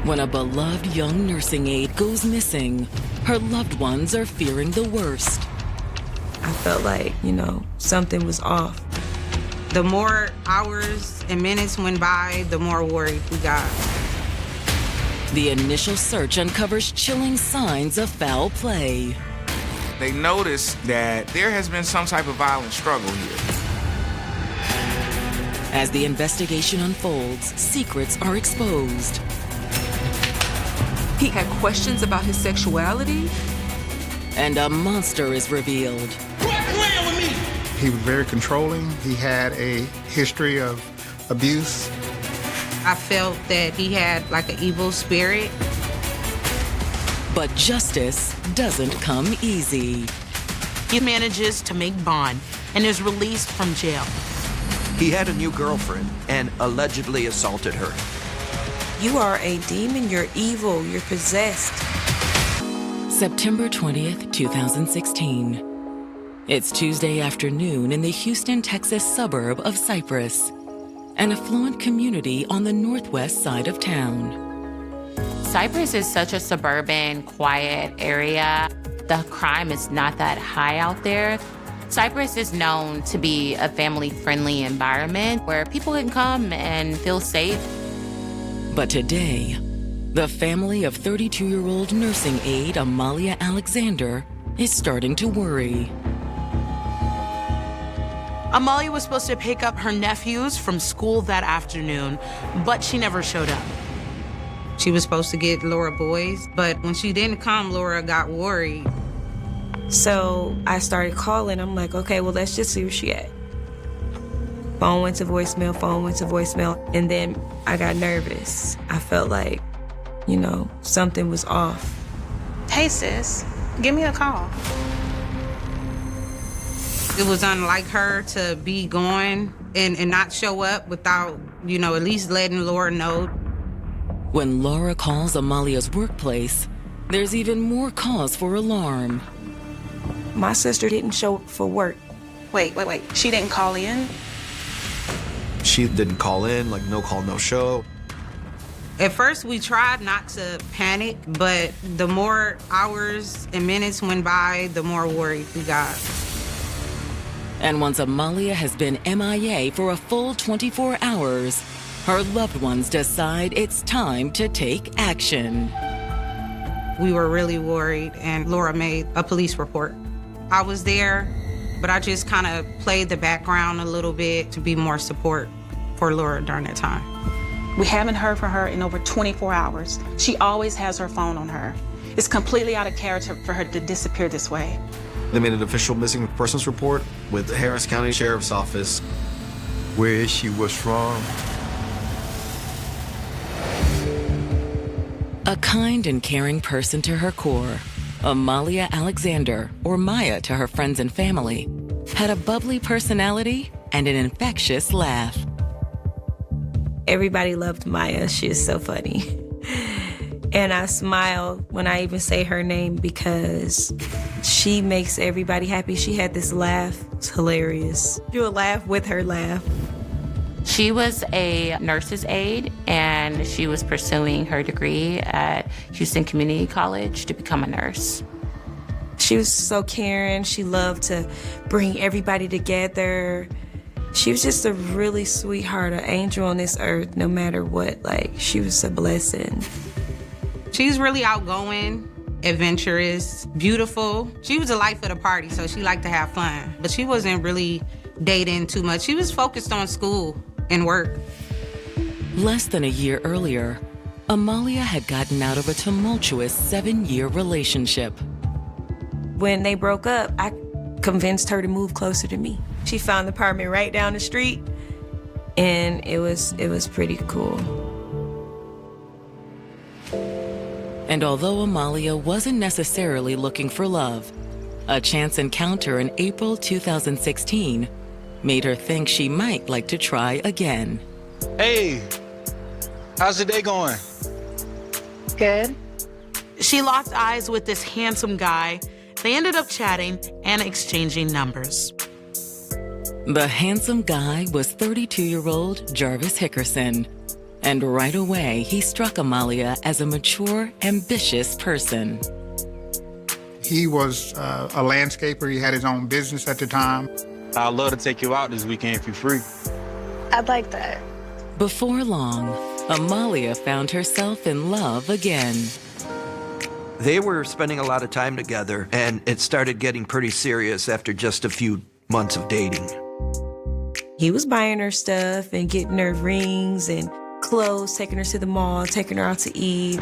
When a beloved young nursing aide goes missing, her loved ones are fearing the worst. I felt like, something was off. The more hours and minutes went by, the more worried we got. The initial search uncovers chilling signs of foul play. They noticed that there has been some type of violent struggle here. As the investigation unfolds, secrets are exposed. He had questions about his sexuality. And a monster is revealed. Quit playing with me! He was very controlling. He had a history of abuse. I felt that he had like an evil spirit. But justice doesn't come easy. He manages to make bond and is released from jail. He had a new girlfriend and allegedly assaulted her. You are a demon, you're evil, you're possessed. September 20th, 2016. It's Tuesday afternoon in the Houston, Texas suburb of Cypress, an affluent community on the northwest side of town. Cypress is such a suburban, quiet area. The crime is not that high out there. Cypress is known to be a family-friendly environment where people can come and feel safe. But today, the family of 32-year-old nursing aide Amalia Alexander is starting to worry. Amalia was supposed to pick up her nephews from school that afternoon, but she never showed up. She was supposed to get Laura boys, but when she didn't come, Laura got worried. So I started calling. I'm like, okay, well, let's just see where she at. Phone went to voicemail, and then I got nervous. I felt like, something was off. Hey, sis, give me a call. It was unlike her to be gone and not show up without, at least letting Laura know. When Laura calls Amalia's workplace, there's even more cause for alarm. My sister didn't show up for work. Wait. She didn't call in? She didn't call in, like no call, no show. At first, we tried not to panic, but the more hours and minutes went by, the more worried we got. And once Amalia has been MIA for a full 24 hours, her loved ones decide it's time to take action. We were really worried, and Laura made a police report. I was there, but I just kind of played the background a little bit to be more support for Laura during that time. We haven't heard from her in over 24 hours. She always has her phone on her. It's completely out of character for her to disappear this way. They made an official missing persons report with the Harris County Sheriff's Office. Where is she? What's wrong? A kind and caring person to her core, Amalia Alexander, or Maya to her friends and family, had a bubbly personality and an infectious laugh. Everybody loved Maya. She is so funny. And I smile when I even say her name because she makes everybody happy. She had this laugh. It's hilarious. You would laugh with her laugh. She was a nurse's aide, and she was pursuing her degree at Houston Community College to become a nurse. She was so caring. She loved to bring everybody together. She was just a really sweetheart, an angel on this earth, no matter what. She was a blessing. She's really outgoing, adventurous, beautiful. She was the life of the party, so she liked to have fun. But she wasn't really dating too much. She was focused on school and work. Less than a year earlier, Amalia had gotten out of a tumultuous 7-year relationship. When they broke up, I convinced her to move closer to me. She found the apartment right down the street, and it was pretty cool. And although Amalia wasn't necessarily looking for love, a chance encounter in April 2016 made her think she might like to try again. Hey, how's the day going? Good. She locked eyes with this handsome guy. They ended up chatting and exchanging numbers. The handsome guy was 32-year-old Jarvis Hickerson, And right away, he struck Amalia as a mature, ambitious person. He was a landscaper. He had his own business at the time. I'd love to take you out this weekend if you're free. I'd like that. Before long, Amalia found herself in love again. They were spending a lot of time together, and it started getting pretty serious after just a few months of dating. He was buying her stuff and getting her rings and clothes, taking her to the mall, taking her out to eat.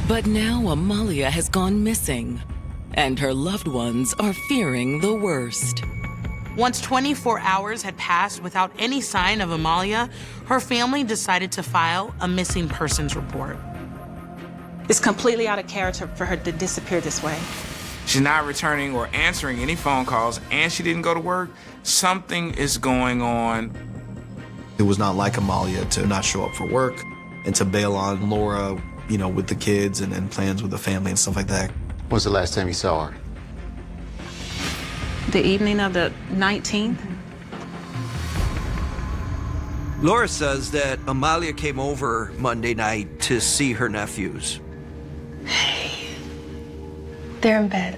But now Amalia has gone missing, and her loved ones are fearing the worst. Once 24 hours had passed without any sign of Amalia, her family decided to file a missing persons report. It's completely out of character for her to disappear this way. She's not returning or answering any phone calls, and she didn't go to work. Something is going on. It was not like Amalia to not show up for work and to bail on Laura, with the kids and plans with the family and stuff like that. When's the last time you saw her? The evening of the 19th. Laura says that Amalia came over Monday night to see her nephews. They're in bed.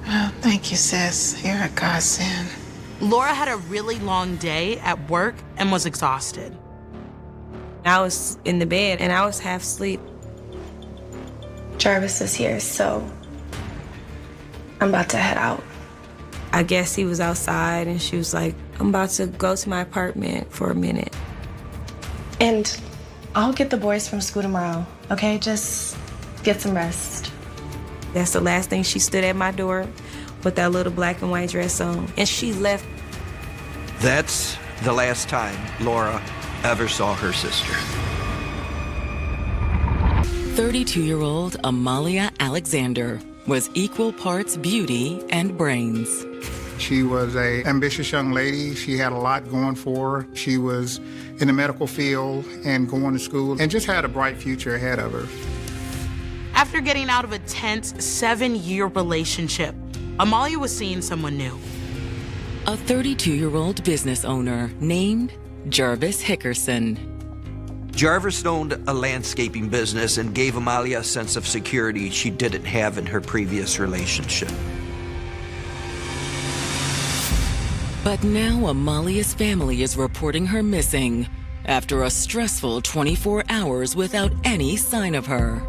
Oh, thank you, sis. You're a godsend. Laura had a really long day at work and was exhausted. I was in the bed and I was half asleep. Jarvis is here, so I'm about to head out. I guess he was outside and she was like, I'm about to go to my apartment for a minute. And I'll get the boys from school tomorrow, okay? Just get some rest. That's the last thing. She stood at my door with that little black and white dress on, and she left. That's the last time Laura ever saw her sister. 32-year-old Amalia Alexander was equal parts beauty and brains. She was an ambitious young lady. She had a lot going for her. She was in the medical field and going to school and just had a bright future ahead of her. After getting out of a tense 7-year relationship, Amalia was seeing someone new. A 32-year-old business owner named Jarvis Hickerson. Jarvis owned a landscaping business and gave Amalia a sense of security she didn't have in her previous relationship. But now Amalia's family is reporting her missing after a stressful 24 hours without any sign of her.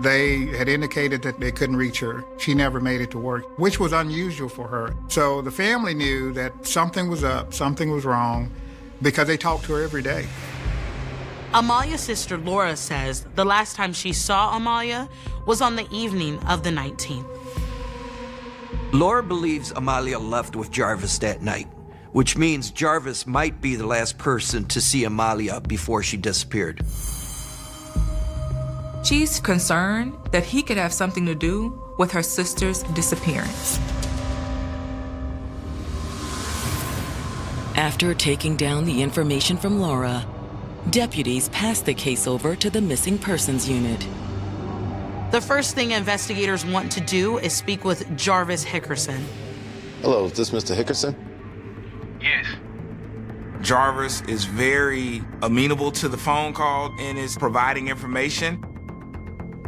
They had indicated that they couldn't reach her. She never made it to work, which was unusual for her. So the family knew that something was up, something was wrong, because they talked to her every day. Amalia's sister Laura says the last time she saw Amalia was on the evening of the 19th. Laura believes Amalia left with Jarvis that night, which means Jarvis might be the last person to see Amalia before she disappeared. She's concerned that he could have something to do with her sister's disappearance. After taking down the information from Laura, deputies passed the case over to the Missing Persons Unit. The first thing investigators want to do is speak with Jarvis Hickerson. Hello, is this Mr. Hickerson? Yes. Jarvis is very amenable to the phone call and is providing information.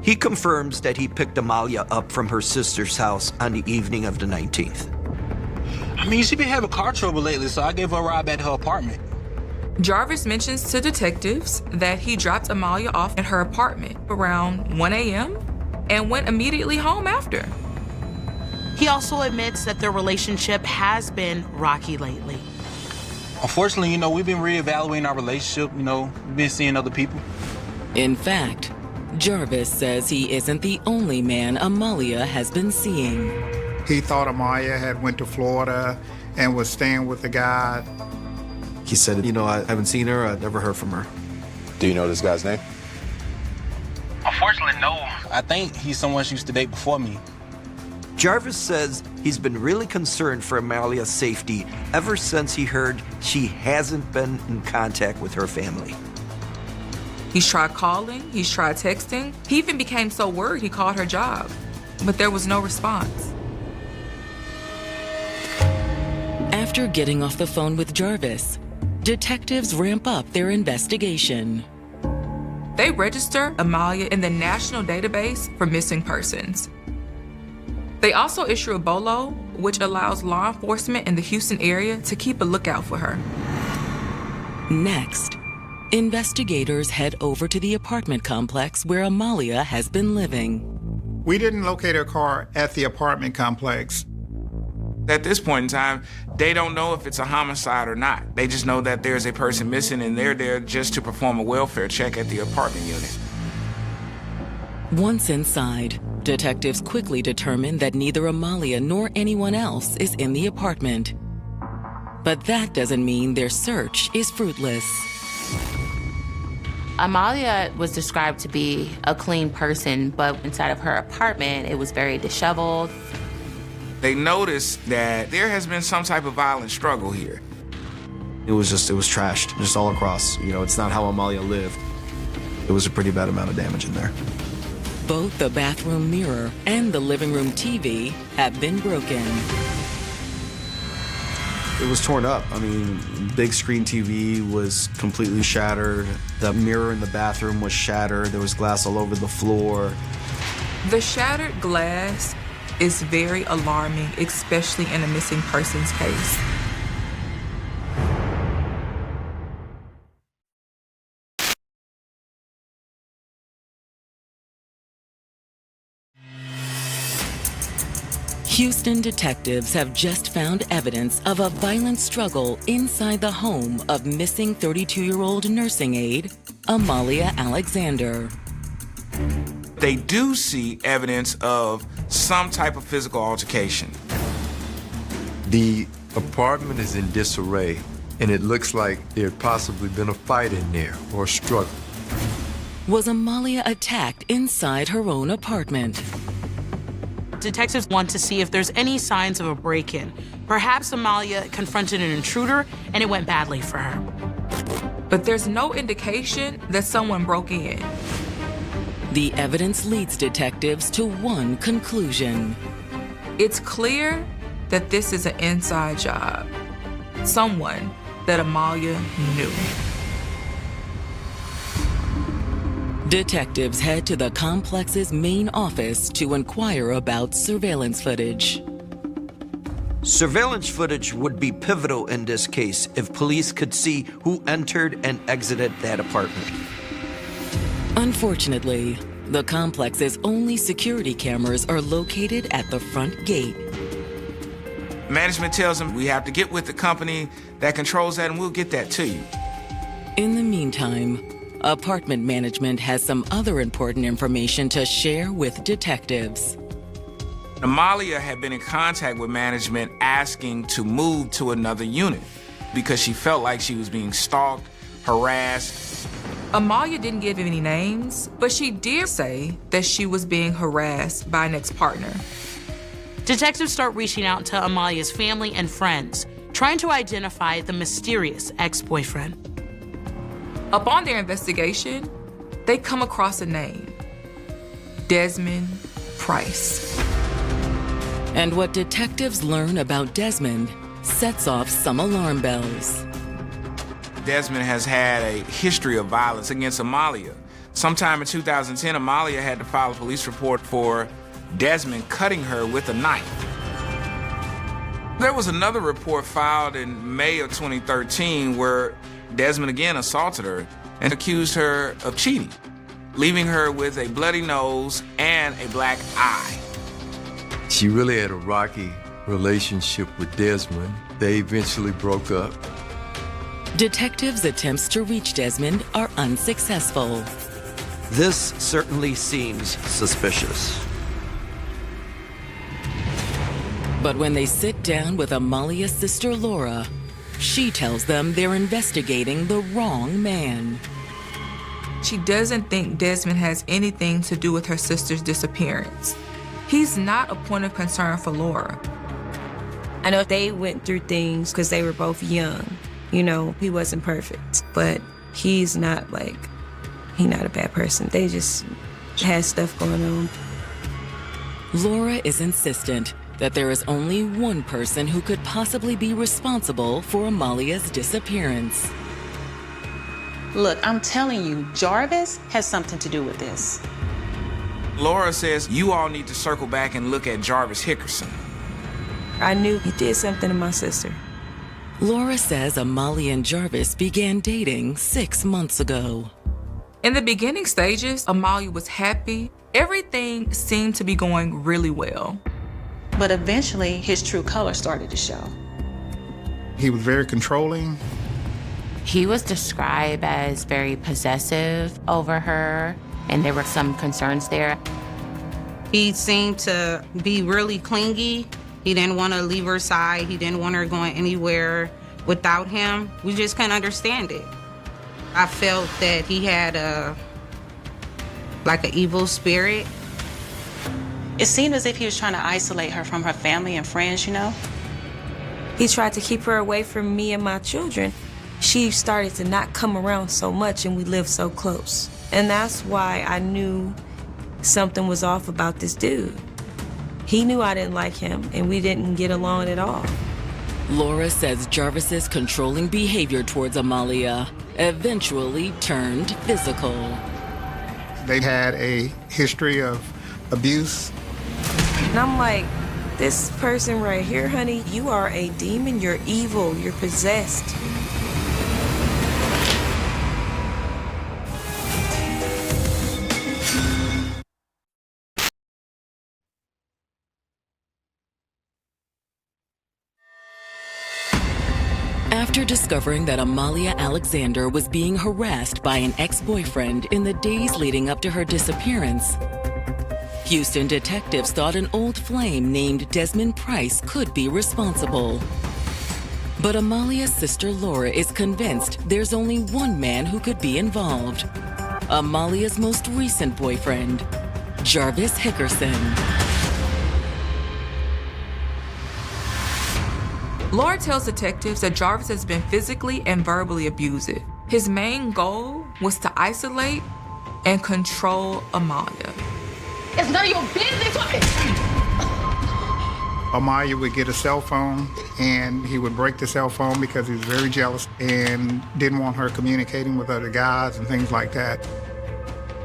He confirms that he picked Amalia up from her sister's house on the evening of the 19th. I mean, she been having car trouble lately, so I gave her a ride back to her apartment. Jarvis mentions to detectives that he dropped Amalia off at her apartment around 1 a.m. and went immediately home after. He also admits that their relationship has been rocky lately. Unfortunately, we've been reevaluating our relationship, we've been seeing other people. In fact, Jarvis says he isn't the only man Amalia has been seeing. He thought Amalia had went to Florida and was staying with a guy. He said, I haven't seen her, I've never heard from her. Do you know this guy's name? Unfortunately, no. I think he's someone she used to date before me. Jarvis says he's been really concerned for Amalia's safety ever since he heard she hasn't been in contact with her family. He's tried calling, he's tried texting. He even became so worried he called her job, but there was no response. After getting off the phone with Jarvis, detectives ramp up their investigation. They register Amalia in the National Database for Missing Persons. They also issue a BOLO, which allows law enforcement in the Houston area to keep a lookout for her. Next, investigators head over to the apartment complex where Amalia has been living. We didn't locate her car at the apartment complex. At this point in time, they don't know if it's a homicide or not. They just know that there's a person missing and they're there just to perform a welfare check at the apartment unit. Once inside, detectives quickly determine that neither Amalia nor anyone else is in the apartment. But that doesn't mean their search is fruitless. Amalia was described to be a clean person, but inside of her apartment, it was very disheveled. They noticed that there has been some type of violent struggle here. It was trashed, just all across. You know, it's not how Amalia lived. It was a pretty bad amount of damage in there. Both the bathroom mirror and the living room TV have been broken. It was torn up. I mean, big screen TV was completely shattered. The mirror in the bathroom was shattered. There was glass all over the floor. The shattered glass is very alarming, especially in a missing persons case. Houston detectives have just found evidence of a violent struggle inside the home of missing 32-year-old nursing aide, Amalia Alexander. They do see evidence of some type of physical altercation. The apartment is in disarray, and it looks like there had possibly been a fight in there or a struggle. Was Amalia attacked inside her own apartment? Detectives want to see if there's any signs of a break-in. Perhaps Amalia confronted an intruder and it went badly for her. But there's no indication that someone broke in. The evidence leads detectives to one conclusion. It's clear that this is an inside job. Someone that Amalia knew. Detectives head to the complex's main office to inquire about surveillance footage. Surveillance footage would be pivotal in this case if police could see who entered and exited that apartment. Unfortunately, the complex's only security cameras are located at the front gate. Management tells them we have to get with the company that controls that and we'll get that to you. In the meantime, apartment management has some other important information to share with detectives. Amalia had been in contact with management asking to move to another unit because she felt like she was being stalked, harassed. Amalia didn't give any names, but she did say that she was being harassed by an ex-partner. Detectives start reaching out to Amalia's family and friends, trying to identify the mysterious ex-boyfriend. Upon their investigation, they come across a name: Desmond Price. And what detectives learn about Desmond sets off some alarm bells. Desmond has had a history of violence against Amalia. Sometime in 2010, Amalia had to file a police report for Desmond cutting her with a knife. There was another report filed in May of 2013 where Desmond again assaulted her and accused her of cheating, leaving her with a bloody nose and a black eye. She really had a rocky relationship with Desmond. They eventually broke up. Detectives' attempts to reach Desmond are unsuccessful. This certainly seems suspicious. But when they sit down with Amalia's sister Laura, she tells them they're investigating the wrong man. She doesn't think Desmond has anything to do with her sister's disappearance. He's not a point of concern for Laura. I know they went through things because they were both young. You know, he wasn't perfect, but he's not a bad person. They just had stuff going on. Laura is insistent that there is only one person who could possibly be responsible for Amalia's disappearance. Look, I'm telling you, Jarvis has something to do with this. Laura says you all need to circle back and look at Jarvis Hickerson. I knew he did something to my sister. Laura says Amalia and Jarvis began dating 6 months ago. In the beginning stages, Amalia was happy. Everything seemed to be going really well. But eventually, his true color started to show. He was very controlling. He was described as very possessive over her, and there were some concerns there. He seemed to be really clingy. He didn't want to leave her side. He didn't want her going anywhere without him. We just couldn't understand it. I felt that he had an evil spirit. It seemed as if he was trying to isolate her from her family and friends, you know? He tried to keep her away from me and my children. She started to not come around so much, and we lived so close. And that's why I knew something was off about this dude. He knew I didn't like him, and we didn't get along at all. Laura says Jarvis's controlling behavior towards Amalia eventually turned physical. They had a history of abuse. And I'm like, this person right here, honey, you are a demon, you're evil, you're possessed. After discovering that Amalia Alexander was being harassed by an ex-boyfriend in the days leading up to her disappearance, Houston detectives thought an old flame named Desmond Price could be responsible. But Amalia's sister Laura is convinced there's only one man who could be involved: Amalia's most recent boyfriend, Jarvis Hickerson. Laura tells detectives that Jarvis has been physically and verbally abusive. His main goal was to isolate and control Amalia. It's none of your business. Amalia would get a cell phone, and he would break the cell phone because he was very jealous and didn't want her communicating with other guys and things like that.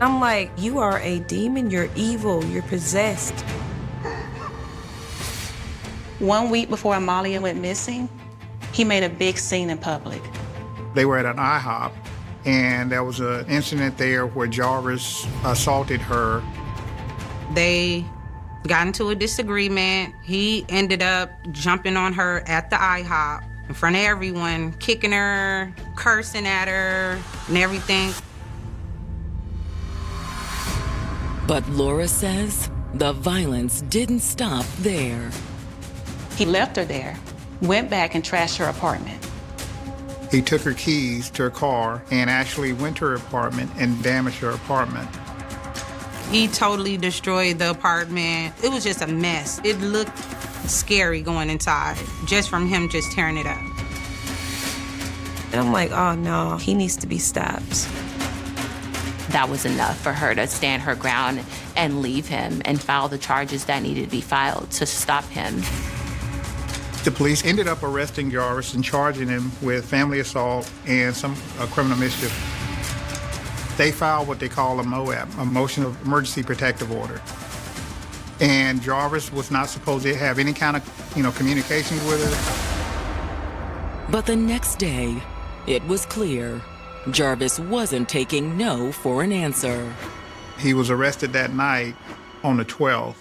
I'm like, you are a demon, you're evil, you're possessed. 1 week before Amalia went missing, he made a big scene in public. They were at an IHOP, and there was an incident there where Jarvis assaulted her. They got into a disagreement. He ended up jumping on her at the IHOP in front of everyone, kicking her, cursing at her, and everything. But Laura says the violence didn't stop there. He left her there, went back and trashed her apartment. He took her keys to her car and actually went to her apartment and damaged her apartment. He totally destroyed the apartment. It was just a mess. It looked scary going inside, just from him just tearing it up. And I'm like, oh no, he needs to be stopped. That was enough for her to stand her ground and leave him and file the charges that needed to be filed to stop him. The police ended up arresting Jarvis and charging him with family assault and some criminal mischief. They filed what they call a MOAP, a Motion of Emergency Protective Order. And Jarvis was not supposed to have any kind of, communications with her. But the next day, it was clear Jarvis wasn't taking no for an answer. He was arrested that night on the 12th.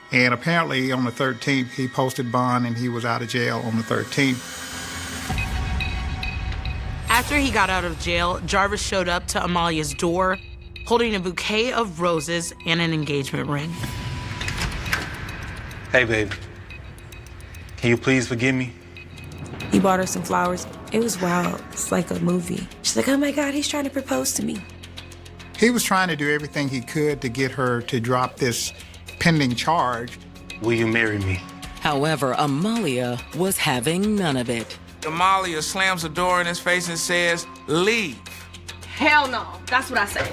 And apparently on the 13th, he posted bond and he was out of jail on the 13th. After he got out of jail, Jarvis showed up to Amalia's door holding a bouquet of roses and an engagement ring. Hey, baby. Can you please forgive me? He bought her some flowers. It was wild. It's like a movie. She's like, oh my God, he's trying to propose to me. He was trying to do everything he could to get her to drop this pending charge. Will you marry me? However, Amalia was having none of it. Amalia slams the door in his face and says, leave. Hell no. That's what I say.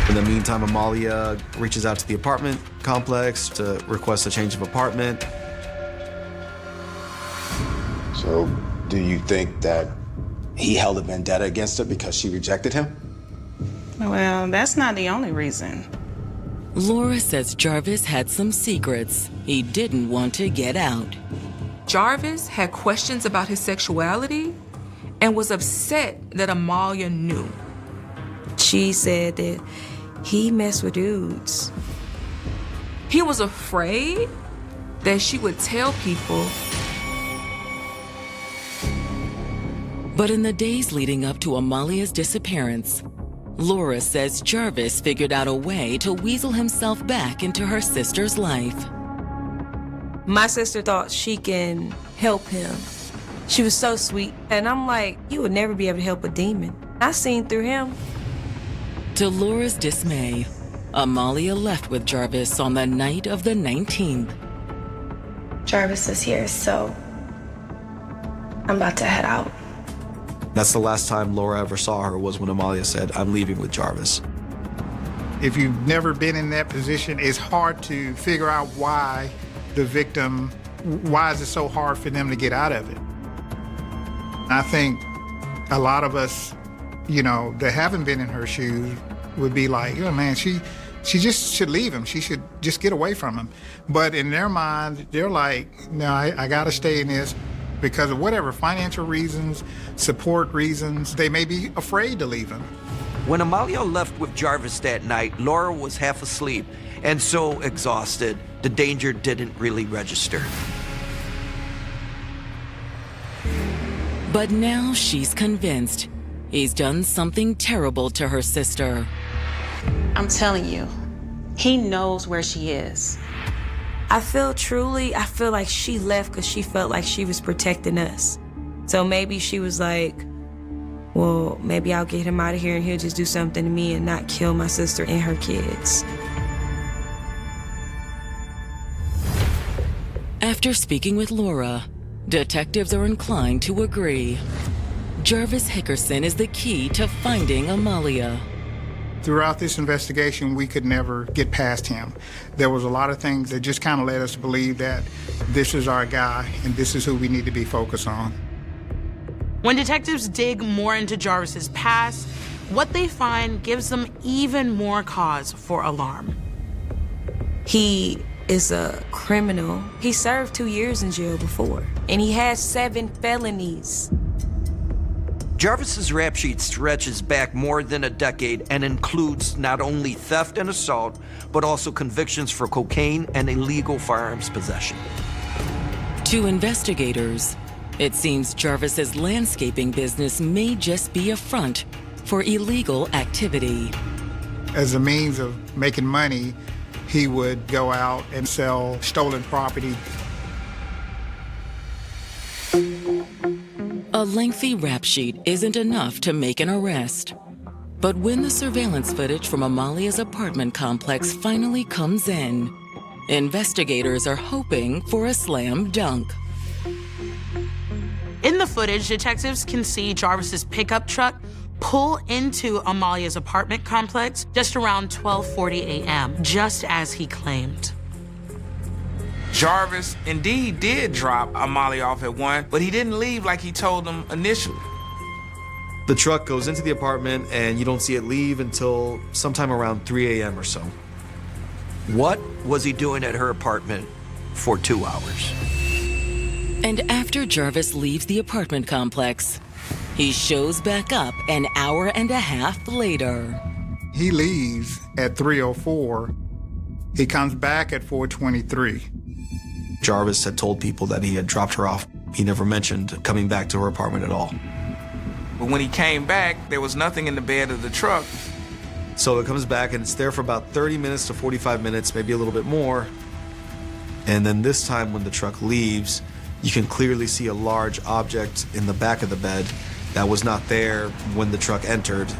In the meantime, Amalia reaches out to the apartment complex to request a change of apartment. So, do you think that he held a vendetta against her because she rejected him? Well, that's not the only reason. Laura says Jarvis had some secrets he didn't want to get out. Jarvis had questions about his sexuality and was upset that Amalia knew. She said that he messed with dudes. He was afraid that she would tell people. But in the days leading up to Amalia's disappearance, Laura says Jarvis figured out a way to weasel himself back into her sister's life. My sister thought she can help him. She was so sweet. And I'm like, you would never be able to help a demon. I seen through him. To Laura's dismay, Amalia left with Jarvis on the night of the 19th. Jarvis is here, so I'm about to head out. That's the last time Laura ever saw her, was when Amalia said, "I'm leaving with Jarvis." If you've never been in that position, it's hard to figure out why the victim, why is it so hard for them to get out of it? I think a lot of us, that haven't been in her shoes would be like, oh man, she just should leave him. She should just get away from him. But in their mind, they're like, no, I gotta stay in this because of whatever, financial reasons, support reasons. They may be afraid to leave him. When Amalia left with Jarvis that night, Laura was half asleep and so exhausted, the danger didn't really register. But now she's convinced he's done something terrible to her sister. I'm telling you, he knows where she is. I feel like she left because she felt like she was protecting us. So maybe she was like, well, maybe I'll get him out of here and he'll just do something to me and not kill my sister and her kids. After speaking with Laura, detectives are inclined to agree. Jarvis Hickerson is the key to finding Amalia. Throughout this investigation, we could never get past him. There was a lot of things that just kind of led us to believe that this is our guy and this is who we need to be focused on. When detectives dig more into Jarvis's past, what they find gives them even more cause for alarm. He is a criminal. He served 2 years in jail before, and he has 7 felonies. Jarvis's rap sheet stretches back more than a decade and includes not only theft and assault, but also convictions for cocaine and illegal firearms possession. To investigators, it seems Jarvis's landscaping business may just be a front for illegal activity. As a means of making money, he would go out and sell stolen property. A lengthy rap sheet isn't enough to make an arrest. But when the surveillance footage from Amalia's apartment complex finally comes in, investigators are hoping for a slam dunk. In the footage, detectives can see Jarvis's pickup truck pull into Amalia's apartment complex just around 12:40 a.m., just as he claimed. Jarvis indeed did drop Amalia off at 1, but he didn't leave like he told them initially. The truck goes into the apartment and you don't see it leave until sometime around 3 a.m. or so. What was he doing at her apartment for 2 hours? And after Jarvis leaves the apartment complex, he shows back up an hour and a half later. He leaves at 3:04. He comes back at 4:23. Jarvis had told people that he had dropped her off. He never mentioned coming back to her apartment at all. But when he came back, there was nothing in the bed of the truck. So it comes back and it's there for about 30 minutes to 45 minutes, maybe a little bit more. And then this time when the truck leaves, you can clearly see a large object in the back of the bed that was not there when the truck entered.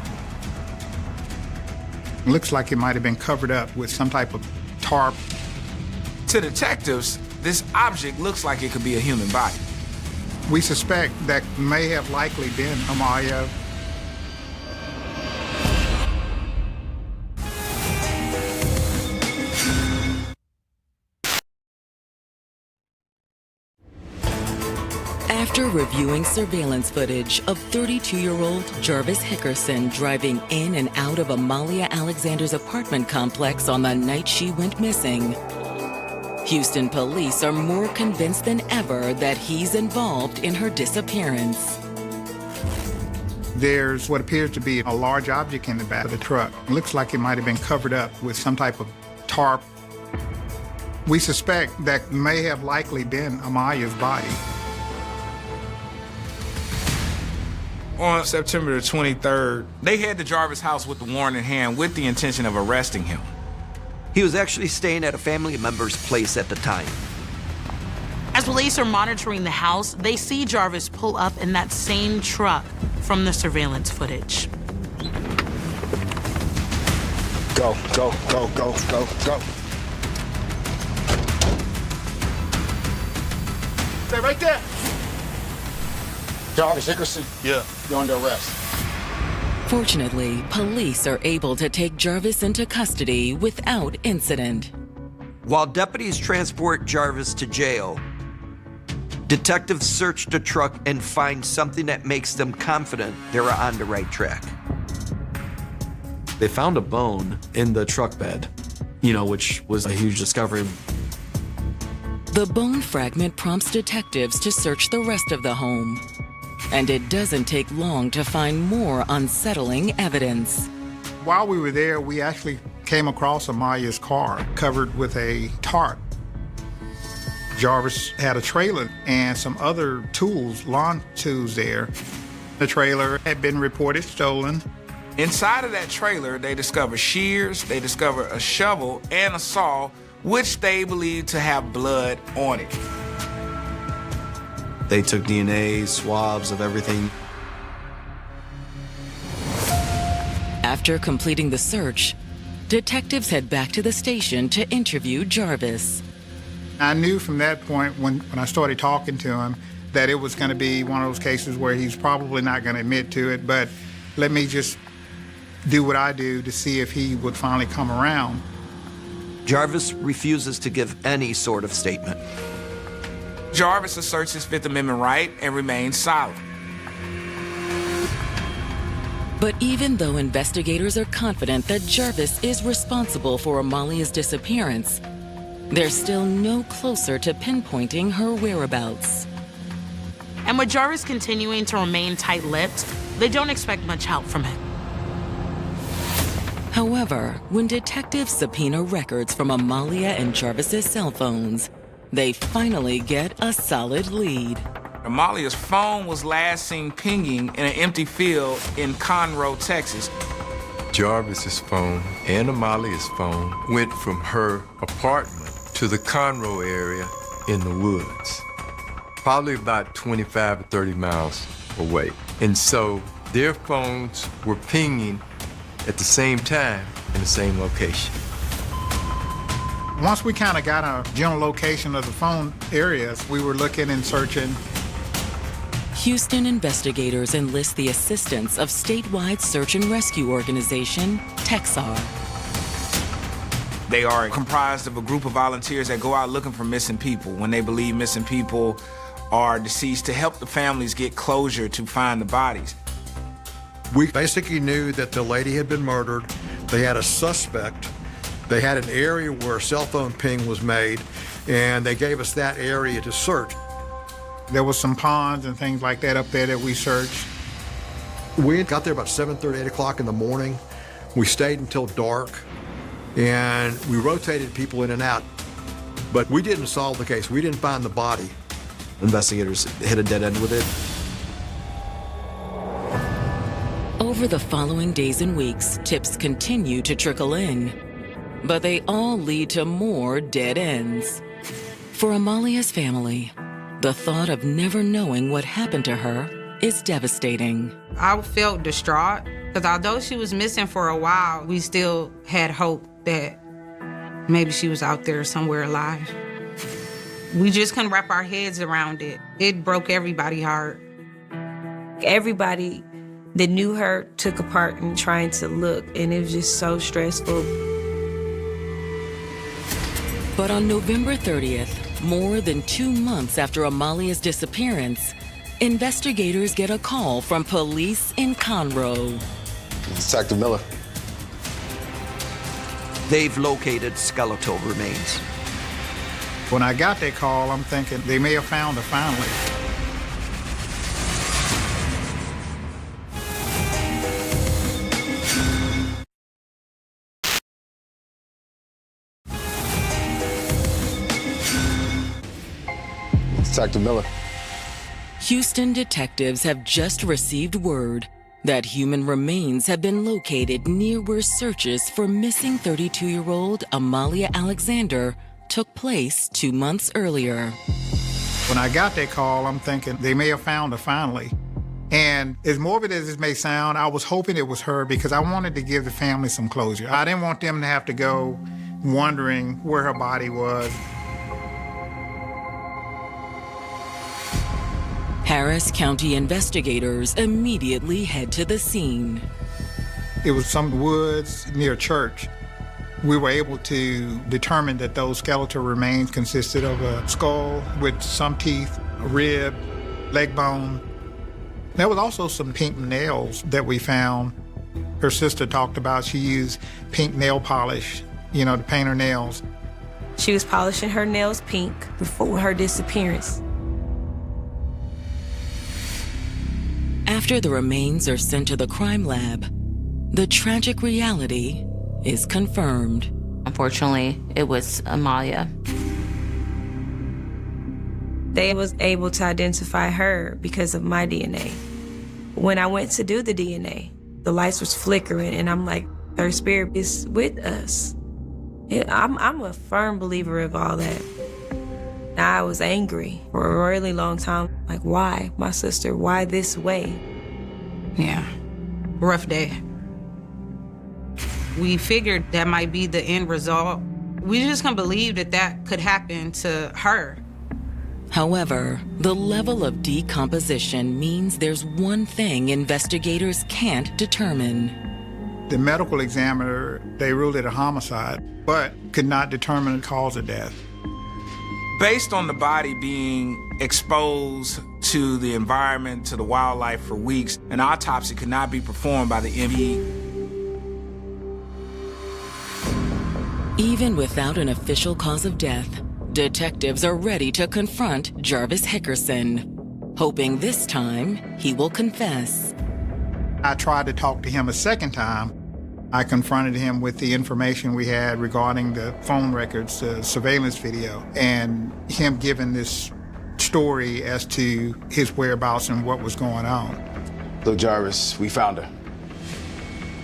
It looks like it might have been covered up with some type of tarp. To detectives, this object looks like it could be a human body. We suspect that may have likely been Amalia. After reviewing surveillance footage of 32-year-old Jarvis Hickerson driving in and out of Amalia Alexander's apartment complex on the night she went missing, Houston police are more convinced than ever that he's involved in her disappearance. There's what appears to be a large object in the back of the truck. It looks like it might have been covered up with some type of tarp. We suspect that may have likely been Amalia's body. On September the 23rd, they head to Jarvis' house with the warrant in hand with the intention of arresting him. He was actually staying at a family member's place at the time. As police are monitoring the house, they see Jarvis pull up in that same truck from the surveillance footage. Go, go, go, go, go, go. Stay right there. Jarvis Hickerson. Yeah. You're under arrest. Fortunately, police are able to take Jarvis into custody without incident. While deputies transport Jarvis to jail, detectives search the truck and find something that makes them confident they're on the right track. They found a bone in the truck bed, which was a huge discovery. The bone fragment prompts detectives to search the rest of the home. And it doesn't take long to find more unsettling evidence. While we were there, we actually came across Amalia's car covered with a tarp. Jarvis had a trailer and some other tools, lawn tools there. The trailer had been reported stolen. Inside of that trailer, they discover shears, they discover a shovel and a saw, which they believe to have blood on it. They took DNA, swabs of everything. After completing the search, detectives head back to the station to interview Jarvis. I knew from that point when I started talking to him that it was going to be one of those cases where he's probably not going to admit to it, but let me just do what I do to see if he would finally come around. Jarvis refuses to give any sort of statement. Jarvis asserts his Fifth Amendment right and remains silent. But even though investigators are confident that Jarvis is responsible for Amalia's disappearance, they're still no closer to pinpointing her whereabouts. And with Jarvis continuing to remain tight-lipped, they don't expect much help from him. However, when detectives subpoena records from Amalia and Jarvis's cell phones, they finally get a solid lead. Amalia's phone was last seen pinging in an empty field in Conroe, Texas. Jarvis's phone and Amalia's phone went from her apartment to the Conroe area in the woods, probably about 25 or 30 miles away. And so their phones were pinging at the same time in the same location. Once we kind of got a general location of the phone areas, we were looking and searching. Houston investigators enlist the assistance of statewide search and rescue organization, TXR. They are comprised of a group of volunteers that go out looking for missing people when they believe missing people are deceased, to help the families get closure to find the bodies. We basically knew that the lady had been murdered. They had a suspect. They had an area where a cell phone ping was made, and they gave us that area to search. There was some ponds and things like that up there that we searched. We got there about 7:30, 8 o'clock in the morning. We stayed until dark, and we rotated people in and out. But we didn't solve the case. We didn't find the body. Investigators hit a dead end with it. Over the following days and weeks, tips continue to trickle in, but they all lead to more dead ends. For Amalia's family, the thought of never knowing what happened to her is devastating. I felt distraught because although she was missing for a while, we still had hope that maybe she was out there somewhere alive. We just couldn't wrap our heads around it. It broke everybody's heart. Everybody that knew her took a part in trying to look, and it was just so stressful. But on November 30th, more than 2 months after Amalia's disappearance, investigators get a call from police in Conroe. Detective Miller. They've located skeletal remains. When I got that call, I'm thinking they may have found her finally. Detective Miller. Houston detectives have just received word that human remains have been located near where searches for missing 32-year-old Amalia Alexander took place 2 months earlier. When I got that call, I'm thinking they may have found her finally. And as morbid as it may sound, I was hoping it was her because I wanted to give the family some closure. I didn't want them to have to go wondering where her body was. Harris County investigators immediately head to the scene. It was some woods near a church. We were able to determine that those skeletal remains consisted of a skull with some teeth, a rib, leg bone. There was also some pink nails that we found. Her sister talked about she used pink nail polish, to paint her nails. She was polishing her nails pink before her disappearance. After the remains are sent to the crime lab, the tragic reality is confirmed. Unfortunately, it was Amalia. They was able to identify her because of my DNA. When I went to do the DNA, the lights was flickering, and I'm like, her spirit is with us. I'm a firm believer of all that. I was angry for a really long time. Like, why, my sister? Why this way? Yeah, rough day. We figured that might be the end result. We just couldn't believe that could happen to her. However, the level of decomposition means there's one thing investigators can't determine. The medical examiner, they ruled it a homicide, but could not determine the cause of death. Based on the body being exposed to the environment, to the wildlife for weeks, an autopsy could not be performed by the ME. Even without an official cause of death, detectives are ready to confront Jarvis Hickerson, hoping this time he will confess. I tried to talk to him a second time. I confronted him with the information we had regarding the phone records, the surveillance video, and him giving this story as to his whereabouts and what was going on. Look, Jarvis, we found her.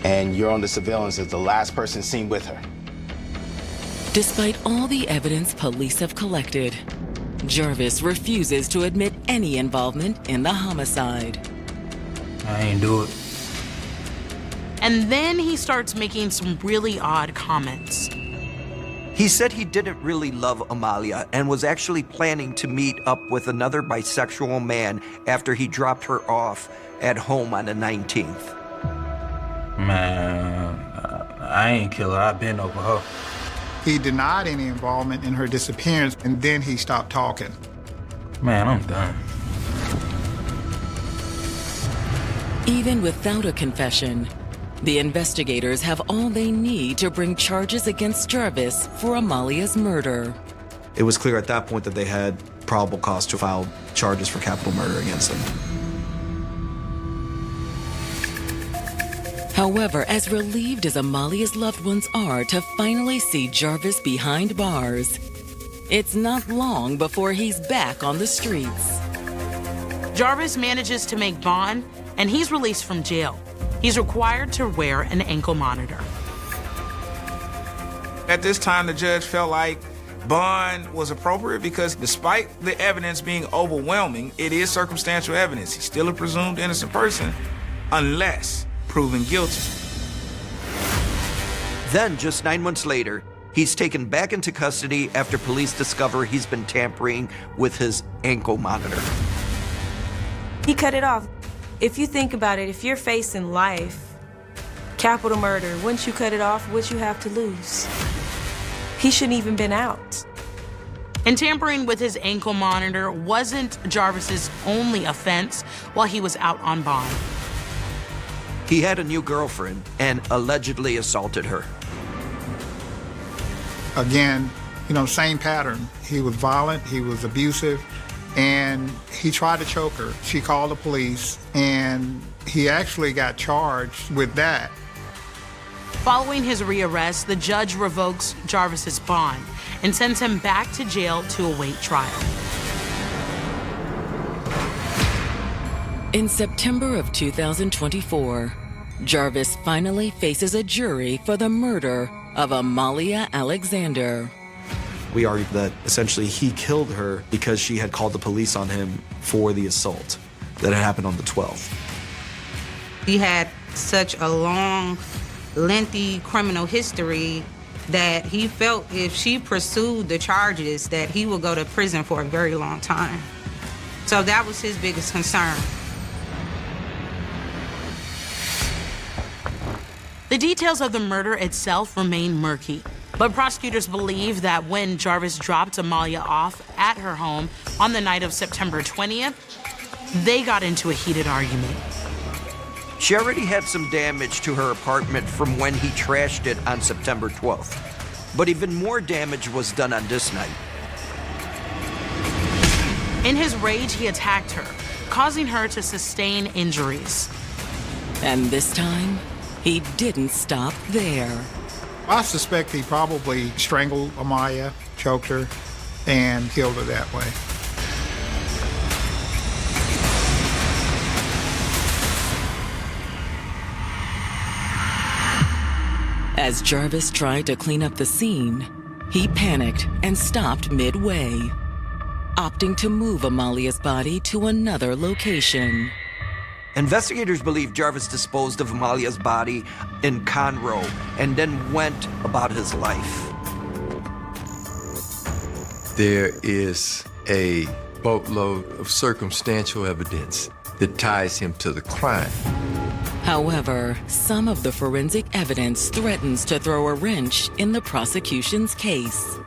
And you're on the surveillance as the last person seen with her. Despite all the evidence police have collected, Jarvis refuses to admit any involvement in the homicide. I ain't do it. And then he starts making some really odd comments. He said he didn't really love Amalia and was actually planning to meet up with another bisexual man after he dropped her off at home on the 19th. Man, I ain't kill her. I've been over her. He denied any involvement in her disappearance, and then he stopped talking. Man, I'm done. Even without a confession, the investigators have all they need to bring charges against Jarvis for Amalia's murder. It was clear at that point that they had probable cause to file charges for capital murder against him. However, as relieved as Amalia's loved ones are to finally see Jarvis behind bars, it's not long before he's back on the streets. Jarvis manages to make bond, and he's released from jail. He's required to wear an ankle monitor. At this time, the judge felt like bond was appropriate because despite the evidence being overwhelming, it is circumstantial evidence. He's still a presumed innocent person unless proven guilty. Then, just 9 months later, he's taken back into custody after police discover he's been tampering with his ankle monitor. He cut it off. If you think about it, if you're facing life, capital murder, once you cut it off, what you have to lose? He shouldn't even been out. And tampering with his ankle monitor wasn't Jarvis's only offense while he was out on bond. He had a new girlfriend and allegedly assaulted her. Again, same pattern. He was violent, he was abusive, and he tried to choke her. She called the police, and he actually got charged with that. Following his rearrest, the judge revokes Jarvis's bond and sends him back to jail to await trial. In September of 2024, Jarvis finally faces a jury for the murder of Amalia Alexander. We argue that essentially he killed her because she had called the police on him for the assault that had happened on the 12th. He had such a long, lengthy criminal history that he felt if she pursued the charges that he would go to prison for a very long time. So that was his biggest concern. The details of the murder itself remain murky, but prosecutors believe that when Jarvis dropped Amalia off at her home on the night of September 20th, they got into a heated argument. She already had some damage to her apartment from when he trashed it on September 12th. But even more damage was done on this night. In his rage, he attacked her, causing her to sustain injuries. And this time, he didn't stop there. I suspect he probably strangled Amalia, choked her, and killed her that way. As Jarvis tried to clean up the scene, he panicked and stopped midway, opting to move Amalia's body to another location. Investigators believe Jarvis disposed of Amalia's body in Conroe and then went about his life. There is a boatload of circumstantial evidence that ties him to the crime. However, some of the forensic evidence threatens to throw a wrench in the prosecution's case.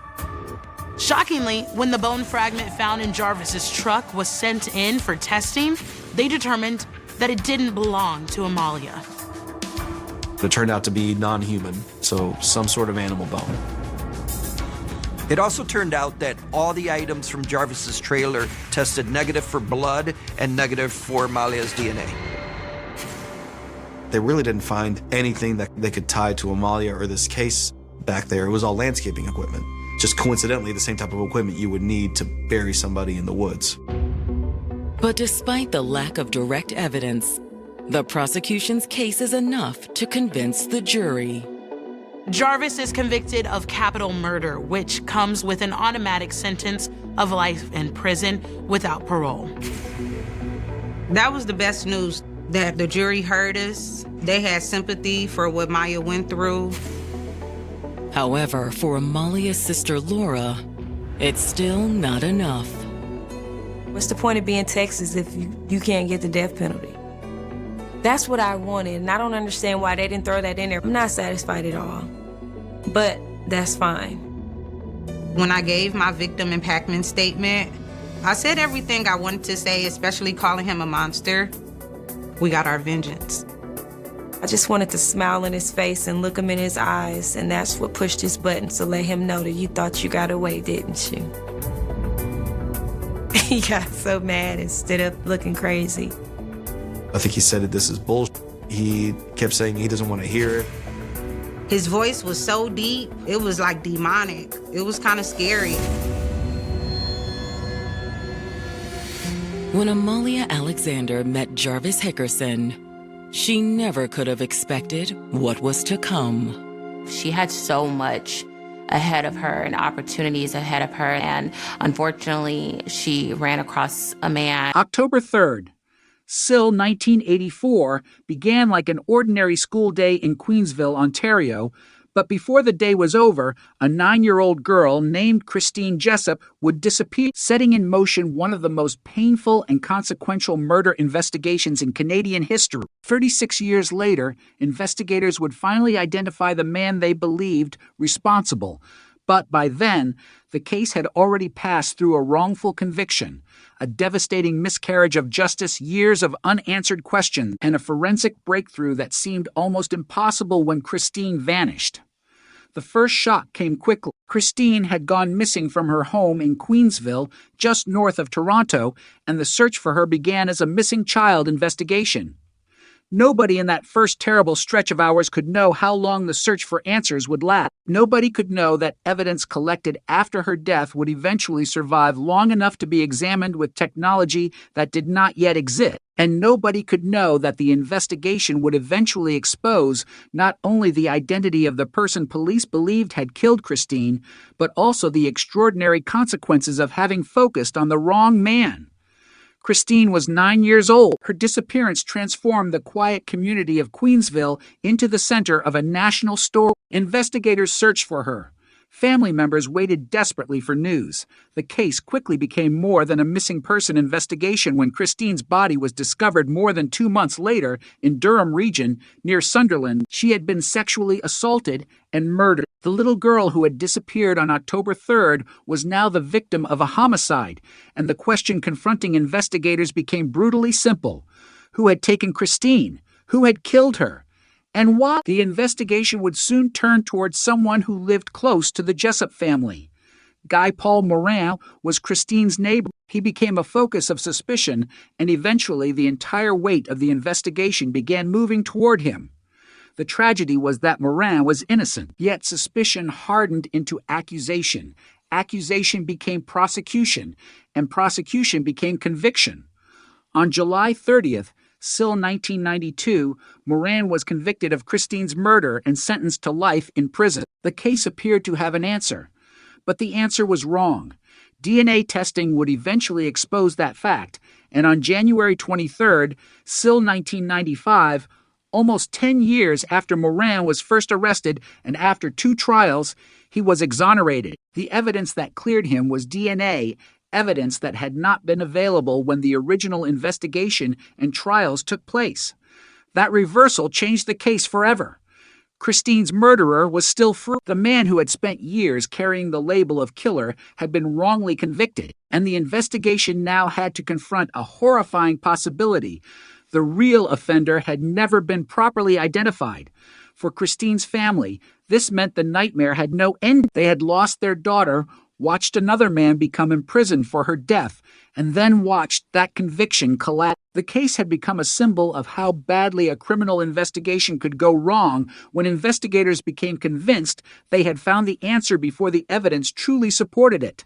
Shockingly, when the bone fragment found in Jarvis's truck was sent in for testing, they determined that it didn't belong to Amalia. It turned out to be non-human, so some sort of animal bone. It also turned out that all the items from Jarvis's trailer tested negative for blood and negative for Amalia's DNA. They really didn't find anything that they could tie to Amalia or this case back there. It was all landscaping equipment. Just coincidentally, the same type of equipment you would need to bury somebody in the woods. But despite the lack of direct evidence, the prosecution's case is enough to convince the jury. Jarvis is convicted of capital murder, which comes with an automatic sentence of life in prison without parole. That was the best news, that the jury heard us. They had sympathy for what Maya went through. However, for Amalia's sister Laura, it's still not enough. What's the point of being Texas if you can't get the death penalty? That's what I wanted, and I don't understand why they didn't throw that in there. I'm not satisfied at all, but that's fine. When I gave my victim impactment statement, I said everything I wanted to say, especially calling him a monster. We got our vengeance. I just wanted to smile in his face and look him in his eyes, and that's what pushed his buttons to let him know that you thought you got away, didn't you? He got so mad and stood up looking crazy. I think he said this is bullshit. He kept saying he doesn't want to hear it. His voice was so deep, it was like demonic. It was kind of scary. When Amalia Alexander met Jarvis Hickerson, she never could have expected what was to come. She had so much ahead of her and opportunities ahead of her, and unfortunately, she ran across a man. October 3rd, SIL 1984 began like an ordinary school day in Queensville, Ontario, but before the day was over, a 9-year-old girl named Christine Jessup would disappear, setting in motion one of the most painful and consequential murder investigations in Canadian history. 36 years later, investigators would finally identify the man they believed responsible. But by then, the case had already passed through a wrongful conviction, a devastating miscarriage of justice, years of unanswered questions, and a forensic breakthrough that seemed almost impossible when Christine vanished. The first shock came quickly. Christine had gone missing from her home in Queensville, just north of Toronto, and the search for her began as a missing child investigation. Nobody in that first terrible stretch of hours could know how long the search for answers would last. Nobody could know that evidence collected after her death would eventually survive long enough to be examined with technology that did not yet exist. And nobody could know that the investigation would eventually expose not only the identity of the person police believed had killed Christine, but also the extraordinary consequences of having focused on the wrong man. Christine was 9 years old. Her disappearance transformed the quiet community of Queensville into the center of a national story. Investigators searched for her. Family members waited desperately for news. The case quickly became more than a missing person investigation when Christine's body was discovered more than 2 months later in Durham Region near Sunderland. She had been sexually assaulted and murdered. The little girl who had disappeared on October 3rd was now the victim of a homicide, and the question confronting investigators became brutally simple. Who had taken Christine? Who had killed her? And why? The investigation would soon turn towards someone who lived close to the Jessup family. Guy Paul Morin was Christine's neighbor. He became a focus of suspicion, and eventually the entire weight of the investigation began moving toward him. The tragedy was that Morin was innocent, yet suspicion hardened into accusation. Accusation became prosecution, and prosecution became conviction. On July 30th, still 1992, Morin was convicted of Christine's murder and sentenced to life in prison. The case appeared to have an answer, but the answer was wrong. DNA testing would eventually expose that fact, and on January 23rd, still 1995, almost 10 years after Morin was first arrested and after 2 trials, he was exonerated. The evidence that cleared him was DNA, evidence that had not been available when the original investigation and trials took place. That reversal changed the case forever. Christine's murderer was still free. The man who had spent years carrying the label of killer had been wrongly convicted, and the investigation now had to confront a horrifying possibility. The real offender had never been properly identified. For Christine's family, this meant the nightmare had no end. They had lost their daughter, watched another man become imprisoned for her death, and then watched that conviction collapse. The case had become a symbol of how badly a criminal investigation could go wrong when investigators became convinced they had found the answer before the evidence truly supported it.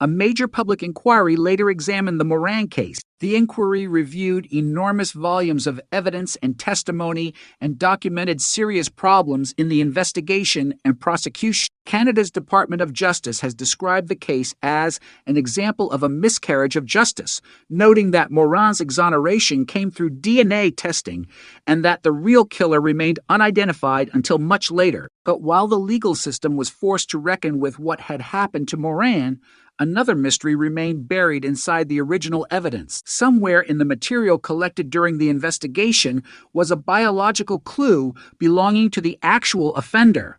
A major public inquiry later examined the Morin case. The inquiry reviewed enormous volumes of evidence and testimony and documented serious problems in the investigation and prosecution. Canada's Department of Justice has described the case as an example of a miscarriage of justice, noting that Morin's exoneration came through DNA testing and that the real killer remained unidentified until much later. But while the legal system was forced to reckon with what had happened to Morin, another mystery remained buried inside the original evidence. Somewhere in the material collected during the investigation was a biological clue belonging to the actual offender.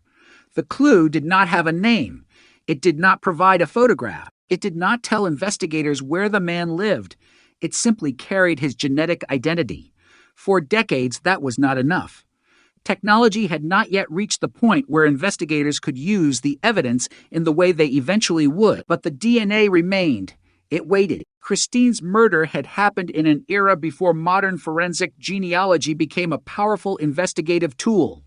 The clue did not have a name. It did not provide a photograph. It did not tell investigators where the man lived. It simply carried his genetic identity. For decades, that was not enough. Technology had not yet reached the point where investigators could use the evidence in the way they eventually would, but the DNA remained. It waited. Christine's murder had happened in an era before modern forensic genealogy became a powerful investigative tool.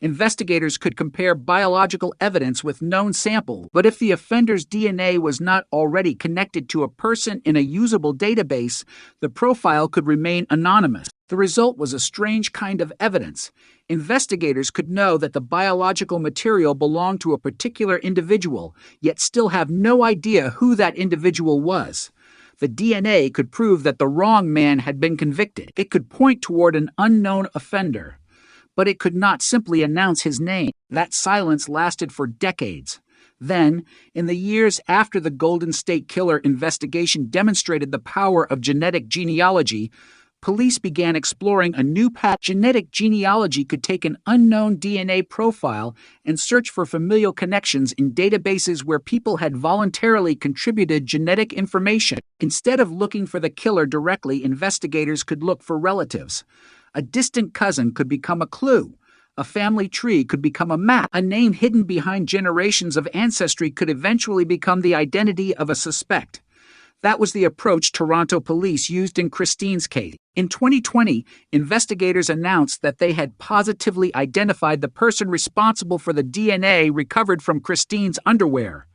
Investigators could compare biological evidence with known samples, but if the offender's DNA was not already connected to a person in a usable database, the profile could remain anonymous. The result was a strange kind of evidence. Investigators could know that the biological material belonged to a particular individual, yet still have no idea who that individual was. The DNA could prove that the wrong man had been convicted. It could point toward an unknown offender, but it could not simply announce his name. That silence lasted for decades. Then, in the years after the Golden State Killer investigation demonstrated the power of genetic genealogy, police began exploring a new path. Genetic genealogy could take an unknown DNA profile and search for familial connections in databases where people had voluntarily contributed genetic information. Instead of looking for the killer directly, investigators could look for relatives. A distant cousin could become a clue. A family tree could become a map. A name hidden behind generations of ancestry could eventually become the identity of a suspect. That was the approach Toronto police used in Christine's case. In 2020, investigators announced that they had positively identified the person responsible for the DNA recovered from Christine's underwear.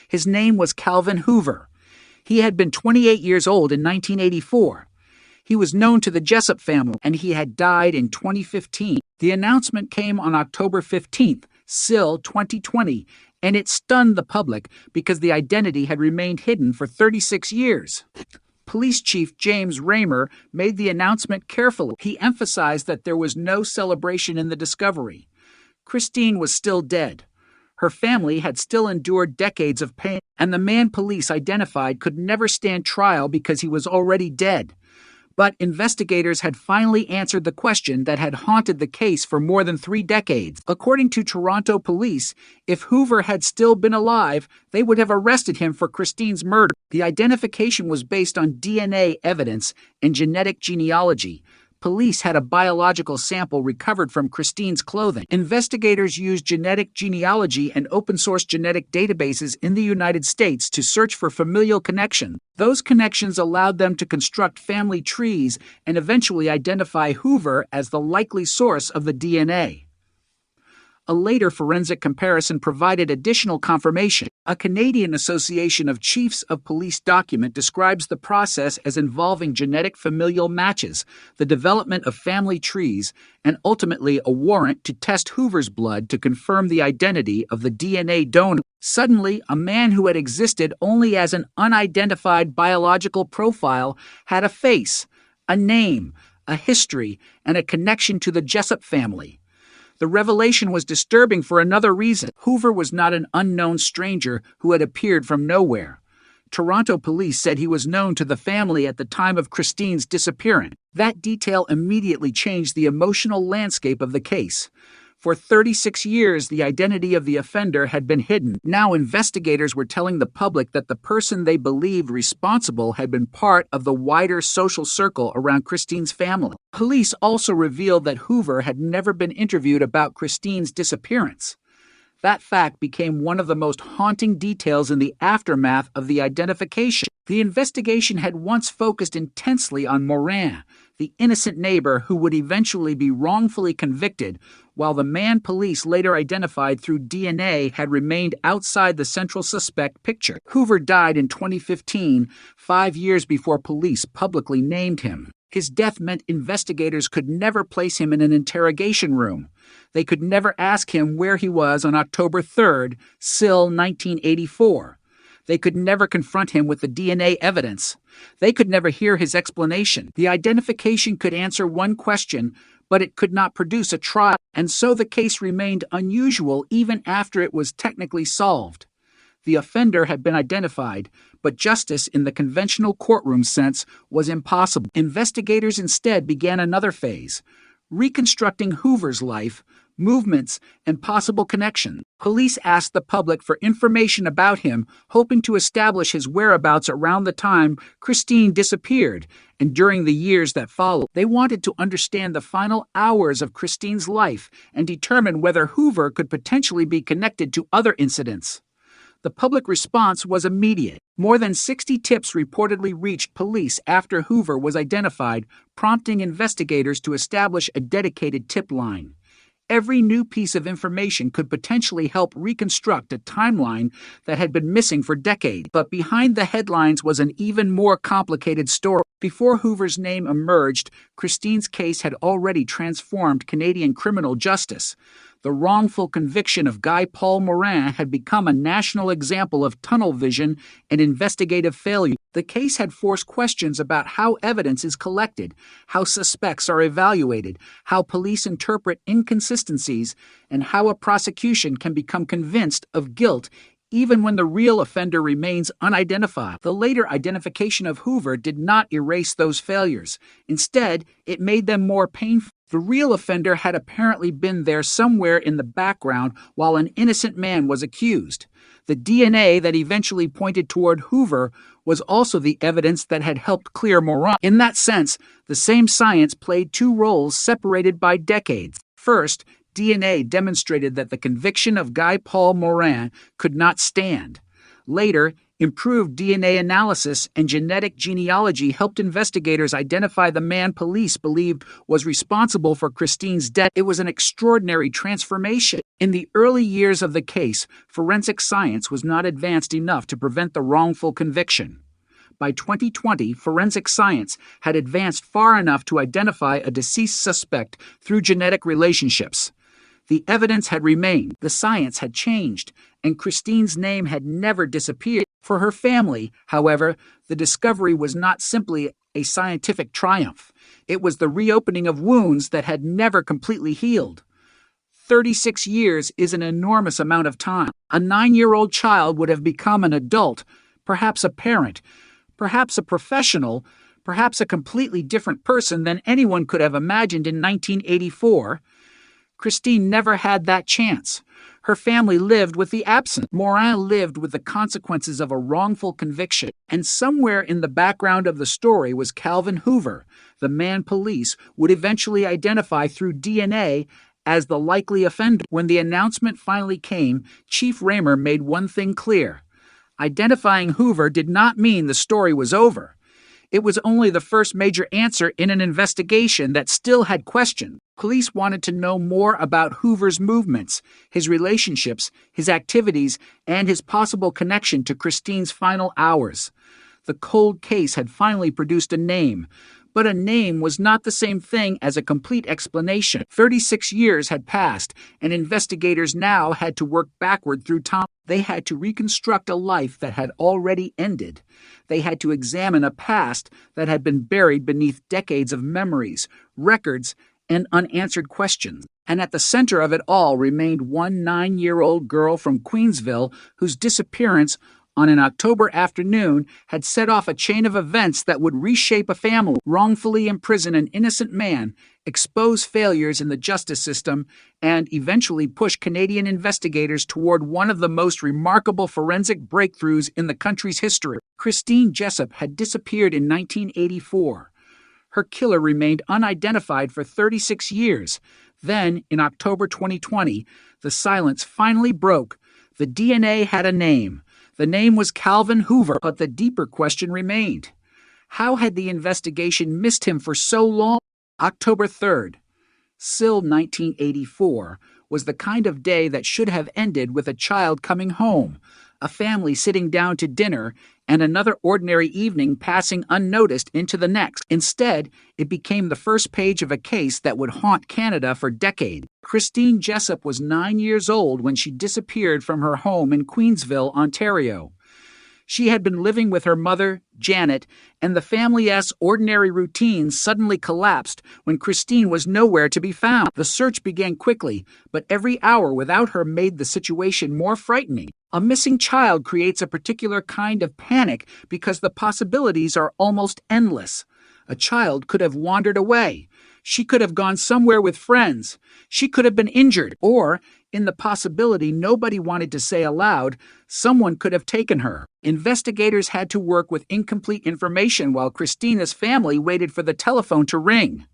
His name was Calvin Hoover. He had been 28 years old in 1984. He was known to the Jessup family, and he had died in 2015. The announcement came on October 15th, SIL 2020, and it stunned the public because the identity had remained hidden for 36 years. Police Chief James Raymer made the announcement carefully. He emphasized that there was no celebration in the discovery. Christine was still dead. Her family had still endured decades of pain, and the man police identified could never stand trial because he was already dead. But investigators had finally answered the question that had haunted the case for more than 3 decades. According to Toronto police, if Hoover had still been alive, they would have arrested him for Christine's murder. The identification was based on DNA evidence and genetic genealogy. Police had a biological sample recovered from Christine's clothing. Investigators used genetic genealogy and open-source genetic databases in the United States to search for familial connections. Those connections allowed them to construct family trees and eventually identify Hoover as the likely source of the DNA. A later forensic comparison provided additional confirmation. A Canadian Association of Chiefs of Police document describes the process as involving genetic familial matches, the development of family trees, and ultimately a warrant to test Hoover's blood to confirm the identity of the DNA donor. Suddenly, a man who had existed only as an unidentified biological profile had a face, a name, a history, and a connection to the Jessup family. The revelation was disturbing for another reason. Hoover was not an unknown stranger who had appeared from nowhere. Toronto police said he was known to the family at the time of Christine's disappearance. That detail immediately changed the emotional landscape of the case. For 36 years, the identity of the offender had been hidden. Now investigators were telling the public that the person they believed responsible had been part of the wider social circle around Christine's family. Police also revealed that Hoover had never been interviewed about Christine's disappearance. That fact became one of the most haunting details in the aftermath of the identification. The investigation had once focused intensely on Morin, the innocent neighbor who would eventually be wrongfully convicted, while the man police later identified through DNA had remained outside the central suspect picture. Hoover died in 2015, 5 years before police publicly named him. His death meant investigators could never place him in an interrogation room. They could never ask him where he was on October 3rd, SIL 1984. They could never confront him with the DNA evidence. They could never hear his explanation. The identification could answer one question, but it could not produce a trial, and so the case remained unusual even after it was technically solved. The offender had been identified, but justice in the conventional courtroom sense was impossible. Investigators instead began another phase, reconstructing Hoover's life, movements, and possible connections. Police asked the public for information about him, hoping to establish his whereabouts around the time Christine disappeared and during the years that followed. They wanted to understand the final hours of Christine's life and determine whether Hoover could potentially be connected to other incidents. The public response was immediate. More than 60 tips reportedly reached police after Hoover was identified, prompting investigators to establish a dedicated tip line. Every new piece of information could potentially help reconstruct a timeline that had been missing for decades. But behind the headlines was an even more complicated story. Before Hoover's name emerged, Christine's case had already transformed Canadian criminal justice. The wrongful conviction of Guy Paul Morin had become a national example of tunnel vision and investigative failure. The case had forced questions about how evidence is collected, how suspects are evaluated, how police interpret inconsistencies, and how a prosecution can become convinced of guilt even when the real offender remains unidentified. The later identification of Hoover did not erase those failures. Instead, it made them more painful. The real offender had apparently been there somewhere in the background while an innocent man was accused. The DNA that eventually pointed toward Hoover was also the evidence that had helped clear Moran. In that sense, the same science played two roles separated by decades. First, DNA demonstrated that the conviction of Guy Paul Moran could not stand. Later, improved DNA analysis and genetic genealogy helped investigators identify the man police believed was responsible for Christine's death. It was an extraordinary transformation. In the early years of the case, forensic science was not advanced enough to prevent the wrongful conviction. By 2020, forensic science had advanced far enough to identify a deceased suspect through genetic relationships. The evidence had remained, the science had changed, and Christine's name had never disappeared. For her family, however, the discovery was not simply a scientific triumph. It was the reopening of wounds that had never completely healed. 36 years is an enormous amount of time. A 9-year-old child would have become an adult, perhaps a parent, perhaps a professional, perhaps a completely different person than anyone could have imagined in 1984. Christine never had that chance. Her family lived with the absence. Moran lived with the consequences of a wrongful conviction. And somewhere in the background of the story was Calvin Hoover, the man police would eventually identify through DNA as the likely offender. When the announcement finally came, Chief Raymer made one thing clear. Identifying Hoover did not mean the story was over. It was only the first major answer in an investigation that still had questions. Police wanted to know more about Hoover's movements, his relationships, his activities, and his possible connection to Christine's final hours. The cold case had finally produced a name, but a name was not the same thing as a complete explanation. 36 years had passed, and investigators now had to work backward through time. They had to reconstruct a life that had already ended. They had to examine a past that had been buried beneath decades of memories, records, and unanswered questions. And at the center of it all remained one 9-year-old girl from Queensville whose disappearance on an October afternoon had set off a chain of events that would reshape a family, wrongfully imprison an innocent man, expose failures in the justice system, and eventually push Canadian investigators toward one of the most remarkable forensic breakthroughs in the country's history. Christine Jessup had disappeared in 1984. Her killer remained unidentified for 36 years. Then, in October 2020, the silence finally broke. The DNA had a name. The name was Calvin Hoover, but the deeper question remained. How had the investigation missed him for so long? October 3rd, SIL 1984, was the kind of day that should have ended with a child coming home, a family sitting down to dinner, and another ordinary evening passing unnoticed into the next. Instead, it became the first page of a case that would haunt Canada for decades. Christine Jessup was 9 years old when she disappeared from her home in Queensville, Ontario. She had been living with her mother, Janet, and the family's ordinary routines suddenly collapsed when Christine was nowhere to be found. The search began quickly, but every hour without her made the situation more frightening. A missing child creates a particular kind of panic because the possibilities are almost endless. A child could have wandered away. She could have gone somewhere with friends. She could have been injured. Or, in the possibility nobody wanted to say aloud, someone could have taken her. Investigators had to work with incomplete information while Christina's family waited for the telephone to ring.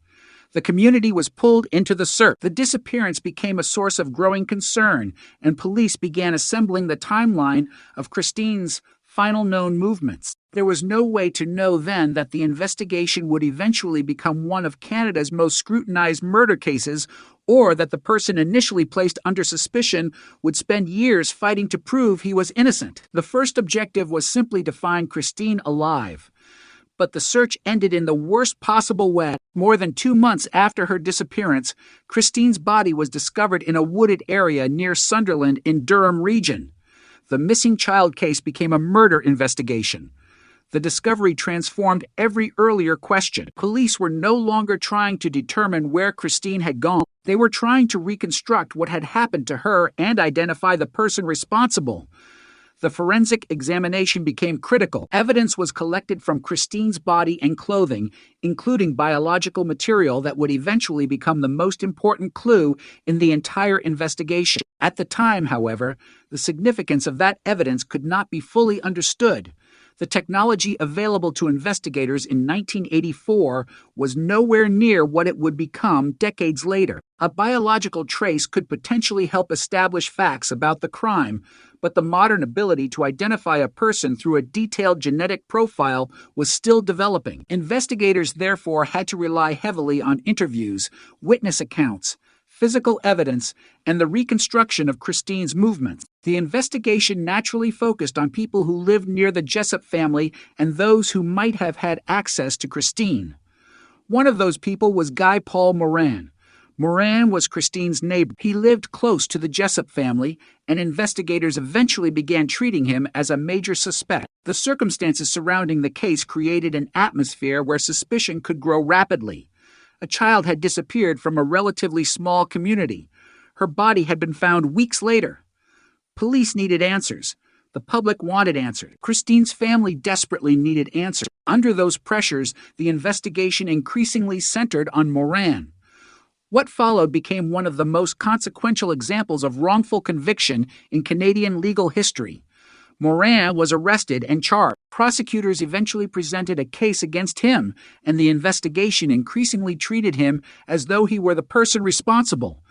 The community was pulled into the search. The disappearance became a source of growing concern, and police began assembling the timeline of Christine's final known movements. There was no way to know then that the investigation would eventually become one of Canada's most scrutinized murder cases, or that the person initially placed under suspicion would spend years fighting to prove he was innocent. The first objective was simply to find Christine alive. But the search ended in the worst possible way. More than 2 months after her disappearance, Christine's body was discovered in a wooded area near Sunderland in Durham region. The missing child case became a murder investigation. The discovery transformed every earlier question. Police were no longer trying to determine where Christine had gone. They were trying to reconstruct what had happened to her and identify the person responsible. The forensic examination became critical. Evidence was collected from Christine's body and clothing, including biological material that would eventually become the most important clue in the entire investigation. At the time, however, the significance of that evidence could not be fully understood. The technology available to investigators in 1984 was nowhere near what it would become decades later. A biological trace could potentially help establish facts about the crime, but the modern ability to identify a person through a detailed genetic profile was still developing. Investigators therefore had to rely heavily on interviews, witness accounts, physical evidence, and the reconstruction of Christine's movements. The investigation naturally focused on people who lived near the Jessup family and those who might have had access to Christine. One of those people was Guy Paul Moran. Moran was Christine's neighbor. He lived close to the Jessup family, and investigators eventually began treating him as a major suspect. The circumstances surrounding the case created an atmosphere where suspicion could grow rapidly. A child had disappeared from a relatively small community. Her body had been found weeks later. Police needed answers. The public wanted answers. Christine's family desperately needed answers. Under those pressures, the investigation increasingly centered on Moran. What followed became one of the most consequential examples of wrongful conviction in Canadian legal history. Moran was arrested and charged. Prosecutors eventually presented a case against him, and the investigation increasingly treated him as though he were the person responsible.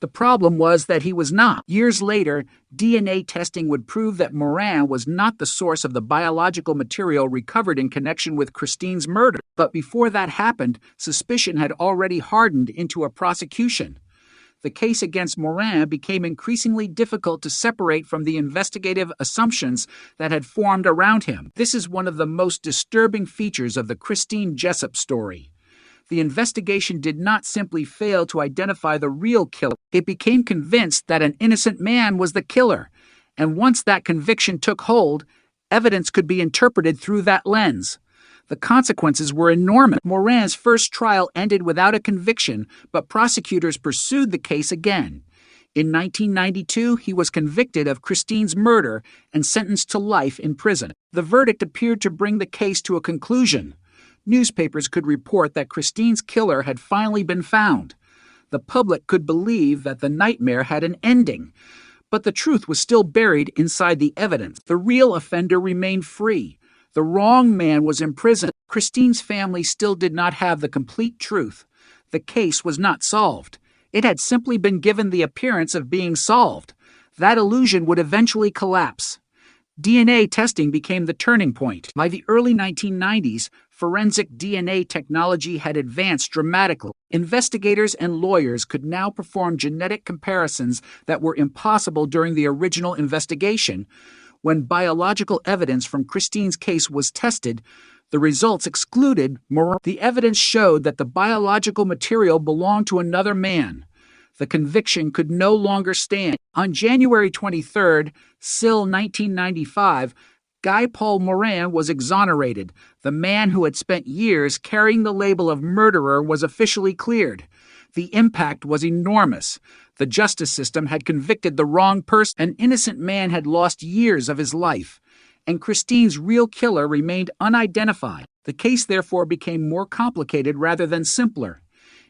The problem was that he was not. Years later, DNA testing would prove that Moran was not the source of the biological material recovered in connection with Christine's murder. But before that happened, suspicion had already hardened into a prosecution. The case against Moran became increasingly difficult to separate from the investigative assumptions that had formed around him. This is one of the most disturbing features of the Christine Jessup story. The investigation did not simply fail to identify the real killer. It became convinced that an innocent man was the killer. And once that conviction took hold, evidence could be interpreted through that lens. The consequences were enormous. Moran's first trial ended without a conviction, but prosecutors pursued the case again. In 1992, he was convicted of Christine's murder and sentenced to life in prison. The verdict appeared to bring the case to a conclusion. Newspapers could report that Christine's killer had finally been found. The public could believe that the nightmare had an ending. But the truth was still buried inside the evidence. The real offender remained free. The wrong man was imprisoned. Christine's family still did not have the complete truth. The case was not solved. It had simply been given the appearance of being solved. That illusion would eventually collapse. DNA testing became the turning point. By the early 1990s, forensic DNA technology had advanced dramatically. Investigators and lawyers could now perform genetic comparisons that were impossible during the original investigation. When biological evidence from Christine's case was tested, the results excluded Moran. The evidence showed that the biological material belonged to another man. The conviction could no longer stand. On January 23, SIL 1995, Guy Paul Moran was exonerated. The man who had spent years carrying the label of murderer was officially cleared. The impact was enormous. The justice system had convicted the wrong person. An innocent man had lost years of his life, and Christine's real killer remained unidentified. The case therefore became more complicated rather than simpler.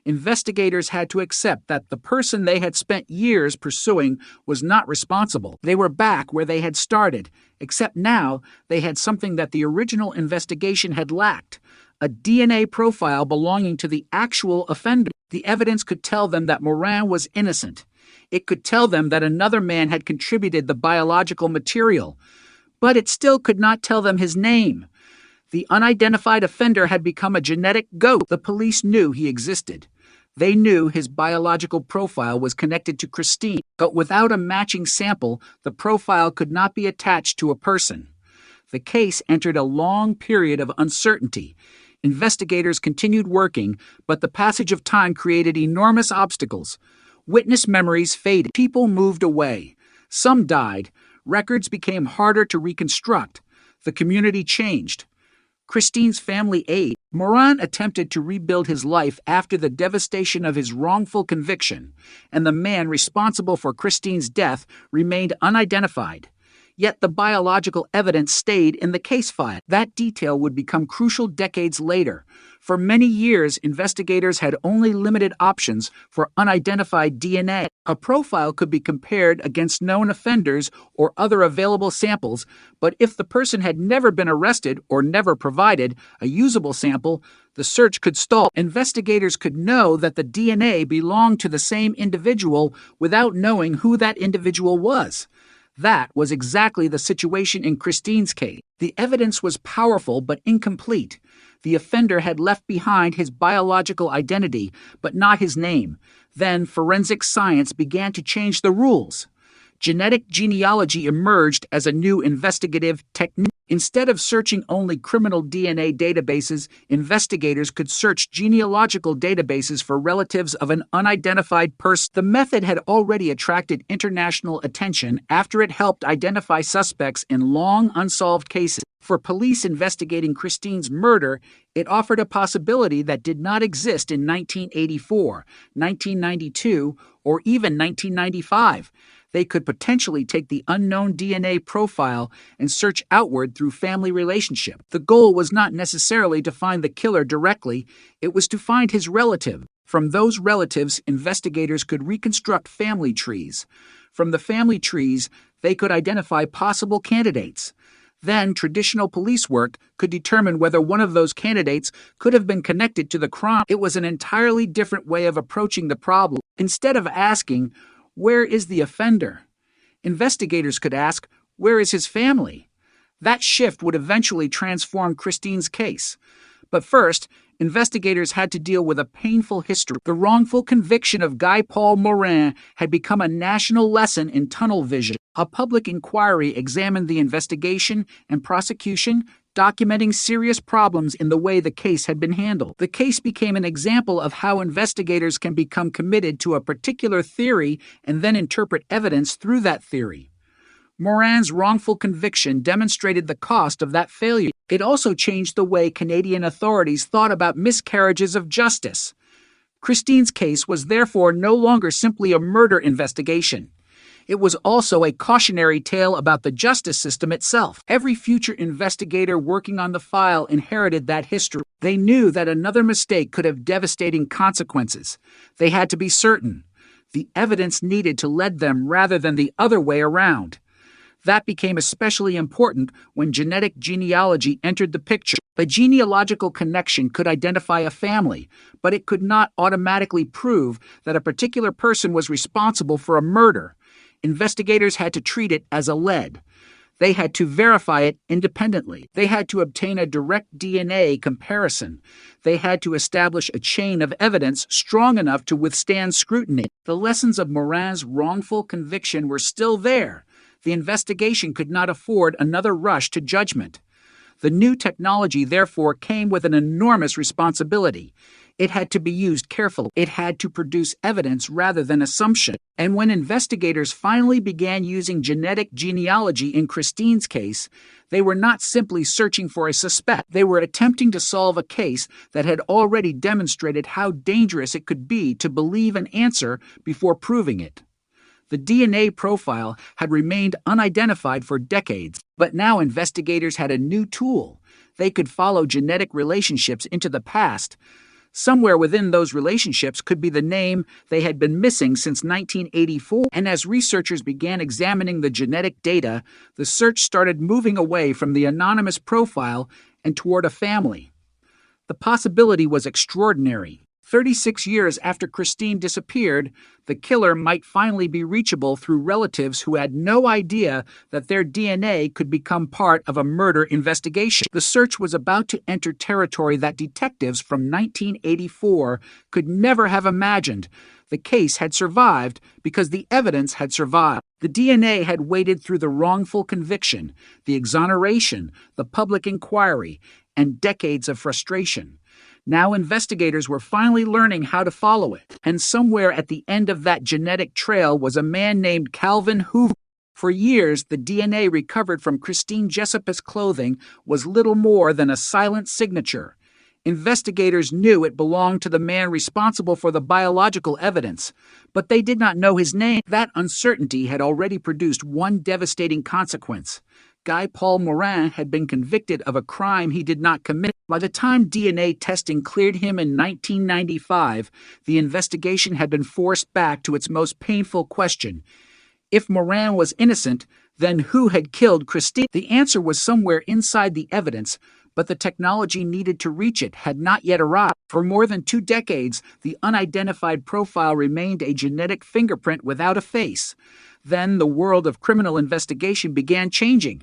Investigators had to accept that the person they had spent years pursuing was not responsible. They were back where they had started, except now they had something that the original investigation had lacked: a DNA profile belonging to the actual offender. The evidence could tell them that Moran was innocent. It could tell them that another man had contributed the biological material. But it still could not tell them his name. The unidentified offender had become a genetic ghost. The police knew he existed. They knew his biological profile was connected to Christine, but without a matching sample, the profile could not be attached to a person. The case entered a long period of uncertainty. Investigators continued working, but the passage of time created enormous obstacles. Witness memories faded. People moved away. Some died. Records became harder to reconstruct. The community changed. Christine's family aged. Moran attempted to rebuild his life after the devastation of his wrongful conviction, and the man responsible for Christine's death remained unidentified. Yet the biological evidence stayed in the case file. That detail would become crucial decades later. For many years, investigators had only limited options for unidentified DNA. A profile could be compared against known offenders or other available samples, but if the person had never been arrested or never provided a usable sample, the search could stall. Investigators could know that the DNA belonged to the same individual without knowing who that individual was. That was exactly the situation in Christine's case. The evidence was powerful but incomplete. The offender had left behind his biological identity, but not his name. Then forensic science began to change the rules. Genetic genealogy emerged as a new investigative technique. Instead of searching only criminal DNA databases, investigators could search genealogical databases for relatives of an unidentified person. The method had already attracted international attention after it helped identify suspects in long unsolved cases. For police investigating Christine's murder, it offered a possibility that did not exist in 1984, 1992, or even 1995. They could potentially take the unknown DNA profile and search outward through family relationship. The goal was not necessarily to find the killer directly, it was to find his relative. From those relatives, investigators could reconstruct family trees. From the family trees, they could identify possible candidates. Then, traditional police work could determine whether one of those candidates could have been connected to the crime. It was an entirely different way of approaching the problem. Instead of asking, "Where is the offender?" investigators could ask, "Where is his family?" That shift would eventually transform Christine's case. But first, investigators had to deal with a painful history. The wrongful conviction of Guy Paul Morin had become a national lesson in tunnel vision. A public inquiry examined the investigation and prosecution, documenting serious problems in the way the case had been handled. The case became an example of how investigators can become committed to a particular theory and then interpret evidence through that theory. Morin's wrongful conviction demonstrated the cost of that failure. It also changed the way Canadian authorities thought about miscarriages of justice. Christine's case was therefore no longer simply a murder investigation. It was also a cautionary tale about the justice system itself. Every future investigator working on the file inherited that history. They knew that another mistake could have devastating consequences. They had to be certain. The evidence needed to lead them rather than the other way around. That became especially important when genetic genealogy entered the picture. A genealogical connection could identify a family, but it could not automatically prove that a particular person was responsible for a murder. Investigators had to treat it as a lead. They had to verify it independently. They had to obtain a direct DNA comparison. They had to establish a chain of evidence strong enough to withstand scrutiny. The lessons of Morin's wrongful conviction were still there. The investigation could not afford another rush to judgment. The new technology, therefore, came with an enormous responsibility. It had to be used carefully. It had to produce evidence rather than assumption. And when investigators finally began using genetic genealogy in Christine's case, they were not simply searching for a suspect. They were attempting to solve a case that had already demonstrated how dangerous it could be to believe an answer before proving it. The DNA profile had remained unidentified for decades, but now investigators had a new tool. They could follow genetic relationships into the past. Somewhere within those relationships could be the name they had been missing since 1984. And as researchers began examining the genetic data, the search started moving away from the anonymous profile and toward a family. The possibility was extraordinary. 36 years after Christine disappeared, the killer might finally be reachable through relatives who had no idea that their DNA could become part of a murder investigation. The search was about to enter territory that detectives from 1984 could never have imagined. The case had survived because the evidence had survived. The DNA had waded through the wrongful conviction, the exoneration, the public inquiry, and decades of frustration. Now investigators were finally learning how to follow it, and somewhere at the end of that genetic trail was a man named Calvin Hoover. For years, the DNA recovered from Christine Jessup's clothing was little more than a silent signature. Investigators knew it belonged to the man responsible for the biological evidence, but they did not know his name. That uncertainty had already produced one devastating consequence. Guy Paul Morin had been convicted of a crime he did not commit. By the time DNA testing cleared him in 1995, the investigation had been forced back to its most painful question. If Morin was innocent, then who had killed Christine? The answer was somewhere inside the evidence, but the technology needed to reach it had not yet arrived. For more than 2 decades, the unidentified profile remained a genetic fingerprint without a face. Then the world of criminal investigation began changing.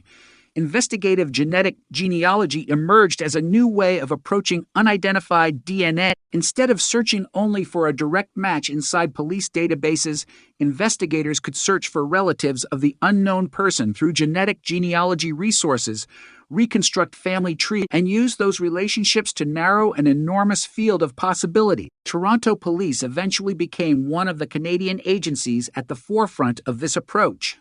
Investigative genetic genealogy emerged as a new way of approaching unidentified DNA. Instead of searching only for a direct match inside police databases, investigators could search for relatives of the unknown person through genetic genealogy resources, reconstruct family trees, and use those relationships to narrow an enormous field of possibility. Toronto Police eventually became one of the Canadian agencies at the forefront of this approach.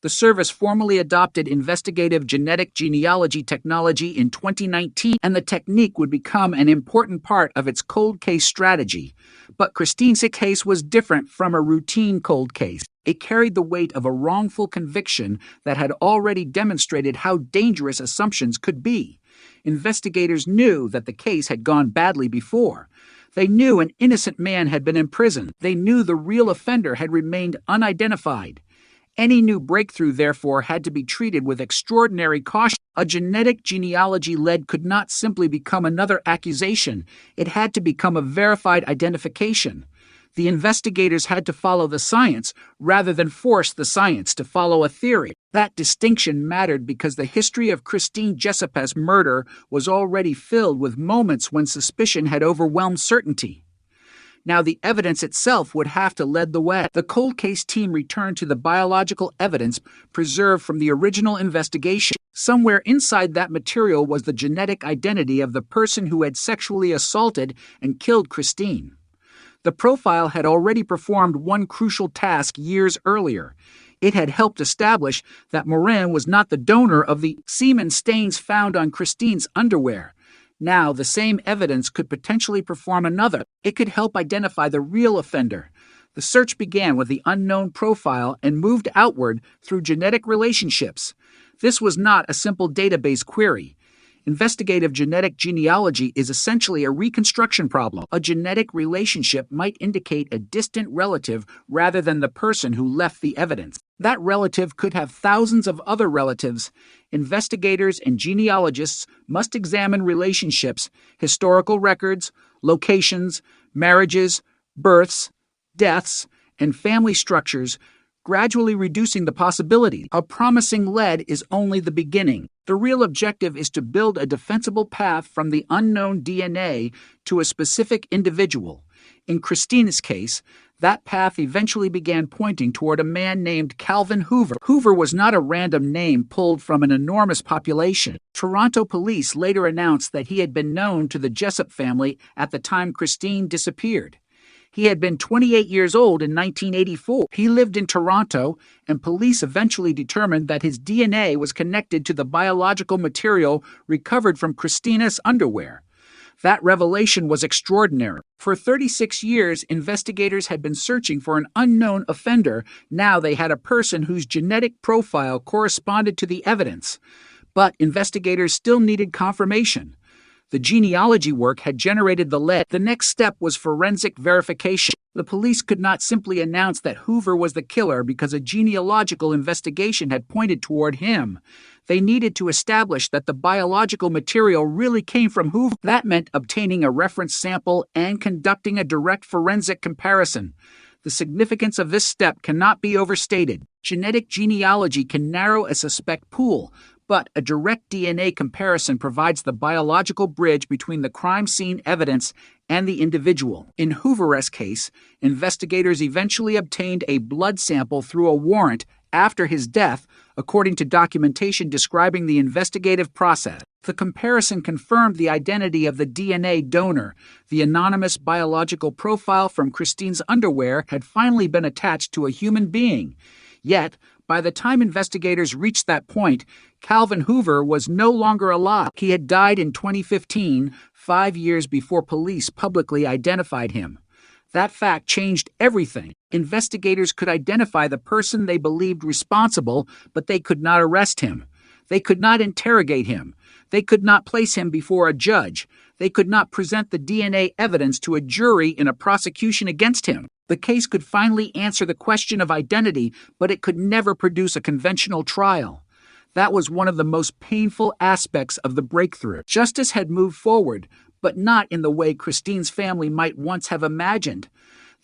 The service formally adopted investigative genetic genealogy technology in 2019, and the technique would become an important part of its cold case strategy. But Christine's case was different from a routine cold case. It carried the weight of a wrongful conviction that had already demonstrated how dangerous assumptions could be. Investigators knew that the case had gone badly before. They knew an innocent man had been imprisoned. They knew the real offender had remained unidentified. Any new breakthrough, therefore, had to be treated with extraordinary caution. A genetic genealogy lead could not simply become another accusation. It had to become a verified identification. The investigators had to follow the science rather than force the science to follow a theory. That distinction mattered because the history of Christine Jessep's murder was already filled with moments when suspicion had overwhelmed certainty. Now the evidence itself would have to lead the way. The cold case team returned to the biological evidence preserved from the original investigation. Somewhere inside that material was the genetic identity of the person who had sexually assaulted and killed Christine. The profile had already performed one crucial task years earlier. It had helped establish that Morin was not the donor of the semen stains found on Christine's underwear. Now, the same evidence could potentially perform another. It could help identify the real offender. The search began with the unknown profile and moved outward through genetic relationships. This was not a simple database query. Investigative genetic genealogy is essentially a reconstruction problem. A genetic relationship might indicate a distant relative rather than the person who left the evidence. That relative could have thousands of other relatives. Investigators and genealogists must examine relationships, historical records, locations, marriages, births, deaths, and family structures, gradually reducing the possibility. A promising lead is only the beginning. The real objective is to build a defensible path from the unknown DNA to a specific individual. In Christine's case, that path eventually began pointing toward a man named Calvin Hoover. Hoover was not a random name pulled from an enormous population. Toronto police later announced that he had been known to the Jessup family at the time Christine disappeared. He had been 28 years old in 1984. He lived in Toronto, and police eventually determined that his DNA was connected to the biological material recovered from Christina's underwear. That revelation was extraordinary. For 36 years, investigators had been searching for an unknown offender. Now they had a person whose genetic profile corresponded to the evidence. But investigators still needed confirmation. The genealogy work had generated the lead. The next step was forensic verification. The police could not simply announce that Hoover was the killer because a genealogical investigation had pointed toward him. They needed to establish that the biological material really came from Hoover. That meant obtaining a reference sample and conducting a direct forensic comparison. The significance of this step cannot be overstated. Genetic genealogy can narrow a suspect pool, but a direct DNA comparison provides the biological bridge between the crime scene evidence and the individual. In Hoover's case, investigators eventually obtained a blood sample through a warrant after his death, according to documentation describing the investigative process. The comparison confirmed the identity of the DNA donor. The anonymous biological profile from Christine's underwear had finally been attached to a human being. Yet, By the time investigators reached that point, Calvin Hoover was no longer alive. He had died in 2015, 5 years before police publicly identified him. That fact changed everything. Investigators could identify the person they believed responsible, but they could not arrest him. They could not interrogate him. They could not place him before a judge. They could not present the DNA evidence to a jury in a prosecution against him. The case could finally answer the question of identity, but it could never produce a conventional trial. That was one of the most painful aspects of the breakthrough. Justice had moved forward, but not in the way Christine's family might once have imagined.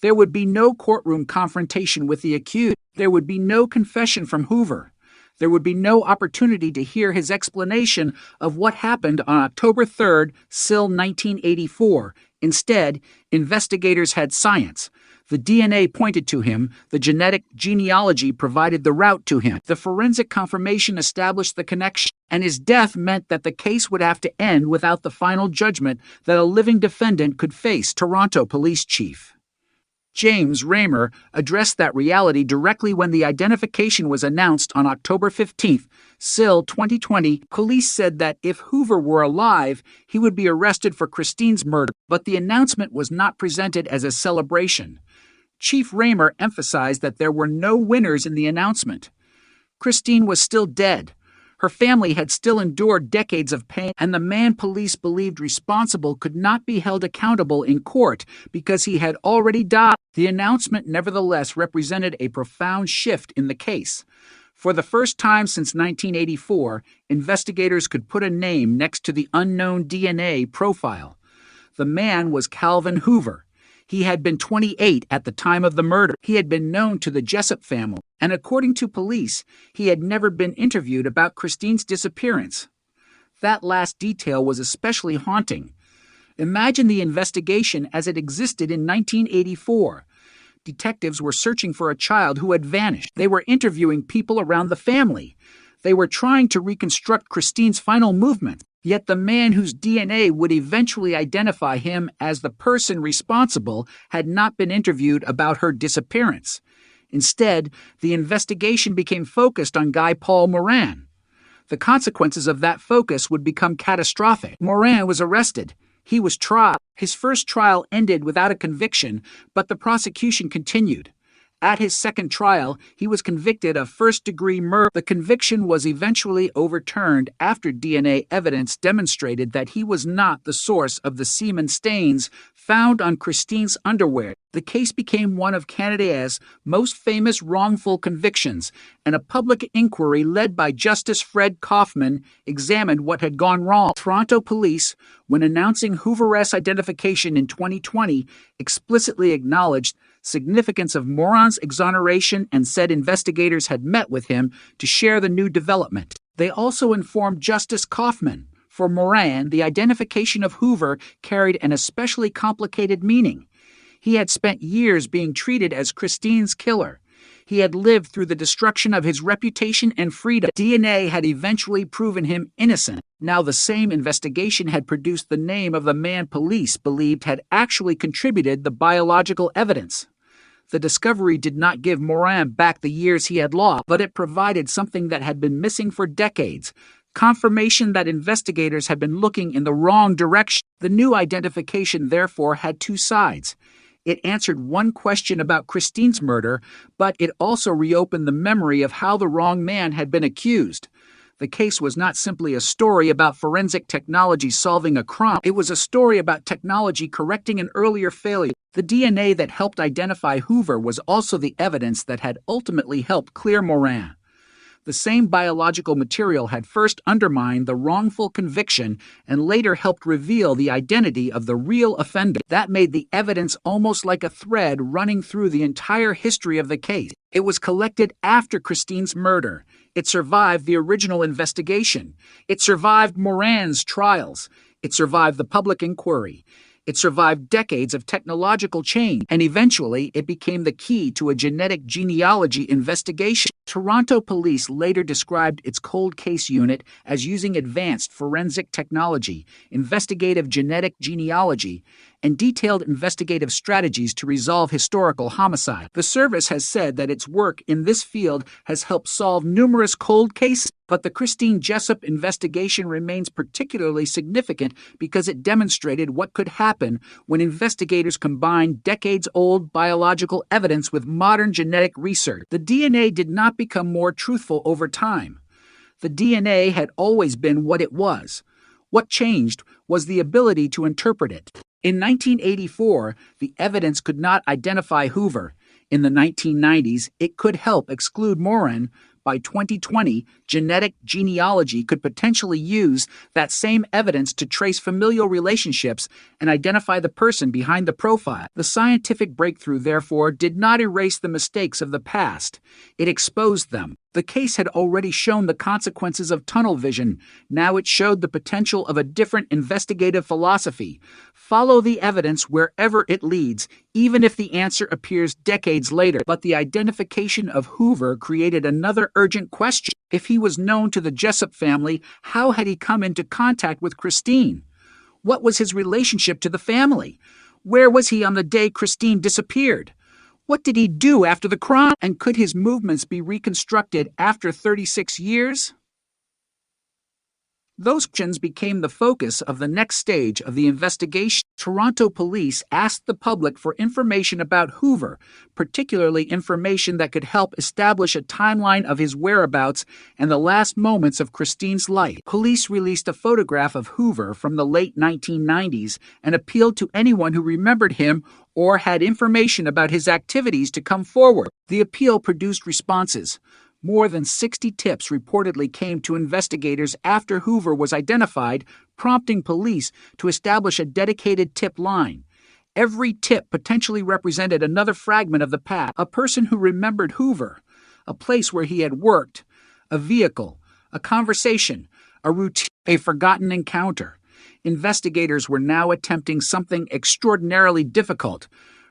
There would be no courtroom confrontation with the accused. There would be no confession from Hoover. There would be no opportunity to hear his explanation of what happened on October 3rd, SIL 1984. Instead, investigators had science. The DNA pointed to him. The genetic genealogy provided the route to him. The forensic confirmation established the connection, and his death meant that the case would have to end without the final judgment that a living defendant could face. Toronto Police Chief James Raymer addressed that reality directly when the identification was announced on October 15th, SIL 2020. Police said that if Hoover were alive, he would be arrested for Christine's murder, but the announcement was not presented as a celebration. Chief Raymer emphasized that there were no winners in the announcement. Christine was still dead. Her family had still endured decades of pain, and the man police believed responsible could not be held accountable in court because he had already died. The announcement nevertheless represented a profound shift in the case. For the first time since 1984, investigators could put a name next to the unknown DNA profile. The man was Calvin Hoover. He had been 28 at the time of the murder. He had been known to the Jessup family, and according to police, he had never been interviewed about Christine's disappearance. That last detail was especially haunting. Imagine the investigation as it existed in 1984. Detectives were searching for a child who had vanished. They were interviewing people around the family. They were trying to reconstruct Christine's final movements. Yet the man whose DNA would eventually identify him as the person responsible had not been interviewed about her disappearance. Instead, the investigation became focused on Guy Paul Moran. The consequences of that focus would become catastrophic. Moran was arrested. He was tried. His first trial ended without a conviction, but the prosecution continued. At his second trial, he was convicted of first-degree murder. The conviction was eventually overturned after DNA evidence demonstrated that he was not the source of the semen stains found on Christine's underwear. The case became one of Canada's most famous wrongful convictions, and a public inquiry led by Justice Fred Kaufman examined what had gone wrong. Toronto police, when announcing Hoover's identification in 2020, explicitly acknowledged significance of Moran's exoneration and said investigators had met with him to share the new development. They also informed Justice Kaufman. For Moran, the identification of Hoover carried an especially complicated meaning. He had spent years being treated as Christine's killer. He had lived through the destruction of his reputation and freedom. DNA had eventually proven him innocent. Now the same investigation had produced the name of the man police believed had actually contributed the biological evidence. The discovery did not give Moran back the years he had lost, but it provided something that had been missing for decades. Confirmation that investigators had been looking in the wrong direction. The new identification, therefore, had two sides. It answered one question about Christine's murder, but it also reopened the memory of how the wrong man had been accused. The case was not simply a story about forensic technology solving a crime. It was a story about technology correcting an earlier failure. The DNA that helped identify Hoover was also the evidence that had ultimately helped clear Moran. The same biological material had first undermined the wrongful conviction and later helped reveal the identity of the real offender. That made the evidence almost like a thread running through the entire history of the case. It was collected after Christine's murder. It survived the original investigation. It survived Moran's trials. It survived the public inquiry. It survived decades of technological change, and eventually it became the key to a genetic genealogy investigation. Toronto police later described its cold case unit as using advanced forensic technology, investigative genetic genealogy, and detailed investigative strategies to resolve historical homicide. The service has said that its work in this field has helped solve numerous cold cases, but the Christine Jessup investigation remains particularly significant because it demonstrated what could happen when investigators combined decades-old biological evidence with modern genetic research. The DNA did not become more truthful over time. The DNA had always been what it was. What changed was the ability to interpret it. In 1984, the evidence could not identify Hoover. In the 1990s, it could help exclude Moran. By 2020, genetic genealogy could potentially use that same evidence to trace familial relationships and identify the person behind the profile. The scientific breakthrough, therefore, did not erase the mistakes of the past. It exposed them. The case had already shown the consequences of tunnel vision. Now it showed the potential of a different investigative philosophy. Follow the evidence wherever it leads, even if the answer appears decades later. But the identification of Hoover created another urgent question. If he was known to the Jessup family, how had he come into contact with Christine? What was his relationship to the family? Where was he on the day Christine disappeared? What did he do after the crime? And could his movements be reconstructed after 36 years? Those questions became the focus of the next stage of the investigation. Toronto police asked the public for information about Hoover, particularly information that could help establish a timeline of his whereabouts and the last moments of Christine's life. Police released a photograph of Hoover from the late 1990s and appealed to anyone who remembered him or had information about his activities to come forward. The appeal produced responses. More than 60 tips reportedly came to investigators after Hoover was identified, prompting police to establish a dedicated tip line. Every tip potentially represented another fragment of the past: a person who remembered Hoover, a place where he had worked, a vehicle, a conversation, a routine, a forgotten encounter. Investigators were now attempting something extraordinarily difficult: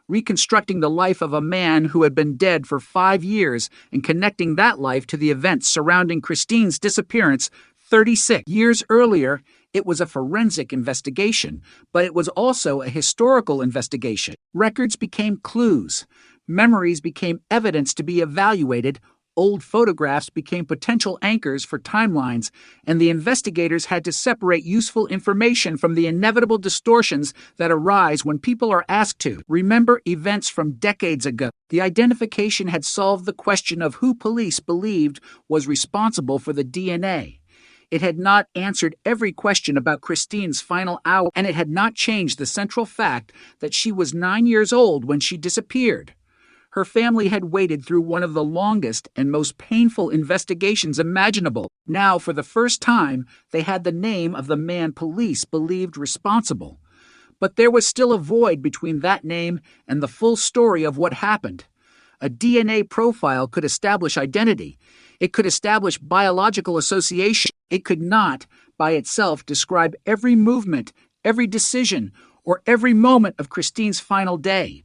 reconstructing the life of a man who had been dead for 5 years and connecting that life to the events surrounding Christine's disappearance 36 years earlier. It was a forensic investigation, but it was also a historical investigation. Records became clues. Memories became evidence to be evaluated. Old photographs became potential anchors for timelines, and the investigators had to separate useful information from the inevitable distortions that arise when people are asked to remember events from decades ago. The identification had solved the question of who police believed was responsible for the DNA. It had not answered every question about Christine's final hour, and it had not changed the central fact that she was 9 years old when she disappeared. Her family had waited through one of the longest and most painful investigations imaginable. Now, for the first time, they had the name of the man police believed responsible. But there was still a void between that name and the full story of what happened. A DNA profile could establish identity. It could establish biological association. It could not, by itself, describe every movement, every decision, or every moment of Christine's final day.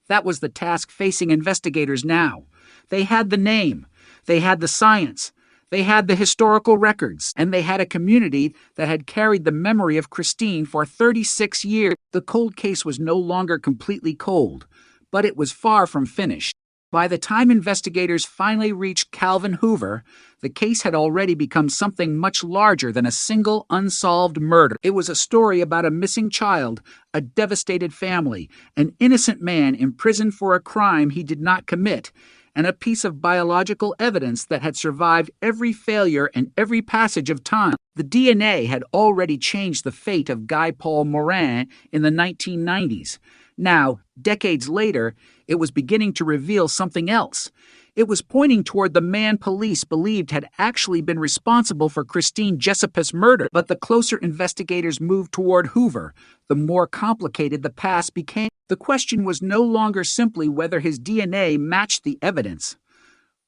That was the task facing investigators now. They had the name, they had the science, they had the historical records, and they had a community that had carried the memory of Christine for 36 years. The cold case was no longer completely cold, but it was far from finished. By the time investigators finally reached Calvin Hoover, the case had already become something much larger than a single unsolved murder. It was a story about a missing child, a devastated family, an innocent man imprisoned for a crime he did not commit, and a piece of biological evidence that had survived every failure and every passage of time. The DNA had already changed the fate of Guy Paul Moran in the 1990s. Now, decades later, it was beginning to reveal something else. It was pointing toward the man police believed had actually been responsible for Christine Jessup's murder. But the closer investigators moved toward Hoover, the more complicated the past became. The question was no longer simply whether his DNA matched the evidence.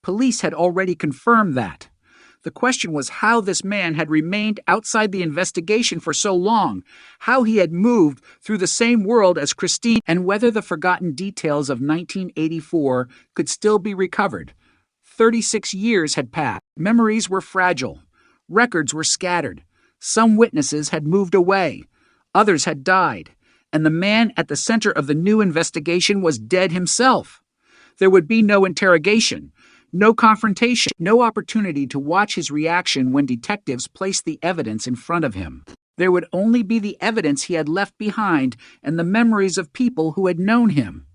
Police had already confirmed that. The question was how this man had remained outside the investigation for so long, how he had moved through the same world as Christine, and whether the forgotten details of 1984 could still be recovered. 36 years had passed. Memories were fragile. Records were scattered. Some witnesses had moved away. Others had died. and the man at the center of the new investigation was dead himself. There would be no interrogation, no confrontation, no opportunity to watch his reaction when detectives placed the evidence in front of him. There would only be the evidence he had left behind and the memories of people who had known him.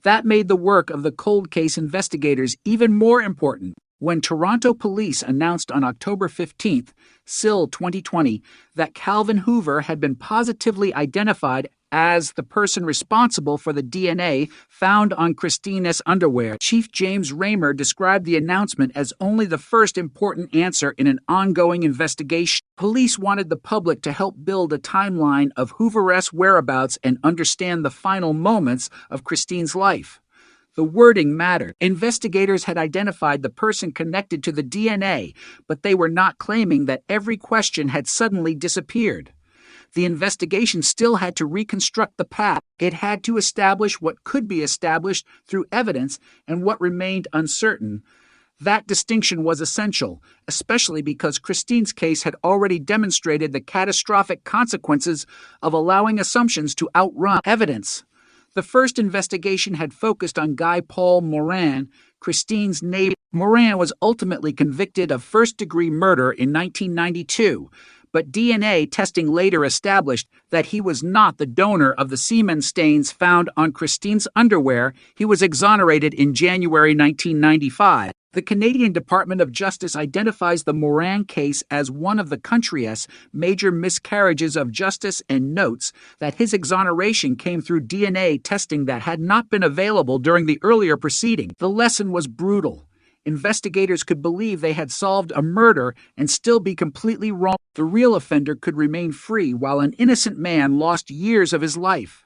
That made the work of the cold case investigators even more important. When Toronto police announced on October 15th, SIL 2020, that Calvin Hoover had been positively identified as the person responsible for the DNA found on Christina's underwear, Chief James Raymer described the announcement as only the first important answer in an ongoing investigation. Police wanted the public to help build a timeline of Hoover's whereabouts and understand the final moments of Christine's life. The wording mattered. Investigators had identified the person connected to the DNA, but they were not claiming that every question had suddenly disappeared. The investigation still had to reconstruct the path. It had to establish what could be established through evidence and what remained uncertain. That distinction was essential, especially because Christine's case had already demonstrated the catastrophic consequences of allowing assumptions to outrun evidence. The first investigation had focused on Guy Paul Morin, Christine's neighbor. Morin was ultimately convicted of first-degree murder in 1992, but DNA testing later established that he was not the donor of the semen stains found on Christine's underwear. He was exonerated in January 1995. The Canadian Department of Justice identifies the Morin case as one of the country's major miscarriages of justice and notes that his exoneration came through DNA testing that had not been available during the earlier proceeding. The lesson was brutal. Investigators could believe they had solved a murder and still be completely wrong. The real offender could remain free while an innocent man lost years of his life.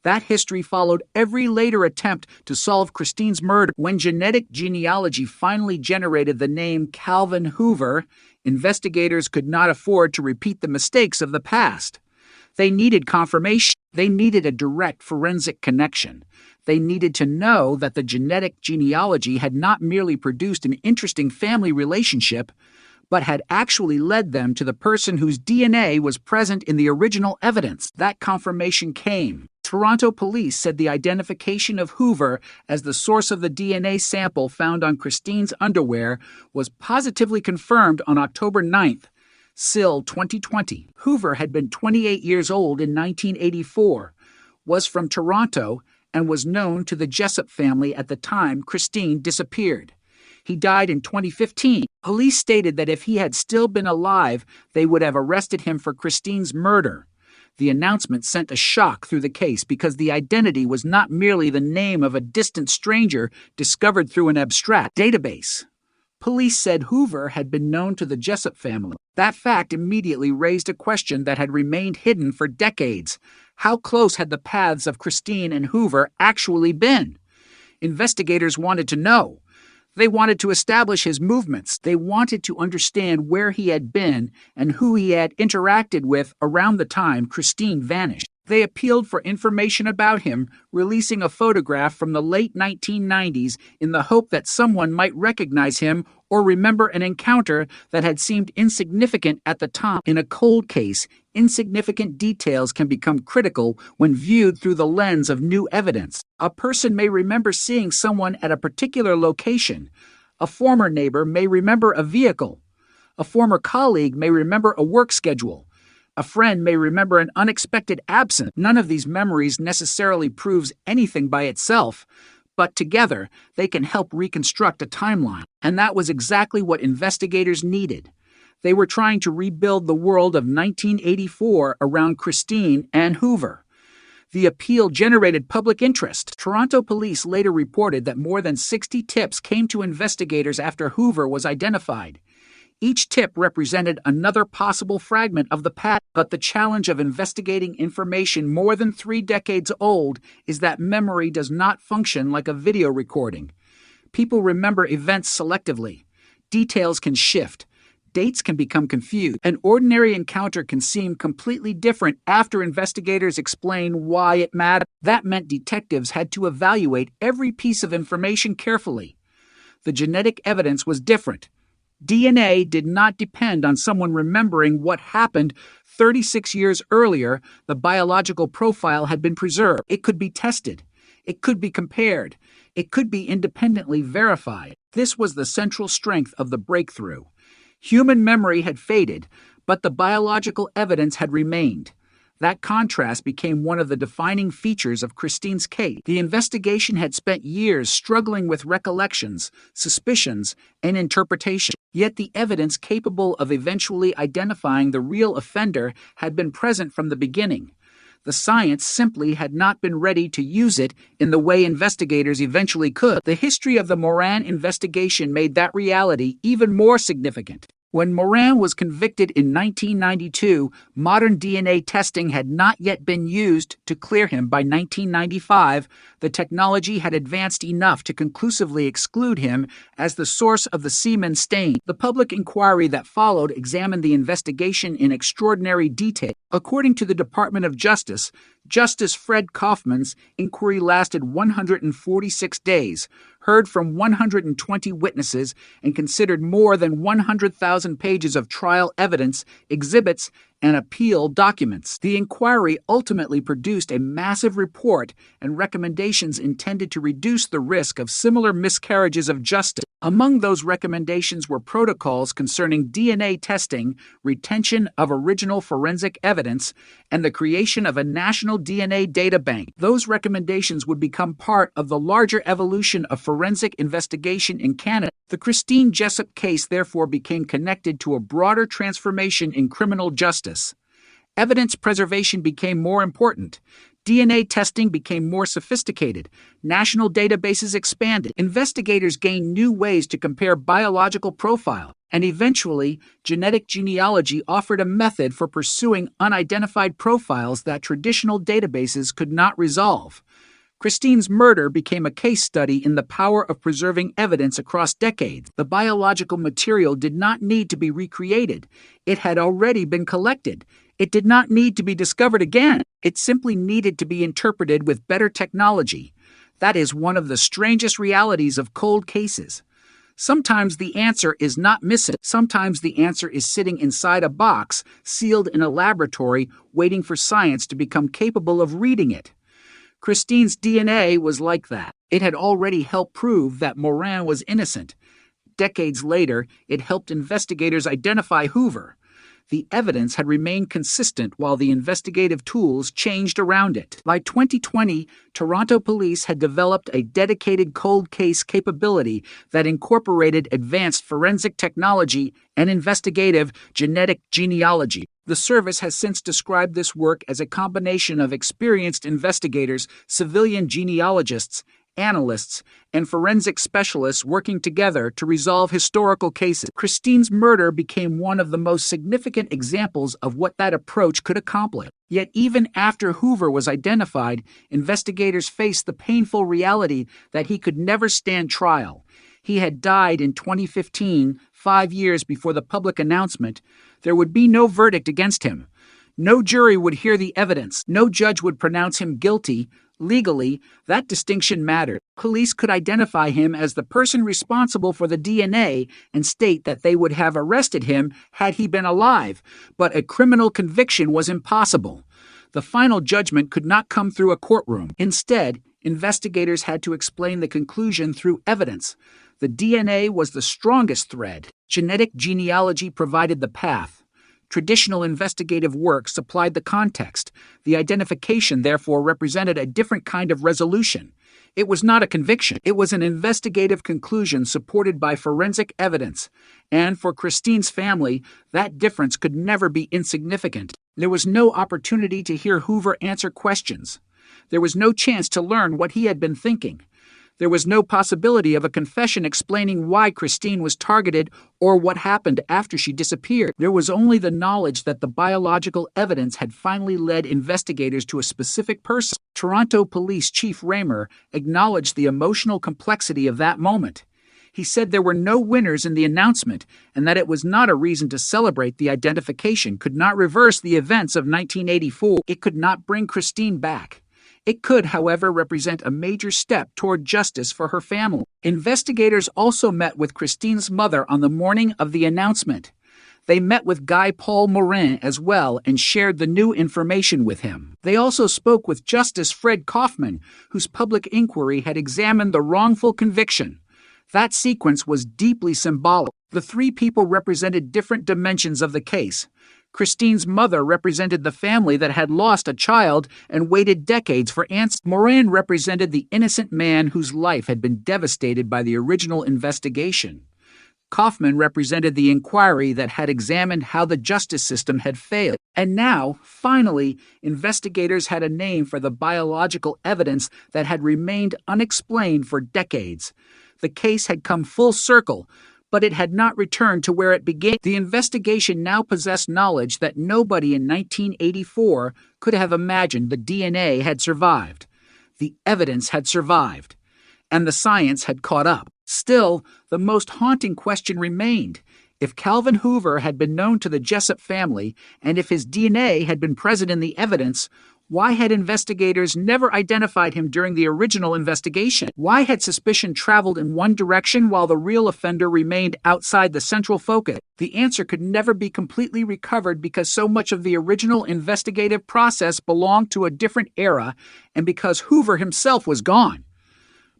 That history followed every later attempt to solve Christine's murder. When genetic genealogy finally generated the name Calvin Hoover, investigators could not afford to repeat the mistakes of the past. They needed confirmation. They needed a direct forensic connection. They needed to know that the genetic genealogy had not merely produced an interesting family relationship, but had actually led them to the person whose DNA was present in the original evidence. That confirmation came. Toronto police said the identification of Hoover as the source of the DNA sample found on Christine's underwear was positively confirmed on October 9th. SIL 2020. Hoover had been 28 years old in 1984, was from Toronto, and was known to the Jessup family at the time Christine disappeared. He died in 2015. Police stated that if he had still been alive, they would have arrested him for Christine's murder. The announcement sent a shock through the case because the identity was not merely the name of a distant stranger discovered through an abstract database. Police said Hoover had been known to the Jessup family. That fact immediately raised a question that had remained hidden for decades. How close had the paths of Christine and Hoover actually been? Investigators wanted to know. They wanted to establish his movements. They wanted to understand where he had been and who he had interacted with around the time Christine vanished. They appealed for information about him, releasing a photograph from the late 1990s in the hope that someone might recognize him or remember an encounter that had seemed insignificant at the time. In a cold case, insignificant details can become critical when viewed through the lens of new evidence. A person may remember seeing someone at a particular location. A former neighbor may remember a vehicle. A former colleague may remember a work schedule. A friend may remember an unexpected absence. None of these memories necessarily proves anything by itself, but together they can help reconstruct a timeline. And that was exactly what investigators needed. They were trying to rebuild the world of 1984 around Christine and Hoover. The appeal generated public interest. Toronto police later reported that more than 60 tips came to investigators after Hoover was identified. Each tip represented another possible fragment of the pattern, but the challenge of investigating information more than 3 decades old is that memory does not function like a video recording. People remember events selectively. Details can shift. Dates can become confused. An ordinary encounter can seem completely different after investigators explain why it mattered. That meant detectives had to evaluate every piece of information carefully. The genetic evidence was different. DNA did not depend on someone remembering what happened 36 years earlier. The biological profile had been preserved. It could be tested. It could be compared. It could be independently verified. This was the central strength of the breakthrough. Human memory had faded, but the biological evidence had remained. That contrast became one of the defining features of Christine's case. The investigation had spent years struggling with recollections, suspicions, and interpretation. Yet the evidence capable of eventually identifying the real offender had been present from the beginning. The science simply had not been ready to use it in the way investigators eventually could. The history of the Moran investigation made that reality even more significant. When Moran was convicted in 1992, modern DNA testing had not yet been used to clear him. By 1995, the technology had advanced enough to conclusively exclude him as the source of the semen stain. The public inquiry that followed examined the investigation in extraordinary detail. According to the Department of Justice, Justice Fred Kaufman's inquiry lasted 146 days, heard from 120 witnesses, and considered more than 100,000 pages of trial evidence, exhibits, and appeal documents. The inquiry ultimately produced a massive report and recommendations intended to reduce the risk of similar miscarriages of justice. Among those recommendations were protocols concerning DNA testing, retention of original forensic evidence, and the creation of a national DNA data bank. Those recommendations would become part of the larger evolution of forensic investigation in Canada. The Christine Jessup case therefore became connected to a broader transformation in criminal justice. Evidence preservation became more important. DNA testing became more sophisticated. National databases expanded. Investigators gained new ways to compare biological profiles. And eventually, genetic genealogy offered a method for pursuing unidentified profiles that traditional databases could not resolve. Christine's murder became a case study in the power of preserving evidence across decades. The biological material did not need to be recreated. It had already been collected. It did not need to be discovered again. It simply needed to be interpreted with better technology. That is one of the strangest realities of cold cases. Sometimes the answer is not missing. Sometimes the answer is sitting inside a box, sealed in a laboratory, waiting for science to become capable of reading it. Christine's DNA was like that. It had already helped prove that Moran was innocent. Decades later, it helped investigators identify Hoover. The evidence had remained consistent while the investigative tools changed around it. By 2020, Toronto police had developed a dedicated cold case capability that incorporated advanced forensic technology and investigative genetic genealogy. The service has since described this work as a combination of experienced investigators, civilian genealogists, analysts, and forensic specialists working together to resolve historical cases. Christine's murder became one of the most significant examples of what that approach could accomplish. Yet even after Hoover was identified, investigators faced the painful reality that he could never stand trial. He had died in 2015, 5 years before the public announcement. There would be no verdict against him. No jury would hear the evidence. No judge would pronounce him guilty. Legally, that distinction mattered. Police could identify him as the person responsible for the DNA and state that they would have arrested him had he been alive, but a criminal conviction was impossible. The final judgment could not come through a courtroom. Instead, investigators had to explain the conclusion through evidence. The DNA was the strongest thread. Genetic genealogy provided the path. Traditional investigative work supplied the context. The identification, therefore, represented a different kind of resolution. It was not a conviction. It was an investigative conclusion supported by forensic evidence. And for Christine's family, that difference could never be insignificant. There was no opportunity to hear Hoover answer questions. There was no chance to learn what he had been thinking. There was no possibility of a confession explaining why Christine was targeted or what happened after she disappeared. There was only the knowledge that the biological evidence had finally led investigators to a specific person. Toronto Police Chief Raymer acknowledged the emotional complexity of that moment. He said there were no winners in the announcement and that it was not a reason to celebrate. The identification could not reverse the events of 1984. It could not bring Christine back. It could, however, represent a major step toward justice for her family. Investigators also met with Christine's mother on the morning of the announcement. They met with Guy Paul Morin as well and shared the new information with him. They also spoke with Justice Fred Kaufman, whose public inquiry had examined the wrongful conviction. That sequence was deeply symbolic. The three people represented different dimensions of the case. Christine's mother represented the family that had lost a child and waited decades for answers. Morin represented the innocent man whose life had been devastated by the original investigation. Kaufman represented the inquiry that had examined how the justice system had failed. And now, finally, investigators had a name for the biological evidence that had remained unexplained for decades. The case had come full circle, but it had not returned to where it began. The investigation now possessed knowledge that nobody in 1984 could have imagined the DNA had survived. The evidence had survived, and the science had caught up. Still, the most haunting question remained. If Calvin Hoover had been known to the Jessup family, and if his DNA had been present in the evidence, why had investigators never identified him during the original investigation? Why had suspicion traveled in one direction while the real offender remained outside the central focus? The answer could never be completely recovered because so much of the original investigative process belonged to a different era and because Hoover himself was gone.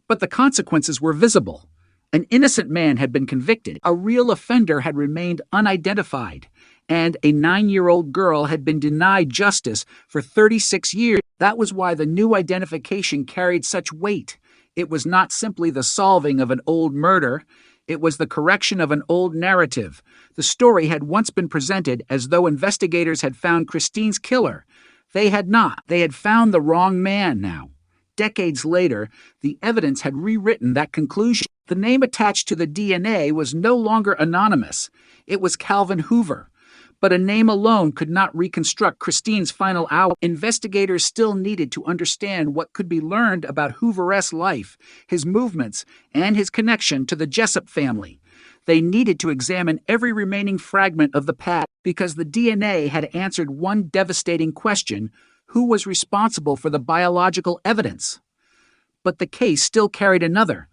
But the consequences were visible. An innocent man had been convicted, a real offender had remained unidentified, and a 9-year-old girl had been denied justice for 36 years. That was why the new identification carried such weight. It was not simply the solving of an old murder, it was the correction of an old narrative. The story had once been presented as though investigators had found Christine's killer. They had not. They had found the wrong man now. Decades later, the evidence had rewritten that conclusion. The name attached to the DNA was no longer anonymous. It was Calvin Hoover. But a name alone could not reconstruct Christine's final hour. Investigators still needed to understand what could be learned about Hoover's life, his movements, and his connection to the Jessup family. They needed to examine every remaining fragment of the past because the DNA had answered one devastating question: who was responsible for the biological evidence? But the case still carried another.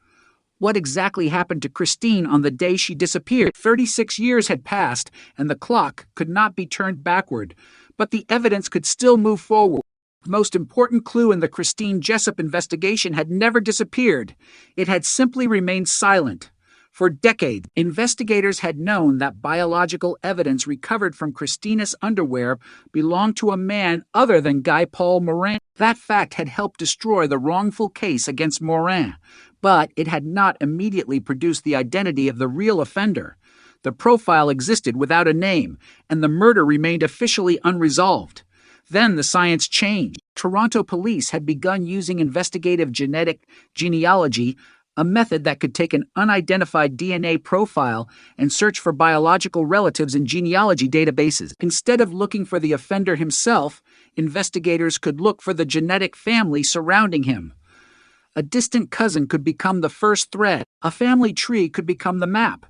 What exactly happened to Christine on the day she disappeared? 36 years had passed, and the clock could not be turned backward, but the evidence could still move forward. The most important clue in the Christine Jessup investigation had never disappeared. It had simply remained silent. For decades, investigators had known that biological evidence recovered from Christina's underwear belonged to a man other than Guy Paul Morin. That fact had helped destroy the wrongful case against Morin, but it had not immediately produced the identity of the real offender. The profile existed without a name, and the murder remained officially unresolved. Then the science changed. Toronto police had begun using investigative genetic genealogy, a method that could take an unidentified DNA profile and search for biological relatives in genealogy databases. Instead of looking for the offender himself, investigators could look for the genetic family surrounding him. A distant cousin could become the first thread. A family tree could become the map.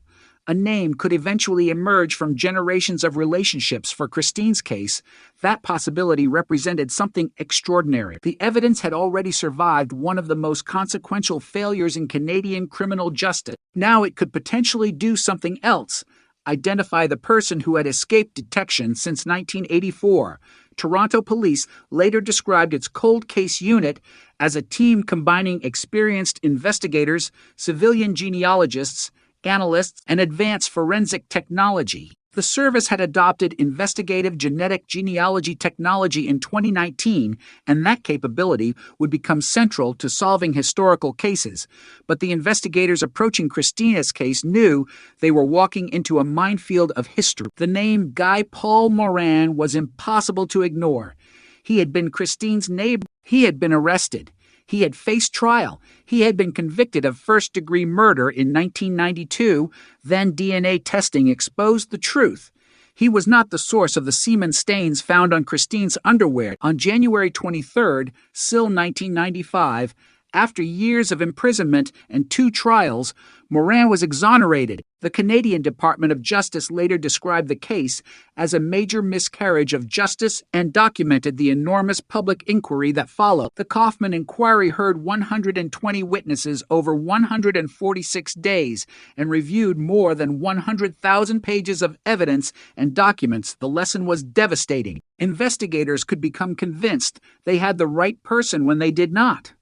A name could eventually emerge from generations of relationships. For Christine's case, that possibility represented something extraordinary. The evidence had already survived one of the most consequential failures in Canadian criminal justice. Now it could potentially do something else: identify the person who had escaped detection since 1984. Toronto police later described its cold case unit as a team combining experienced investigators, civilian genealogists, analysts, and advanced forensic technology. The service had adopted investigative genetic genealogy technology in 2019, and that capability would become central to solving historical cases. But the investigators approaching Christina's case knew they were walking into a minefield of history. The name Guy Paul Morin was impossible to ignore. He had been Christine's neighbor. He had been arrested. He had faced trial. He had been convicted of first-degree murder in 1992. Then DNA testing exposed the truth. He was not the source of the semen stains found on Christine's underwear. On January 23, still 1995, After years of imprisonment and 2 trials, Morin was exonerated. The Canadian Department of Justice later described the case as a major miscarriage of justice and documented the enormous public inquiry that followed. The Kaufman inquiry heard 120 witnesses over 146 days and reviewed more than 100,000 pages of evidence and documents. The lesson was devastating. Investigators could become convinced they had the right person when they did not.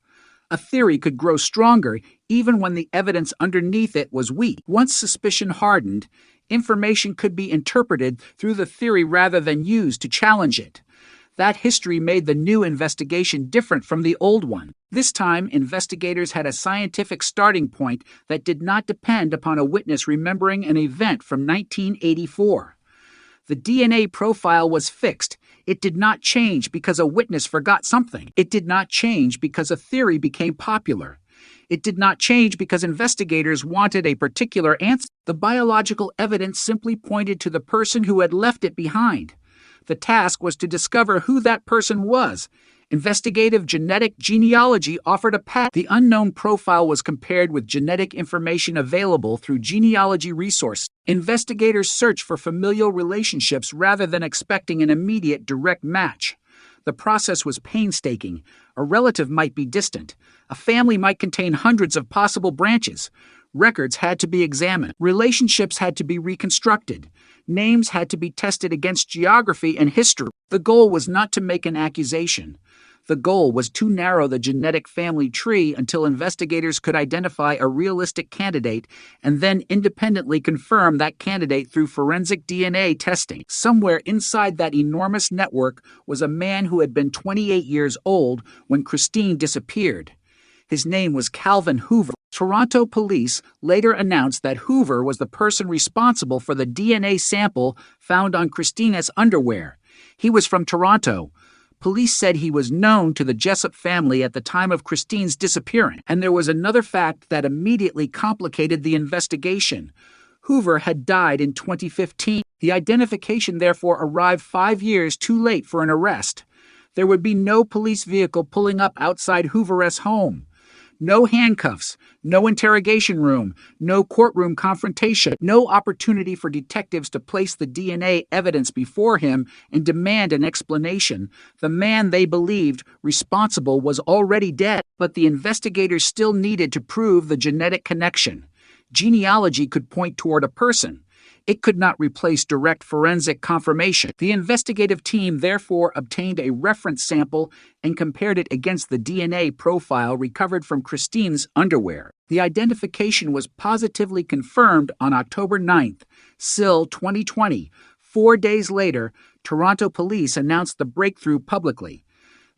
A theory could grow stronger even when the evidence underneath it was weak. Once suspicion hardened, information could be interpreted through the theory rather than used to challenge it. That history made the new investigation different from the old one. This time, investigators had a scientific starting point that did not depend upon a witness remembering an event from 1984. The DNA profile was fixed. It did not change because a witness forgot something. It did not change because a theory became popular. It did not change because investigators wanted a particular answer. The biological evidence simply pointed to the person who had left it behind. The task was to discover who that person was. Investigative genetic genealogy offered a path. The unknown profile was compared with genetic information available through genealogy resources. Investigators searched for familial relationships rather than expecting an immediate direct match. The process was painstaking. A relative might be distant. A family might contain hundreds of possible branches. Records had to be examined. Relationships had to be reconstructed. Names had to be tested against geography and history. The goal was not to make an accusation. The goal was to narrow the genetic family tree until investigators could identify a realistic candidate and then independently confirm that candidate through forensic DNA testing. Somewhere inside that enormous network was a man who had been 28 years old when Christine disappeared. His name was Calvin Hoover. Toronto police later announced that Hoover was the person responsible for the DNA sample found on Christina's underwear. He was from Toronto. Police said he was known to the Jessup family at the time of Christine's disappearance, and there was another fact that immediately complicated the investigation. Hoover had died in 2015. The identification therefore arrived 5 years too late for an arrest. There would be no police vehicle pulling up outside Hoover's home. No handcuffs, no interrogation room, no courtroom confrontation, no opportunity for detectives to place the DNA evidence before him and demand an explanation. The man they believed responsible was already dead, but the investigators still needed to prove the genetic connection. Genealogy could point toward a person. It could not replace direct forensic confirmation. The investigative team therefore obtained a reference sample and compared it against the DNA profile recovered from Christine's underwear. The identification was positively confirmed on October 9th, SIL 2020. 4 days later, Toronto police announced the breakthrough publicly.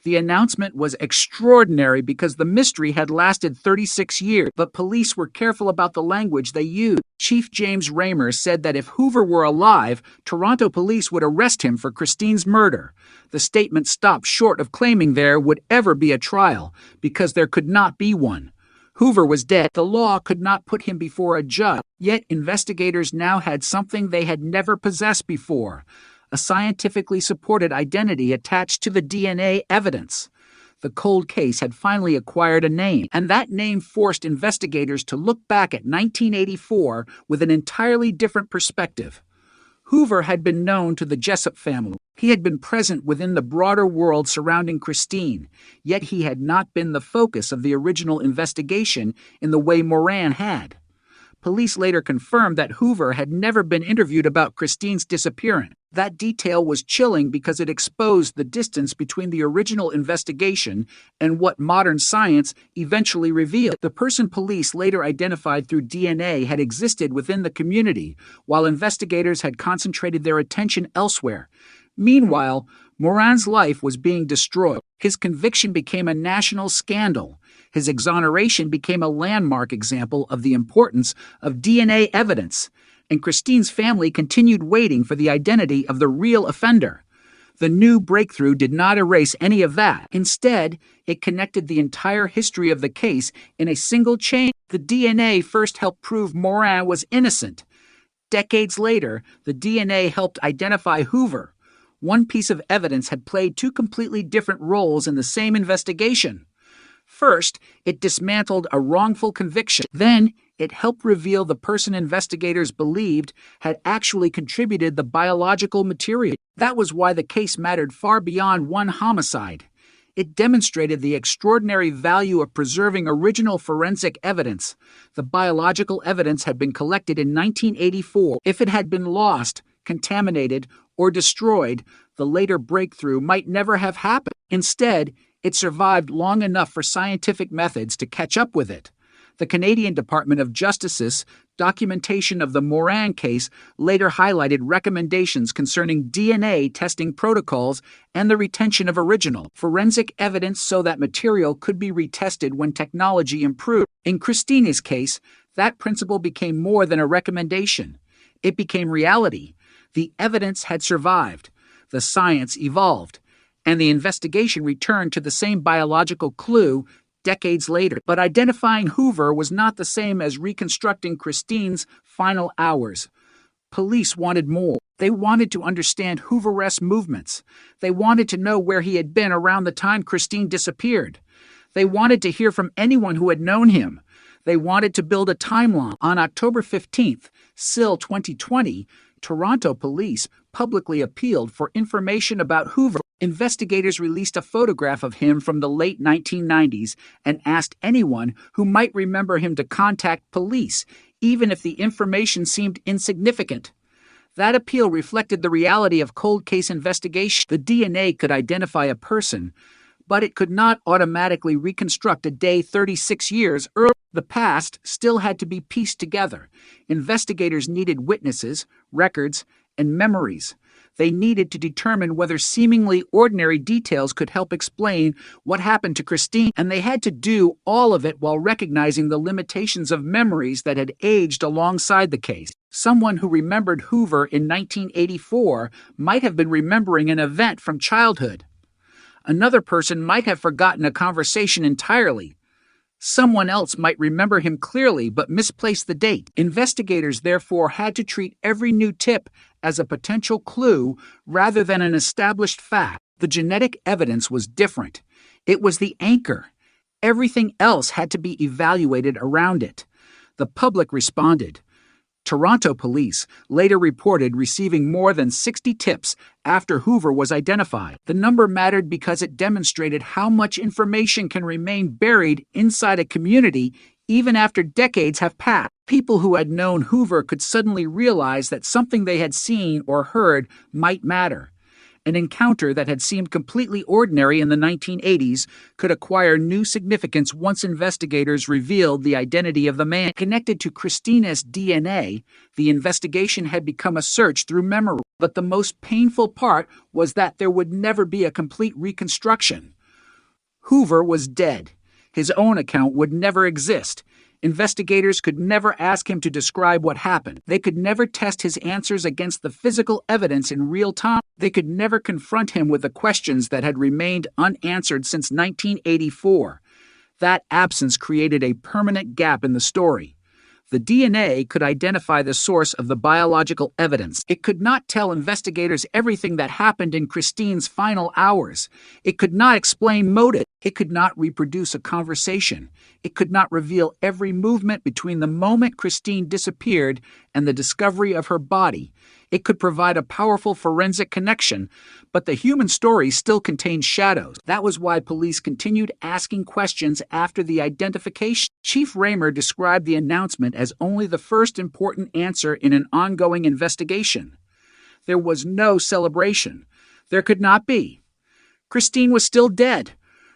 The announcement was extraordinary because the mystery had lasted 36 years, but police were careful about the language they used. Chief James Raymer said that if Hoover were alive, Toronto police would arrest him for Christine's murder. The statement stopped short of claiming there would ever be a trial, because there could not be one. Hoover was dead. The law could not put him before a judge, yet investigators now had something they had never possessed before: a scientifically supported identity attached to the DNA evidence. The cold case had finally acquired a name, and that name forced investigators to look back at 1984 with an entirely different perspective. Hoover had been known to the Jessup family. He had been present within the broader world surrounding Christine, yet he had not been the focus of the original investigation in the way Morin had. Police later confirmed that Hoover had never been interviewed about Christine's disappearance. That detail was chilling because it exposed the distance between the original investigation and what modern science eventually revealed. The person police later identified through DNA had existed within the community, while investigators had concentrated their attention elsewhere. Meanwhile, Morin's life was being destroyed. His conviction became a national scandal. His exoneration became a landmark example of the importance of DNA evidence, and Christine's family continued waiting for the identity of the real offender. The new breakthrough did not erase any of that. Instead, it connected the entire history of the case in a single chain. The DNA first helped prove Morin was innocent. Decades later, the DNA helped identify Hoover. One piece of evidence had played two completely different roles in the same investigation. First, it dismantled a wrongful conviction. Then, it helped reveal the person investigators believed had actually contributed the biological material. That was why the case mattered far beyond one homicide. It demonstrated the extraordinary value of preserving original forensic evidence. The biological evidence had been collected in 1984. If it had been lost, contaminated, or destroyed, the later breakthrough might never have happened. Instead, it survived long enough for scientific methods to catch up with it. The Canadian Department of Justice's documentation of the Morin case later highlighted recommendations concerning DNA testing protocols and the retention of original forensic evidence so that material could be retested when technology improved. In Christina's case, that principle became more than a recommendation. It became reality. The evidence had survived. The science evolved. And the investigation returned to the same biological clue decades later. But identifying Hoover was not the same as reconstructing Christine's final hours. Police wanted more. They wanted to understand Hoover-esque movements. They wanted to know where he had been around the time Christine disappeared. They wanted to hear from anyone who had known him. They wanted to build a timeline. On October 15th, SIL 2020, Toronto police publicly appealed for information about Hoover. Investigators released a photograph of him from the late 1990s and asked anyone who might remember him to contact police, even if the information seemed insignificant. That appeal reflected the reality of cold case investigation. The DNA could identify a person, but it could not automatically reconstruct a day 36 years earlier. The past still had to be pieced together. Investigators needed witnesses, records, and memories. They needed to determine whether seemingly ordinary details could help explain what happened to Christine, and they had to do all of it while recognizing the limitations of memories that had aged alongside the case. Someone who remembered Hoover in 1984 might have been remembering an event from childhood. Another person might have forgotten a conversation entirely. Someone else might remember him clearly but misplace the date. Investigators therefore had to treat every new tip as a potential clue rather than an established fact. The genetic evidence was different. It was the anchor. Everything else had to be evaluated around it. The public responded. Toronto police later reported receiving more than 60 tips after Hoover was identified. The number mattered because it demonstrated how much information can remain buried inside a community even after decades have passed. People who had known Hoover could suddenly realize that something they had seen or heard might matter. An encounter that had seemed completely ordinary in the 1980s could acquire new significance once investigators revealed the identity of the man. Connected to Christina's DNA, the investigation had become a search through memory. But the most painful part was that there would never be a complete reconstruction. Hoover was dead. His own account would never exist. Investigators could never ask him to describe what happened. They could never test his answers against the physical evidence in real time. They could never confront him with the questions that had remained unanswered since 1984. That absence created a permanent gap in the story. The DNA could identify the source of the biological evidence. It could not tell investigators everything that happened in Christine's final hours. It could not explain motive. It could not reproduce a conversation. It could not reveal every movement between the moment Christine disappeared and the discovery of her body. It could provide a powerful forensic connection, but the human story still contained shadows. That was why police continued asking questions after the identification. Chief Raymer described the announcement as only the first important answer in an ongoing investigation. There was no celebration. There could not be. Christine was still dead.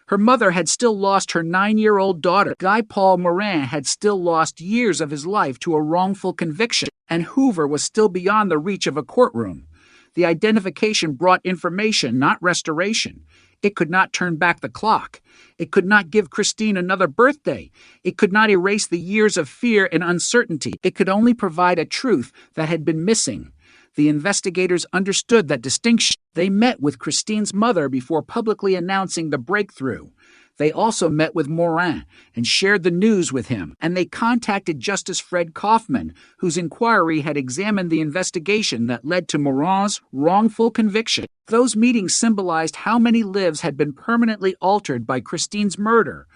Her mother had still lost her 9-year-old daughter. Guy Paul Morin had still lost years of his life to a wrongful conviction, and Hoover was still beyond the reach of a courtroom. The identification brought information, not restoration. It could not turn back the clock. It could not give Christine another birthday. It could not erase the years of fear and uncertainty. It could only provide a truth that had been missing. The investigators understood that distinction. They met with Christine's mother before publicly announcing the breakthrough. They also met with Morin and shared the news with him, and they contacted Justice Fred Kaufman, whose inquiry had examined the investigation that led to Morin's wrongful conviction. Those meetings symbolized how many lives had been permanently altered by Christine's murder.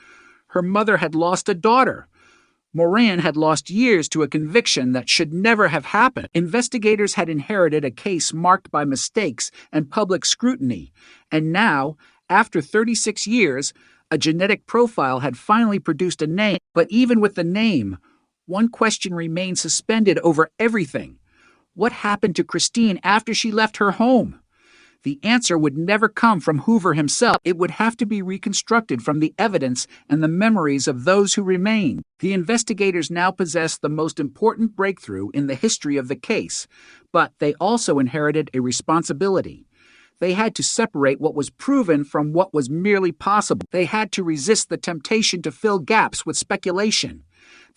Her mother had lost a daughter. Moran had lost years to a conviction that should never have happened. Investigators had inherited a case marked by mistakes and public scrutiny. And now, after 36 years, a genetic profile had finally produced a name. But even with the name, one question remained suspended over everything. What happened to Christine after she left her home? The answer would never come from Hoover himself. It would have to be reconstructed from the evidence and the memories of those who remained. The investigators now possessed the most important breakthrough in the history of the case, but they also inherited a responsibility. They had to separate what was proven from what was merely possible. They had to resist the temptation to fill gaps with speculation.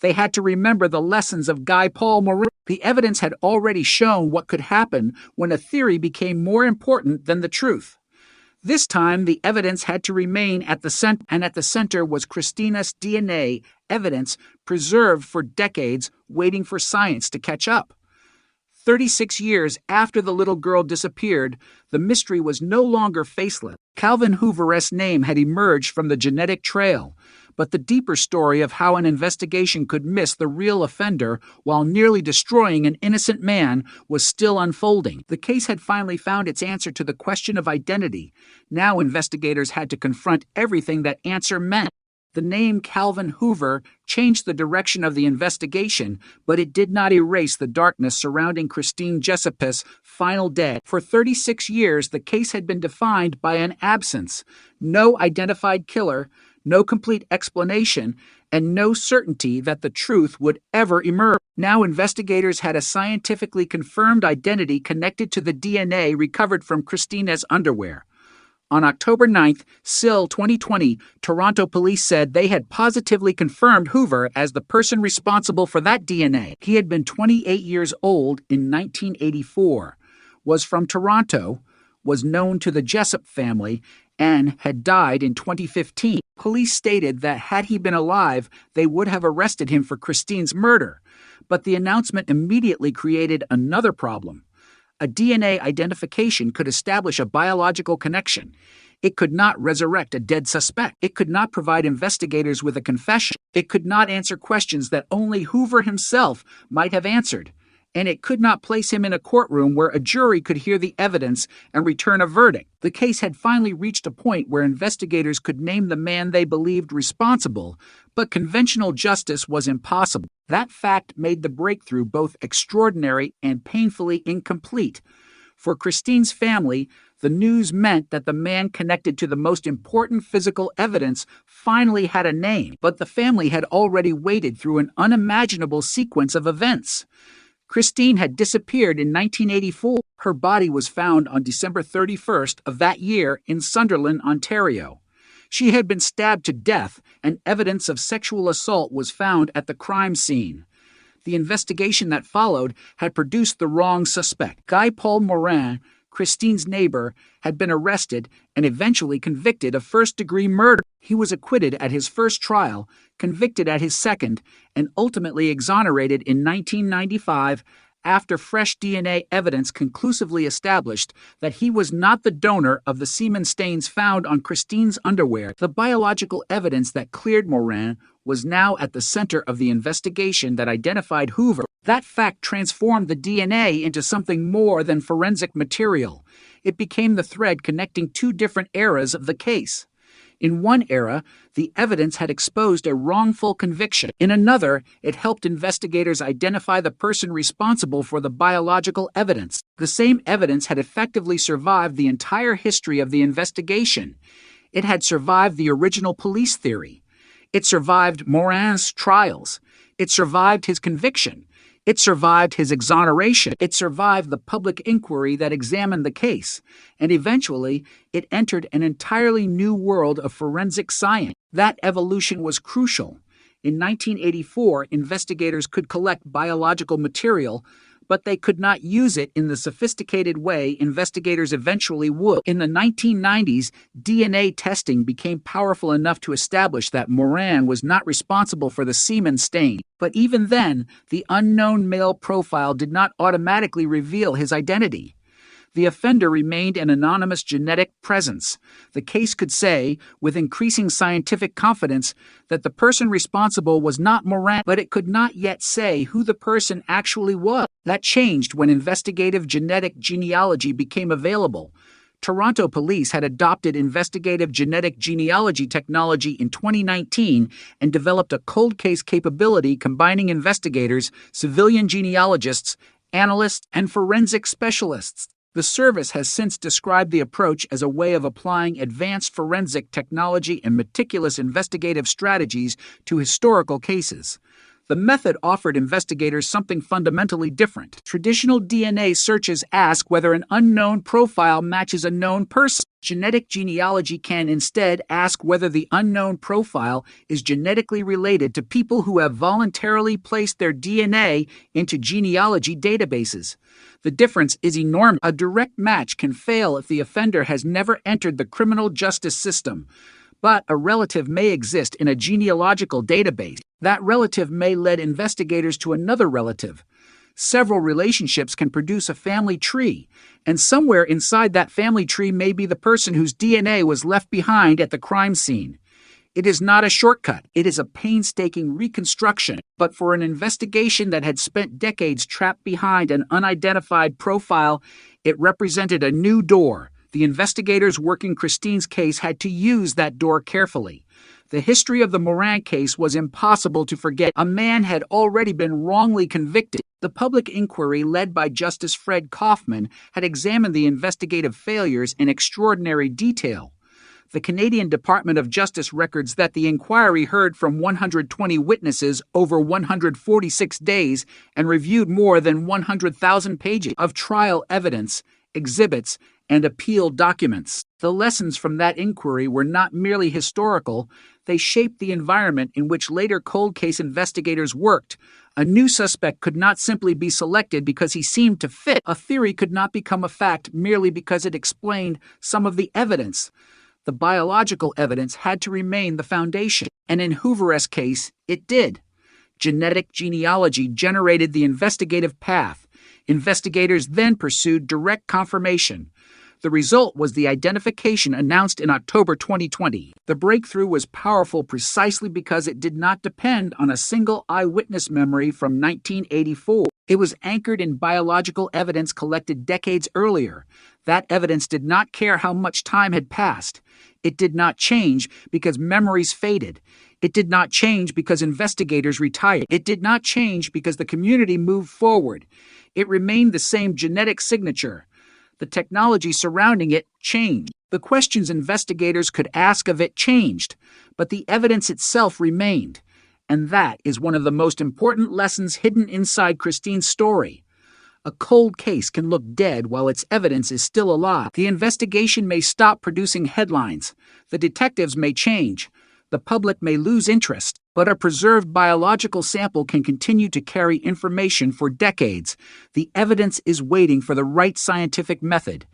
They had to remember the lessons of Guy Paul Moran. The evidence had already shown what could happen when a theory became more important than the truth. This time, the evidence had to remain at the center, and at the center was Christina's DNA, evidence preserved for decades, waiting for science to catch up. 36 years after the little girl disappeared, the mystery was no longer faceless. Calvin Hoover's name had emerged from the genetic trail, but the deeper story of how an investigation could miss the real offender while nearly destroying an innocent man was still unfolding. The case had finally found its answer to the question of identity. Now investigators had to confront everything that answer meant. The name Calvin Hoover changed the direction of the investigation, but it did not erase the darkness surrounding Christine Jessup's final day. For 36 years, the case had been defined by an absence. No identified killer, no complete explanation, and no certainty that the truth would ever emerge. Now investigators had a scientifically confirmed identity connected to the DNA recovered from Christina's underwear. On October 9th, SIL 2020, Toronto police said they had positively confirmed Hoover as the person responsible for that DNA. He had been 28 years old in 1984, was from Toronto, was known to the Jessup family, and had died in 2015. Police stated that had he been alive, they would have arrested him for Christine's murder. But the announcement immediately created another problem. A DNA identification could establish a biological connection. It could not resurrect a dead suspect. It could not provide investigators with a confession. It could not answer questions that only Hoover himself might have answered. And it could not place him in a courtroom where a jury could hear the evidence and return a verdict. The case had finally reached a point where investigators could name the man they believed responsible, but conventional justice was impossible. That fact made the breakthrough both extraordinary and painfully incomplete. For Christine's family, the news meant that the man connected to the most important physical evidence finally had a name, but the family had already waded through an unimaginable sequence of events. Christine had disappeared in 1984. Her body was found on December 31st of that year in Sunderland, Ontario. She had been stabbed to death, and evidence of sexual assault was found at the crime scene. The investigation that followed had produced the wrong suspect. Guy Paul Moran, Christine's neighbor, had been arrested and eventually convicted of first-degree murder. He was acquitted at his first trial, convicted at his second, and ultimately exonerated in 1995 after fresh DNA evidence conclusively established that he was not the donor of the semen stains found on Christine's underwear. The biological evidence that cleared Moran was now at the center of the investigation that identified Hoover. That fact transformed the DNA into something more than forensic material. It became the thread connecting two different eras of the case. In one era, the evidence had exposed a wrongful conviction. In another, it helped investigators identify the person responsible for the biological evidence. The same evidence had effectively survived the entire history of the investigation. It had survived the original police theory. It survived Moran's trials. It survived his conviction. It survived his exoneration. It survived the public inquiry that examined the case. And eventually, it entered an entirely new world of forensic science. That evolution was crucial. In 1984, investigators could collect biological material, but they could not use it in the sophisticated way investigators eventually would. In the 1990s, DNA testing became powerful enough to establish that Moran was not responsible for the semen stain. But even then, the unknown male profile did not automatically reveal his identity. The offender remained an anonymous genetic presence. The case could say, with increasing scientific confidence, that the person responsible was not Moran, but it could not yet say who the person actually was. That changed when investigative genetic genealogy became available. Toronto police had adopted investigative genetic genealogy technology in 2019 and developed a cold case capability combining investigators, civilian genealogists, analysts, and forensic specialists. The service has since described the approach as a way of applying advanced forensic technology and meticulous investigative strategies to historical cases. The method offered investigators something fundamentally different. Traditional DNA searches ask whether an unknown profile matches a known person. Genetic genealogy can instead ask whether the unknown profile is genetically related to people who have voluntarily placed their DNA into genealogy databases. The difference is enormous. A direct match can fail if the offender has never entered the criminal justice system, but a relative may exist in a genealogical database. That relative may lead investigators to another relative. Several relationships can produce a family tree, and somewhere inside that family tree may be the person whose DNA was left behind at the crime scene. It is not a shortcut. It is a painstaking reconstruction. But for an investigation that had spent decades trapped behind an unidentified profile, it represented a new door. The investigators working Christine's case had to use that door carefully. The history of the Moran case was impossible to forget. A man had already been wrongly convicted. The public inquiry led by Justice Fred Kaufman had examined the investigative failures in extraordinary detail. The Canadian Department of Justice records that the inquiry heard from 120 witnesses over 146 days and reviewed more than 100,000 pages of trial evidence, exhibits, and appeal documents. The lessons from that inquiry were not merely historical, they shaped the environment in which later cold case investigators worked. A new suspect could not simply be selected because he seemed to fit. A theory could not become a fact merely because it explained some of the evidence. The biological evidence had to remain the foundation, and in Hoover's case, it did. Genetic genealogy generated the investigative path. Investigators then pursued direct confirmation. The result was the identification announced in October 2020. The breakthrough was powerful precisely because it did not depend on a single eyewitness memory from 1984. It was anchored in biological evidence collected decades earlier. That evidence did not care how much time had passed. It did not change because memories faded. It did not change because investigators retired. It did not change because the community moved forward. It remained the same genetic signature. The technology surrounding it changed. The questions investigators could ask of it changed, but the evidence itself remained. And that is one of the most important lessons hidden inside Christine's story. A cold case can look dead while its evidence is still alive. The investigation may stop producing headlines. The detectives may change. The public may lose interest, but a preserved biological sample can continue to carry information for decades. The evidence is waiting for the right scientific method.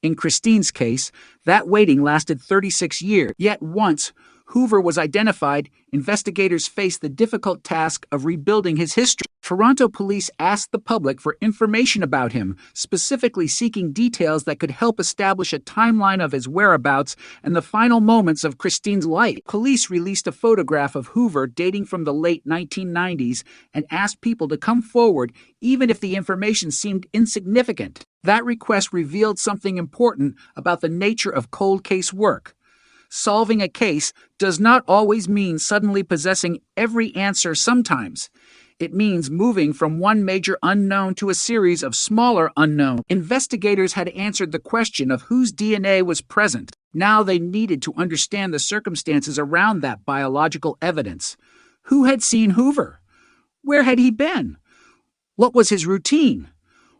In Christine's case, that waiting lasted 36 years. Yet once Hoover was identified, investigators faced the difficult task of rebuilding his history. Toronto police asked the public for information about him, specifically seeking details that could help establish a timeline of his whereabouts and the final moments of Christine's life. Police released a photograph of Hoover dating from the late 1990s and asked people to come forward even if the information seemed insignificant. That request revealed something important about the nature of cold case work. Solving a case does not always mean suddenly possessing every answer sometimes. It means moving from one major unknown to a series of smaller unknowns. Investigators had answered the question of whose DNA was present. Now they needed to understand the circumstances around that biological evidence. Who had seen Hoover? Where had he been? What was his routine?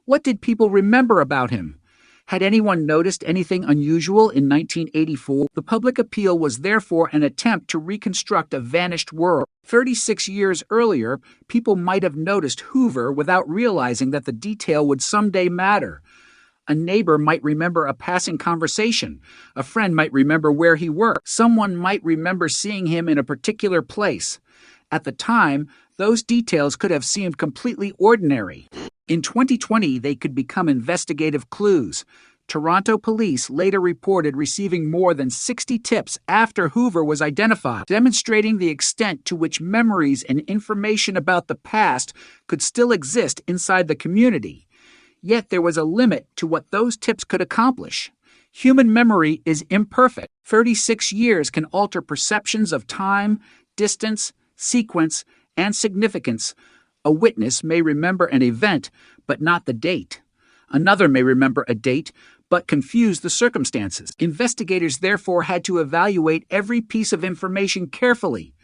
What did people remember about him? Had anyone noticed anything unusual in 1984? The public appeal was therefore an attempt to reconstruct a vanished world. 36 years earlier, people might have noticed Hoover without realizing that the detail would someday matter. A neighbor might remember a passing conversation. A friend might remember where he worked. Someone might remember seeing him in a particular place. At the time, those details could have seemed completely ordinary. In 2020, they could become investigative clues. Toronto police later reported receiving more than 60 tips after Hoover was identified, demonstrating the extent to which memories and information about the past could still exist inside the community. Yet there was a limit to what those tips could accomplish. Human memory is imperfect. 36 years can alter perceptions of time, distance, sequence, and significance. A witness may remember an event, but not the date. Another may remember a date, but confuse the circumstances. Investigators therefore had to evaluate every piece of information carefully.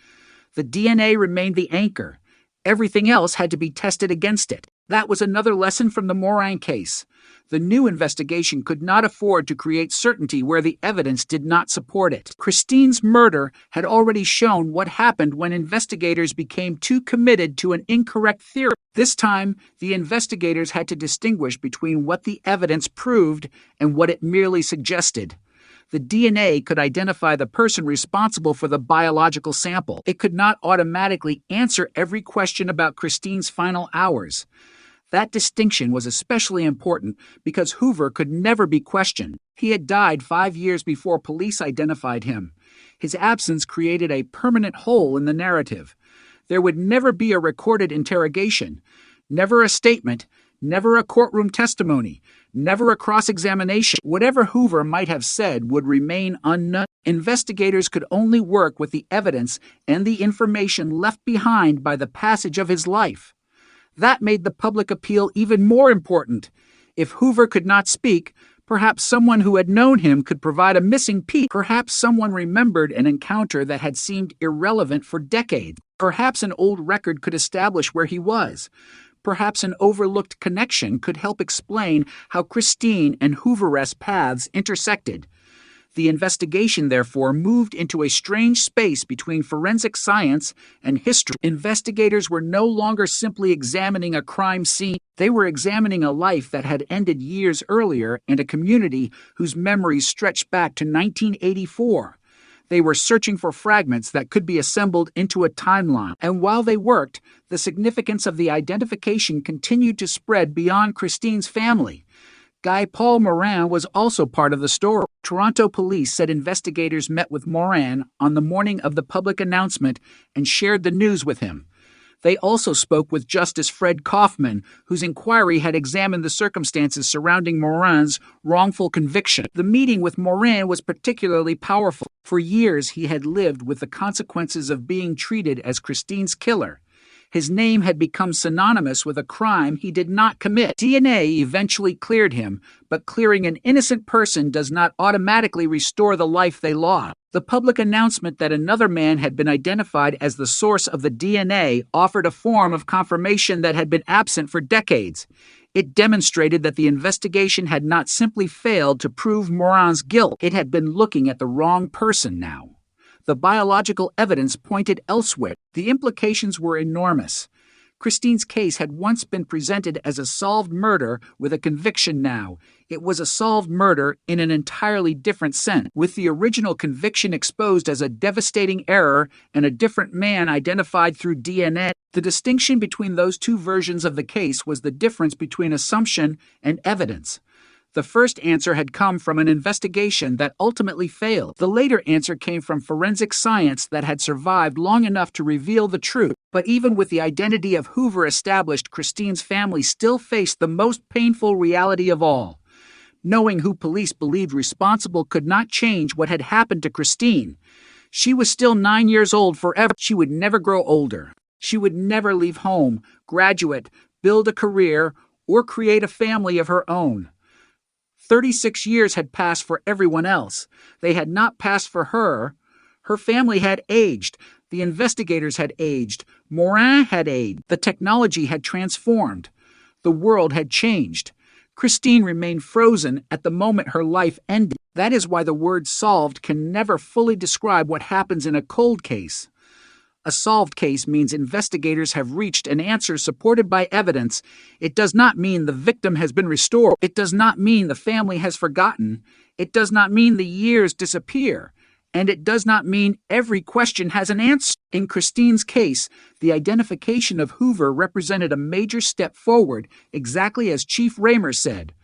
The DNA remained the anchor. Everything else had to be tested against it. That was another lesson from the Morin case. The new investigation could not afford to create certainty where the evidence did not support it. Christine's murder had already shown what happened when investigators became too committed to an incorrect theory. This time, the investigators had to distinguish between what the evidence proved and what it merely suggested. The DNA could identify the person responsible for the biological sample. It could not automatically answer every question about Christine's final hours. That distinction was especially important because Hoover could never be questioned. He had died 5 years before police identified him. His absence created a permanent hole in the narrative. There would never be a recorded interrogation, never a statement, never a courtroom testimony, never a cross-examination. Whatever Hoover might have said would remain unknown. Investigators could only work with the evidence and the information left behind by the passage of his life. That made the public appeal even more important. If Hoover could not speak, perhaps someone who had known him could provide a missing piece. Perhaps someone remembered an encounter that had seemed irrelevant for decades. Perhaps an old record could establish where he was. Perhaps an overlooked connection could help explain how Christine and Hoover's paths intersected. The investigation, therefore, moved into a strange space between forensic science and history. Investigators were no longer simply examining a crime scene. They were examining a life that had ended years earlier and a community whose memories stretched back to 1984. They were searching for fragments that could be assembled into a timeline. And while they worked, the significance of the identification continued to spread beyond Christine's family. Guy Paul Morin was also part of the story. Toronto police said investigators met with Morin on the morning of the public announcement and shared the news with him. They also spoke with Justice Fred Kaufman, whose inquiry had examined the circumstances surrounding Morin's wrongful conviction. The meeting with Morin was particularly powerful. For years, he had lived with the consequences of being treated as Christine's killer. His name had become synonymous with a crime he did not commit. DNA eventually cleared him, but clearing an innocent person does not automatically restore the life they lost. The public announcement that another man had been identified as the source of the DNA offered a form of confirmation that had been absent for decades. It demonstrated that the investigation had not simply failed to prove Morin's guilt. It had been looking at the wrong person now. The biological evidence pointed elsewhere. The implications were enormous. Christine's case had once been presented as a solved murder with a conviction now. It was a solved murder in an entirely different sense, with the original conviction exposed as a devastating error and a different man identified through DNA. The distinction between those two versions of the case was the difference between assumption and evidence. The first answer had come from an investigation that ultimately failed. The later answer came from forensic science that had survived long enough to reveal the truth. But even with the identity of Hoover established, Christine's family still faced the most painful reality of all. Knowing who police believed responsible could not change what had happened to Christine. She was still 9 years old forever. She would never grow older. She would never leave home, graduate, build a career, or create a family of her own. 36 years had passed for everyone else. They had not passed for her. Her family had aged. The investigators had aged. Morin had aged. The technology had transformed. The world had changed. Christine remained frozen at the moment her life ended. That is why the word solved can never fully describe what happens in a cold case. A solved case means investigators have reached an answer supported by evidence. It does not mean the victim has been restored. It does not mean the family has forgotten. It does not mean the years disappear. And it does not mean every question has an answer. In Christine's case, the identification of Hoover represented a major step forward, exactly as Chief Raymer said.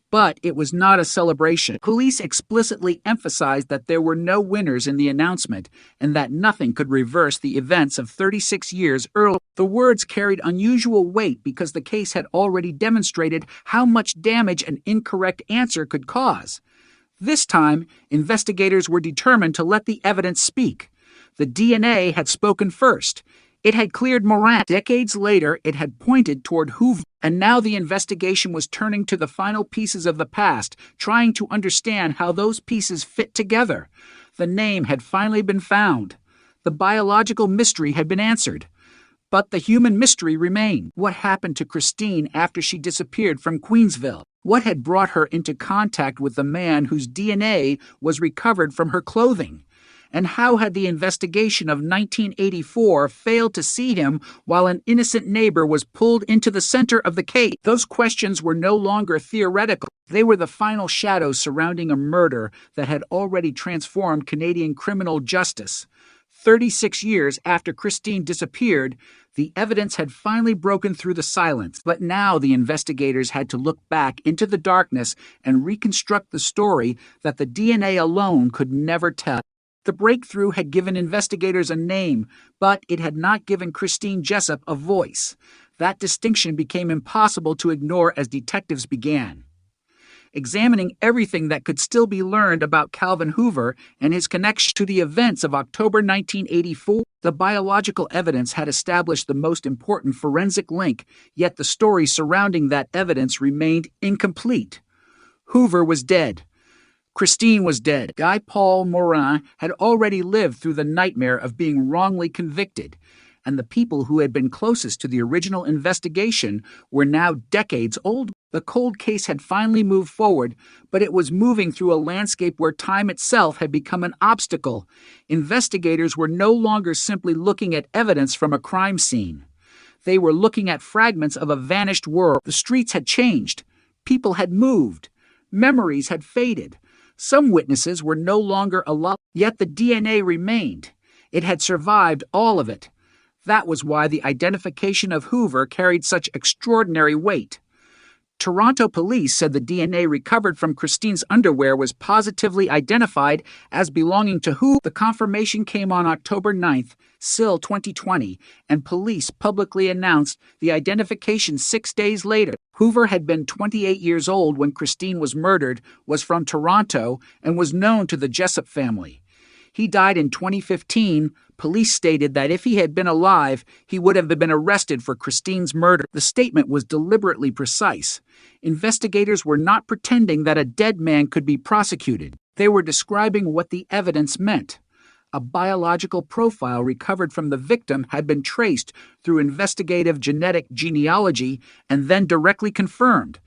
But it was not a celebration. Police explicitly emphasized that there were no winners in the announcement and that nothing could reverse the events of 36 years earlier. The words carried unusual weight because the case had already demonstrated how much damage an incorrect answer could cause. This time, investigators were determined to let the evidence speak. The DNA had spoken first. It had cleared Moran. Decades later, it had pointed toward Hoover, and now the investigation was turning to the final pieces of the past, trying to understand how those pieces fit together. The name had finally been found. The biological mystery had been answered. But the human mystery remained. What happened to Christine after she disappeared from Queensville? What had brought her into contact with the man whose DNA was recovered from her clothing? And how had the investigation of 1984 failed to see him while an innocent neighbor was pulled into the center of the case? Those questions were no longer theoretical. They were the final shadows surrounding a murder that had already transformed Canadian criminal justice. 36 years after Christine disappeared, the evidence had finally broken through the silence. But now the investigators had to look back into the darkness and reconstruct the story that the DNA alone could never tell. The breakthrough had given investigators a name, but it had not given Christine Jessup a voice. That distinction became impossible to ignore as detectives began examining everything that could still be learned about Calvin Hoover and his connection to the events of October 1984. The biological evidence had established the most important forensic link, yet the story surrounding that evidence remained incomplete. Hoover was dead. Christine was dead. Guy Paul Morin had already lived through the nightmare of being wrongly convicted, and the people who had been closest to the original investigation were now decades old. The cold case had finally moved forward, but it was moving through a landscape where time itself had become an obstacle. Investigators were no longer simply looking at evidence from a crime scene. They were looking at fragments of a vanished world. The streets had changed. People had moved. Memories had faded. Some witnesses were no longer alive, yet the DNA remained. It had survived all of it. That was why the identification of Hoover carried such extraordinary weight. Toronto police said the DNA recovered from Christine's underwear was positively identified as belonging to Hoover. The confirmation came on October 9th, SIL 2020, and police publicly announced the identification 6 days later. Hoover had been 28 years old when Christine was murdered, was from Toronto, and was known to the Jessup family. He died in 2015. Police stated that if he had been alive, he would have been arrested for Christine's murder. The statement was deliberately precise. Investigators were not pretending that a dead man could be prosecuted. They were describing what the evidence meant. A biological profile recovered from the victim had been traced through investigative genetic genealogy and then directly confirmed.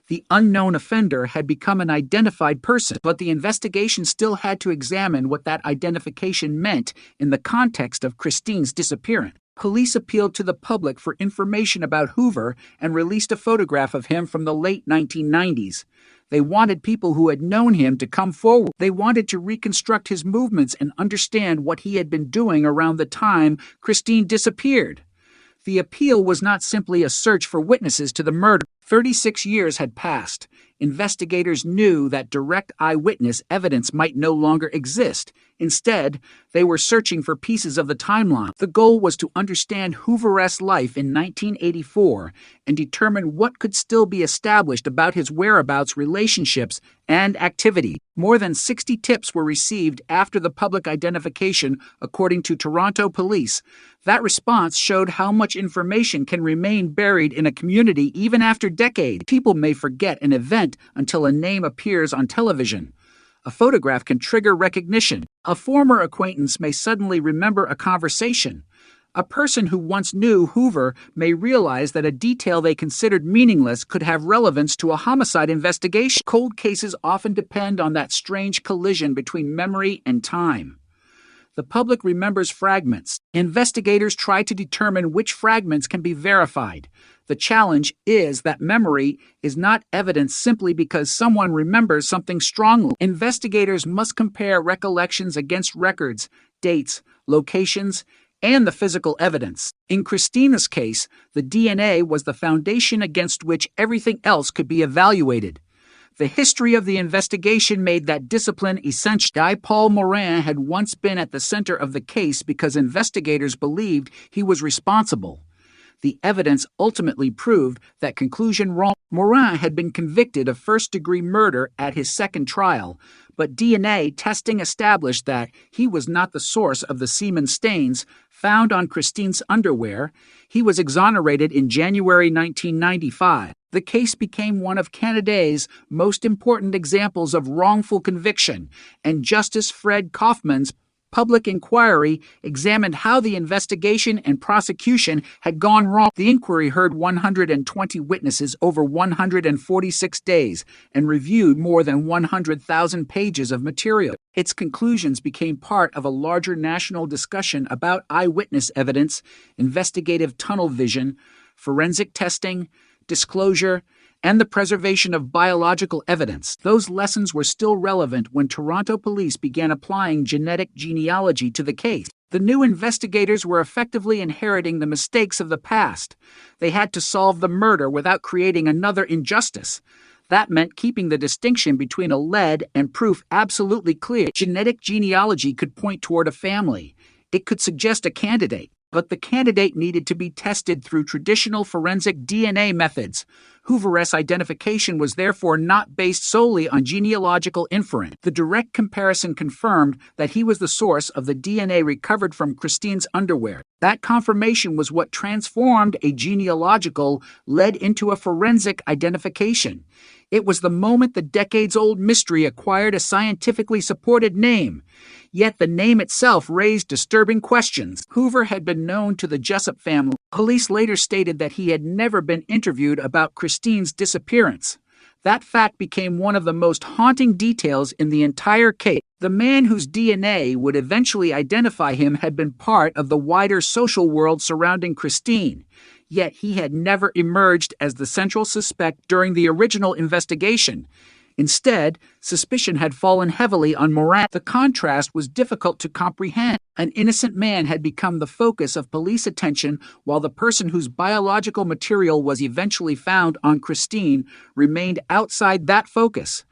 The unknown offender had become an identified person, but the investigation still had to examine what that identification meant in the context of Christine's disappearance. Police appealed to the public for information about Hoover and released a photograph of him from the late 1990s. They wanted people who had known him to come forward. They wanted to reconstruct his movements and understand what he had been doing around the time Christine disappeared. The appeal was not simply a search for witnesses to the murder. 36 years had passed. Investigators knew that direct eyewitness evidence might no longer exist. Instead, they were searching for pieces of the timeline. The goal was to understand Hoover's life in 1984 and determine what could still be established about his whereabouts, relationships, and activity. More than 60 tips were received after the public identification, according to Toronto police. That response showed how much information can remain buried in a community even after decades. People may forget an event until a name appears on television. A photograph can trigger recognition. A former acquaintance may suddenly remember a conversation. A person who once knew Hoover may realize that a detail they considered meaningless could have relevance to a homicide investigation. Cold cases often depend on that strange collision between memory and time. The public remembers fragments. Investigators try to determine which fragments can be verified. The challenge is that memory is not evidence simply because someone remembers something strongly. Investigators must compare recollections against records, dates, locations, and the physical evidence. In Christina's case, the DNA was the foundation against which everything else could be evaluated. The history of the investigation made that discipline essential. Guy Paul Morin had once been at the center of the case because investigators believed he was responsible. The evidence ultimately proved that conclusion wrong. Morin had been convicted of first-degree murder at his second trial, but DNA testing established that he was not the source of the semen stains found on Christine's underwear. He was exonerated in January 1995. The case became one of Canada's most important examples of wrongful conviction, and Justice Fred Kaufman's public inquiry examined how the investigation and prosecution had gone wrong. The inquiry heard 120 witnesses over 146 days and reviewed more than 100,000 pages of material. Its conclusions became part of a larger national discussion about eyewitness evidence, investigative tunnel vision, forensic testing, disclosure, and the preservation of biological evidence. Those lessons were still relevant when Toronto police began applying genetic genealogy to the case. The new investigators were effectively inheriting the mistakes of the past. They had to solve the murder without creating another injustice. That meant keeping the distinction between a lead and proof absolutely clear. Genetic genealogy could point toward a family. It could suggest a candidate. But the candidate needed to be tested through traditional forensic DNA methods. Hoover's identification was therefore not based solely on genealogical inference. The direct comparison confirmed that he was the source of the DNA recovered from Christine's underwear. That confirmation was what transformed a genealogical lead into a forensic identification. It was the moment the decades-old mystery acquired a scientifically supported name. Yet the name itself raised disturbing questions. Hoover had been known to the Jessup family. Police later stated that he had never been interviewed about Christine's disappearance. That fact became one of the most haunting details in the entire case. The man whose DNA would eventually identify him had been part of the wider social world surrounding Christine. Yet he had never emerged as the central suspect during the original investigation. Instead, suspicion had fallen heavily on Morin. The contrast was difficult to comprehend. An innocent man had become the focus of police attention, while the person whose biological material was eventually found on Christine remained outside that focus.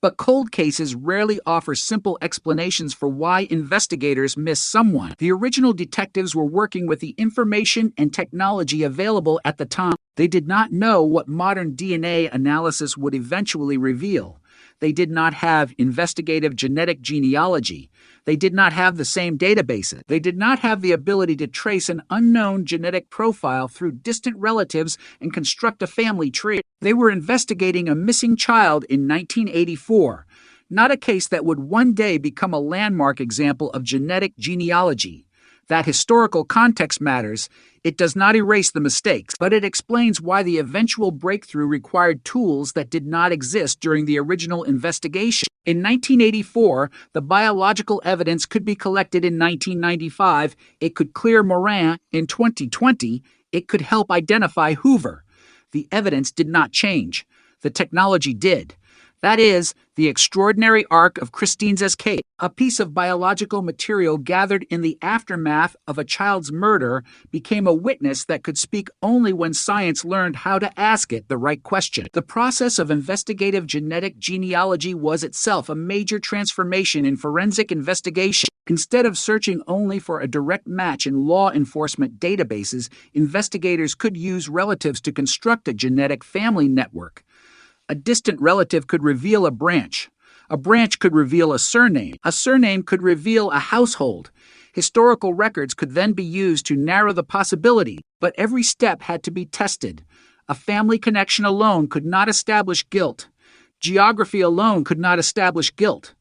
But cold cases rarely offer simple explanations for why investigators miss someone. The original detectives were working with the information and technology available at the time. They did not know what modern DNA analysis would eventually reveal. They did not have investigative genetic genealogy. They did not have the same databases. They did not have the ability to trace an unknown genetic profile through distant relatives and construct a family tree. They were investigating a missing child in 1984, not a case that would one day become a landmark example of genetic genealogy. That historical context matters. It does not erase the mistakes, but it explains why the eventual breakthrough required tools that did not exist during the original investigation. In 1984, the biological evidence could be collected. In 1995, it could clear Morin. In 2020, it could help identify Hoover. The evidence did not change. The technology did. That is, the extraordinary arc of Christine's escape. A piece of biological material gathered in the aftermath of a child's murder became a witness that could speak only when science learned how to ask it the right question. The process of investigative genetic genealogy was itself a major transformation in forensic investigation. Instead of searching only for a direct match in law enforcement databases, investigators could use relatives to construct a genetic family network. A distant relative could reveal a branch. A branch could reveal a surname. A surname could reveal a household. Historical records could then be used to narrow the possibility, but every step had to be tested. A family connection alone could not establish guilt. Geography alone could not establish guilt.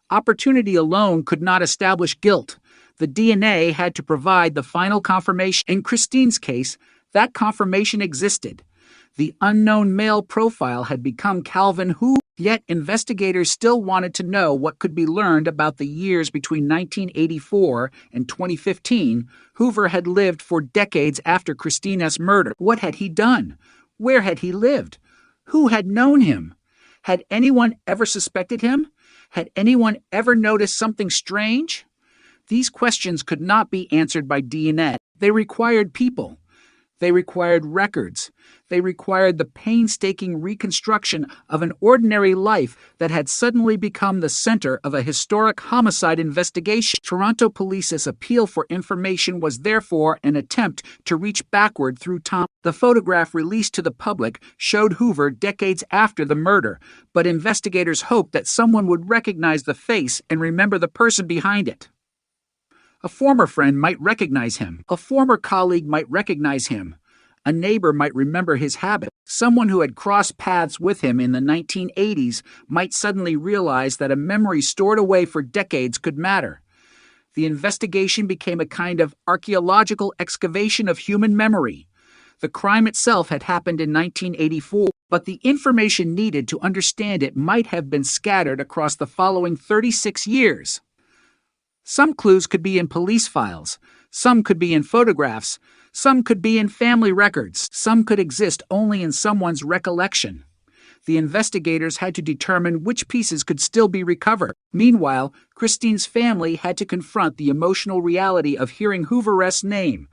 Opportunity alone could not establish guilt. The DNA had to provide the final confirmation. In Christine's case, that confirmation existed. The unknown male profile had become Calvin Hoover. Yet investigators still wanted to know what could be learned about the years between 1984 and 2015. Hoover had lived for decades after Christine S. murder. What had he done? Where had he lived? Who had known him? Had anyone ever suspected him? Had anyone ever noticed something strange? These questions could not be answered by DNA. They required people. They required records. They required the painstaking reconstruction of an ordinary life that had suddenly become the center of a historic homicide investigation. Toronto Police's appeal for information was therefore an attempt to reach backward through time. The photograph released to the public showed Hoover decades after the murder, but investigators hoped that someone would recognize the face and remember the person behind it. A former friend might recognize him. A former colleague might recognize him. A neighbor might remember his habit. Someone who had crossed paths with him in the 1980s might suddenly realize that a memory stored away for decades could matter. The investigation became a kind of archaeological excavation of human memory. The crime itself had happened in 1984, but the information needed to understand it might have been scattered across the following 36 years. Some clues could be in police files, some could be in photographs, some could be in family records, some could exist only in someone's recollection. The investigators had to determine which pieces could still be recovered. Meanwhile, Christine's family had to confront the emotional reality of hearing Hoover's name.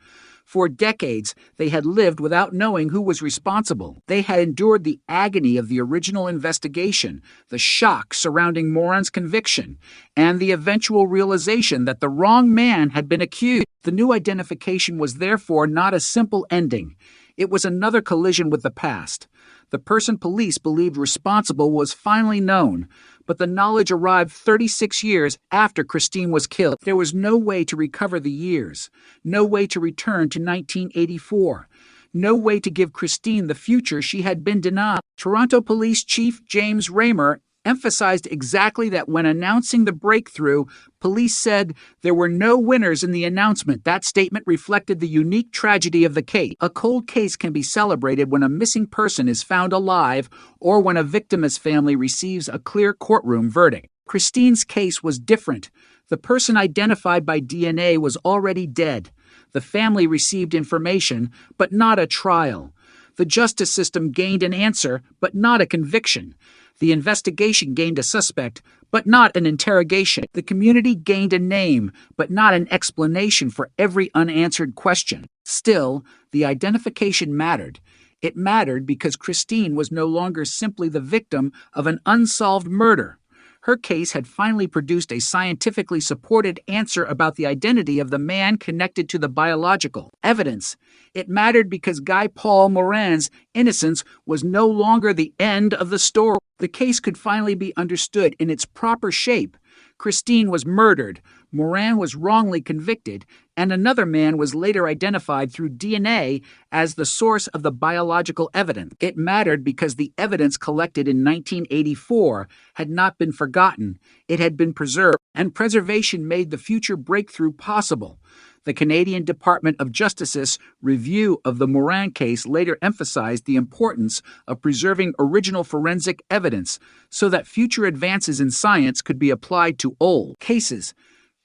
For decades, they had lived without knowing who was responsible. They had endured the agony of the original investigation, the shock surrounding Moran's conviction, and the eventual realization that the wrong man had been accused. The new identification was therefore not a simple ending. It was another collision with the past. The person police believed responsible was finally known, but the knowledge arrived 36 years after Christine was killed. There was no way to recover the years, no way to return to 1984, no way to give Christine the future she had been denied. Toronto Police Chief James Raymer emphasized exactly that when announcing the breakthrough. Police said there were no winners in the announcement. That statement reflected the unique tragedy of the case. A cold case can be celebrated when a missing person is found alive or when a victim's family receives a clear courtroom verdict. Christine's case was different. The person identified by DNA was already dead. The family received information, but not a trial. The justice system gained an answer, but not a conviction. The investigation gained a suspect, but not an interrogation. The community gained a name, but not an explanation for every unanswered question. Still, the identification mattered. It mattered because Christine was no longer simply the victim of an unsolved murder. Her case had finally produced a scientifically supported answer about the identity of the man connected to the biological evidence. It mattered because Guy Paul Moran's innocence was no longer the end of the story. The case could finally be understood in its proper shape. Christine was murdered, Moran was wrongly convicted, and another man was later identified through DNA as the source of the biological evidence. It mattered because the evidence collected in 1984 had not been forgotten. It had been preserved, and preservation made the future breakthrough possible. The Canadian Department of Justice's review of the Moran case later emphasized the importance of preserving original forensic evidence so that future advances in science could be applied to old cases.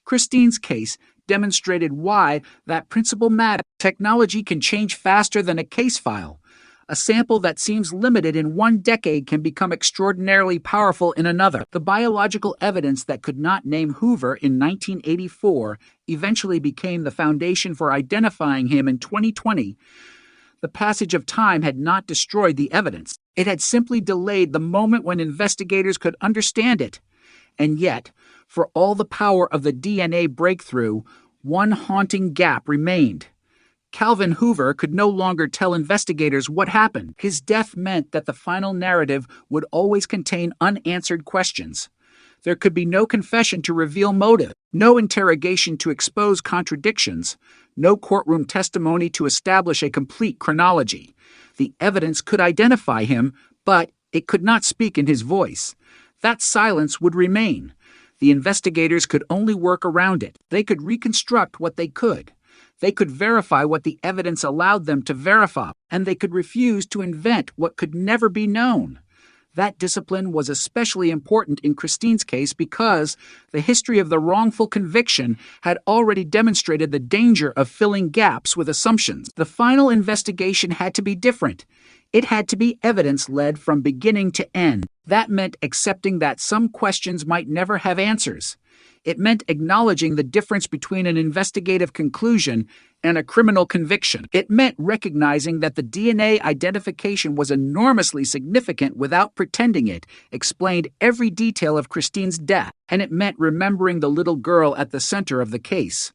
Christine's case demonstrated why that principle mattered. Technology can change faster than a case file. A sample that seems limited in one decade can become extraordinarily powerful in another. The biological evidence that could not name Hoover in 1984 eventually became the foundation for identifying him in 2020. The passage of time had not destroyed the evidence. It had simply delayed the moment when investigators could understand it. And yet, for all the power of the DNA breakthrough, one haunting gap remained. Calvin Hoover could no longer tell investigators what happened. His death meant that the final narrative would always contain unanswered questions. There could be no confession to reveal motive, no interrogation to expose contradictions, no courtroom testimony to establish a complete chronology. The evidence could identify him, but it could not speak in his voice. That silence would remain. The investigators could only work around it. They could reconstruct what they could. They could verify what the evidence allowed them to verify, and they could refuse to invent what could never be known. That discipline was especially important in Christine's case because the history of the wrongful conviction had already demonstrated the danger of filling gaps with assumptions. The final investigation had to be different. It had to be evidence-led from beginning to end. That meant accepting that some questions might never have answers. It meant acknowledging the difference between an investigative conclusion and a criminal conviction. It meant recognizing that the DNA identification was enormously significant without pretending it explained every detail of Christine's death. And it meant remembering the little girl at the center of the case.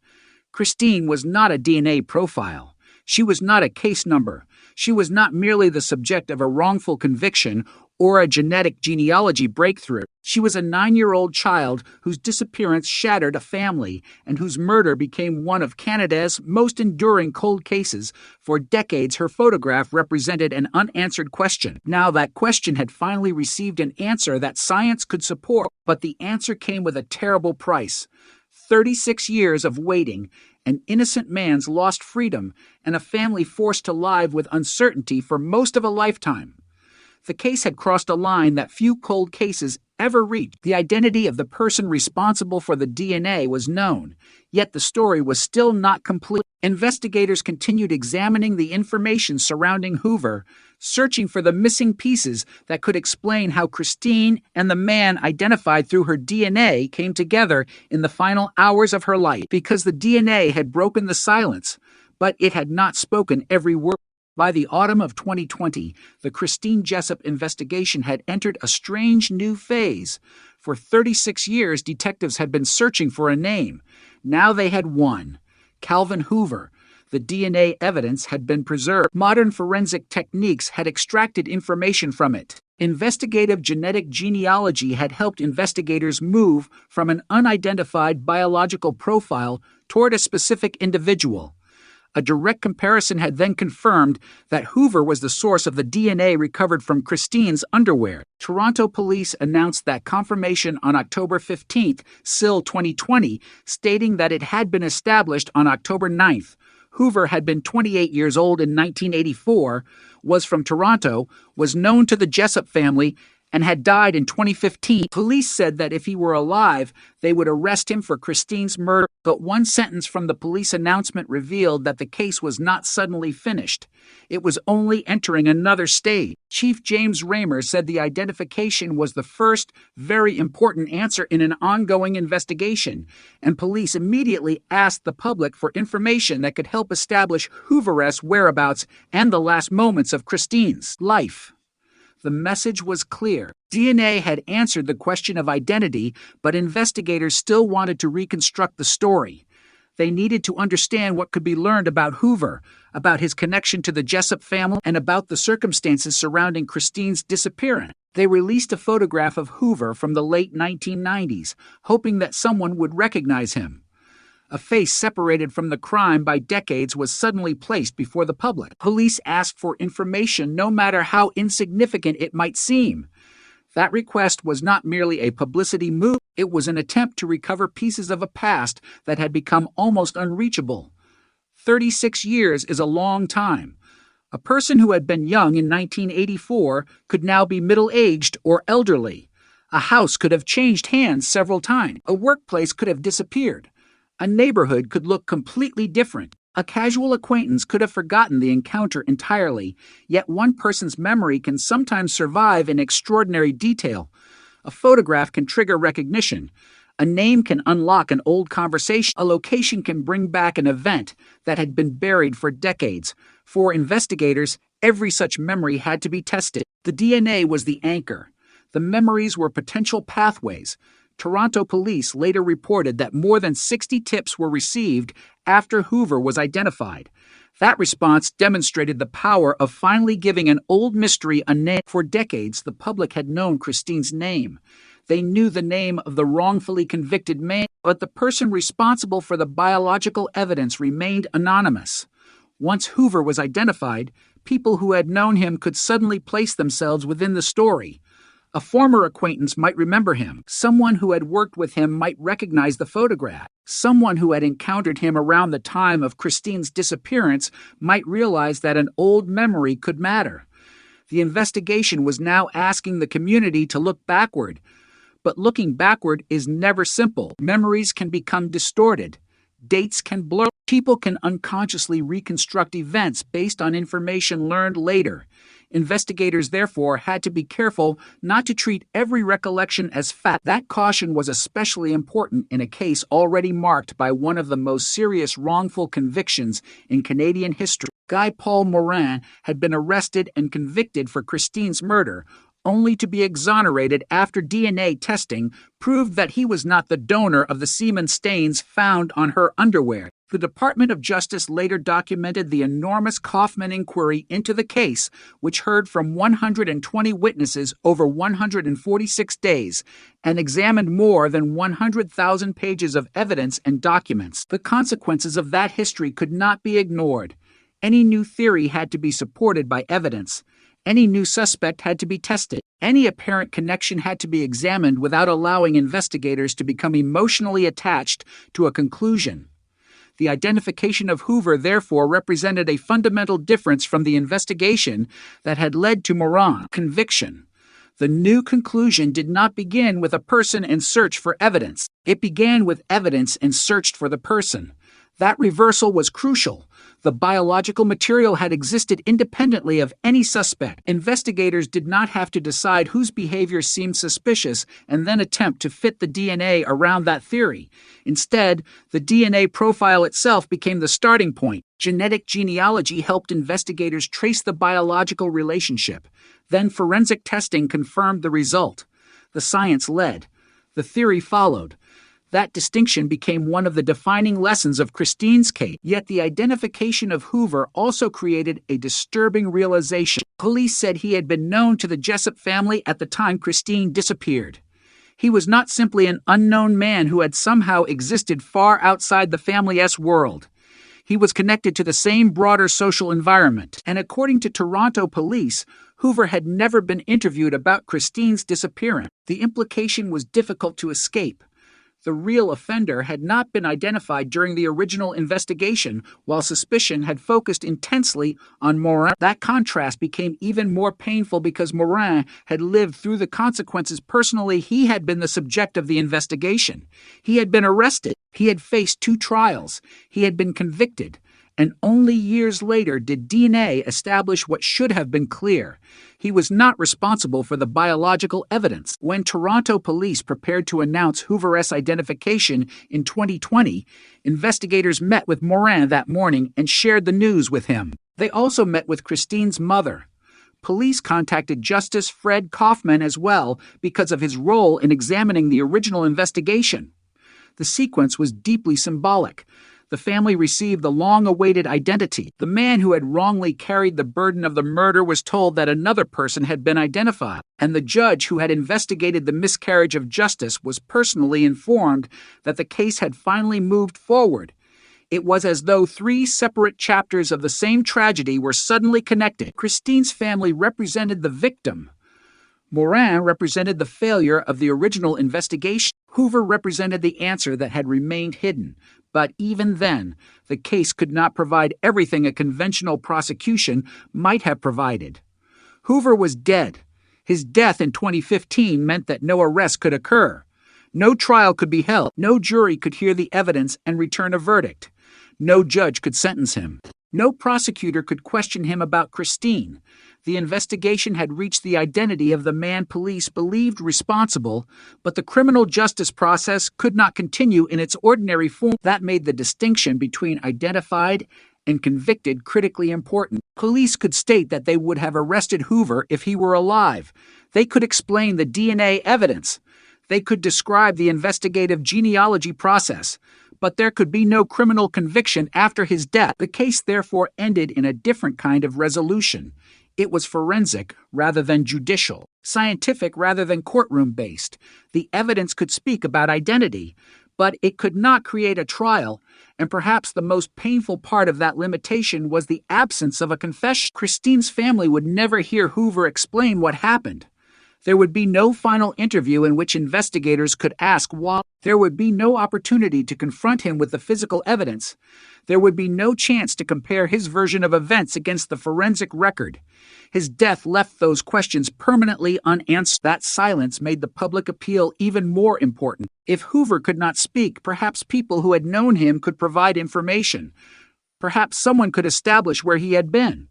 Christine was not a DNA profile. She was not a case number. She was not merely the subject of a wrongful conviction or a genetic genealogy breakthrough. She was a 9-year-old child whose disappearance shattered a family and whose murder became one of Canada's most enduring cold cases. For decades, her photograph represented an unanswered question. Now that question had finally received an answer that science could support, but the answer came with a terrible price. 36 years of waiting, an innocent man's lost freedom, and a family forced to live with uncertainty for most of a lifetime. The case had crossed a line that few cold cases ever reached. The identity of the person responsible for the DNA was known, yet the story was still not complete. Investigators continued examining the information surrounding Hoover, searching for the missing pieces that could explain how Christine and the man identified through her DNA came together in the final hours of her life. Because the DNA had broken the silence, but it had not spoken every word. By the autumn of 2020, the Christine Jessup investigation had entered a strange new phase. For 36 years, detectives had been searching for a name. Now they had one: Calvin Hoover. The DNA evidence had been preserved. Modern forensic techniques had extracted information from it. Investigative genetic genealogy had helped investigators move from an unidentified biological profile toward a specific individual. A direct comparison had then confirmed that Hoover was the source of the DNA recovered from Christine's underwear. Toronto police announced that confirmation on October 15th, SIL 2020, stating that it had been established on October 9th. Hoover had been 28 years old in 1984, was from Toronto, was known to the Jessup family, and had died in 2015. Police said that if he were alive, they would arrest him for Christine's murder, but one sentence from the police announcement revealed that the case was not suddenly finished. It was only entering another stage. Chief James Raymer said the identification was the first, very important answer in an ongoing investigation, and police immediately asked the public for information that could help establish Hoover's whereabouts and the last moments of Christine's life. The message was clear. DNA had answered the question of identity, but investigators still wanted to reconstruct the story. They needed to understand what could be learned about Hoover, about his connection to the Jessup family, and about the circumstances surrounding Christine's disappearance. They released a photograph of Hoover from the late 1990s, hoping that someone would recognize him. A face separated from the crime by decades was suddenly placed before the public. Police asked for information no matter how insignificant it might seem. That request was not merely a publicity move, it was an attempt to recover pieces of a past that had become almost unreachable. 36 years is a long time. A person who had been young in 1984 could now be middle-aged or elderly. A house could have changed hands several times. A workplace could have disappeared. A neighborhood could look completely different. A casual acquaintance could have forgotten the encounter entirely, yet one person's memory can sometimes survive in extraordinary detail. A photograph can trigger recognition. A name can unlock an old conversation. A location can bring back an event that had been buried for decades. For investigators, every such memory had to be tested. The DNA was the anchor. The memories were potential pathways. Toronto police later reported that more than 60 tips were received after Hoover was identified. That response demonstrated the power of finally giving an old mystery a name. For decades, the public had known Christine's name. They knew the name of the wrongfully convicted man, but the person responsible for the biological evidence remained anonymous. Once Hoover was identified, people who had known him could suddenly place themselves within the story. A former acquaintance might remember him. Someone who had worked with him might recognize the photograph. Someone who had encountered him around the time of Christine's disappearance might realize that an old memory could matter. The investigation was now asking the community to look backward. But looking backward is never simple. Memories can become distorted. Dates can blur. People can unconsciously reconstruct events based on information learned later. Investigators, therefore, had to be careful not to treat every recollection as fact. That caution was especially important in a case already marked by one of the most serious wrongful convictions in Canadian history. Guy Paul Morin had been arrested and convicted for Christine's murder, only to be exonerated after DNA testing proved that he was not the donor of the semen stains found on her underwear. The Department of Justice later documented the enormous Kaufman inquiry into the case, which heard from 120 witnesses over 146 days and examined more than 100,000 pages of evidence and documents. The consequences of that history could not be ignored. Any new theory had to be supported by evidence. Any new suspect had to be tested. Any apparent connection had to be examined without allowing investigators to become emotionally attached to a conclusion. The identification of Hoover, therefore, represented a fundamental difference from the investigation that had led to Morin's conviction. The new conclusion did not begin with a person in search for evidence. It began with evidence and searched for the person. That reversal was crucial. The biological material had existed independently of any suspect. Investigators did not have to decide whose behavior seemed suspicious and then attempt to fit the DNA around that theory. Instead, the DNA profile itself became the starting point. Genetic genealogy helped investigators trace the biological relationship. Then forensic testing confirmed the result. The science led. The theory followed. That distinction became one of the defining lessons of Christine's case. Yet the identification of Hoover also created a disturbing realization. Police said he had been known to the Jessup family at the time Christine disappeared. He was not simply an unknown man who had somehow existed far outside the family's world. He was connected to the same broader social environment. And according to Toronto police, Hoover had never been interviewed about Christine's disappearance. The implication was difficult to escape. The real offender had not been identified during the original investigation, while suspicion had focused intensely on Morin. That contrast became even more painful because Morin had lived through the consequences personally. He had been the subject of the investigation. He had been arrested. He had faced 2 trials. He had been convicted. And only years later did DNA establish what should have been clear. He was not responsible for the biological evidence. When Toronto police prepared to announce Hoover's identification in 2020, investigators met with Morin that morning and shared the news with him. They also met with Christine's mother. Police contacted Justice Fred Kaufman as well because of his role in examining the original investigation. The sequence was deeply symbolic. The family received the long-awaited identity. The man who had wrongly carried the burden of the murder was told that another person had been identified, and the judge who had investigated the miscarriage of justice was personally informed that the case had finally moved forward. It was as though 3 separate chapters of the same tragedy were suddenly connected. Christine's family represented the victim. Morin represented the failure of the original investigation. Hoover represented the answer that had remained hidden. But even then, the case could not provide everything a conventional prosecution might have provided. Hoover was dead. His death in 2015 meant that no arrest could occur. No trial could be held. No jury could hear the evidence and return a verdict. No judge could sentence him. No prosecutor could question him about Christine. The investigation had reached the identity of the man police believed responsible, but the criminal justice process could not continue in its ordinary form. That made the distinction between identified and convicted critically important. Police could state that they would have arrested Hoover if he were alive. They could explain the DNA evidence. They could describe the investigative genealogy process. But there could be no criminal conviction after his death. The case therefore ended in a different kind of resolution. It was forensic rather than judicial, scientific rather than courtroom-based. The evidence could speak about identity, but it could not create a trial, and perhaps the most painful part of that limitation was the absence of a confession. Christine's family would never hear Hoover explain what happened. There would be no final interview in which investigators could ask why. There would be no opportunity to confront him with the physical evidence. There would be no chance to compare his version of events against the forensic record. His death left those questions permanently unanswered. That silence made the public appeal even more important. If Hoover could not speak, perhaps people who had known him could provide information. Perhaps someone could establish where he had been.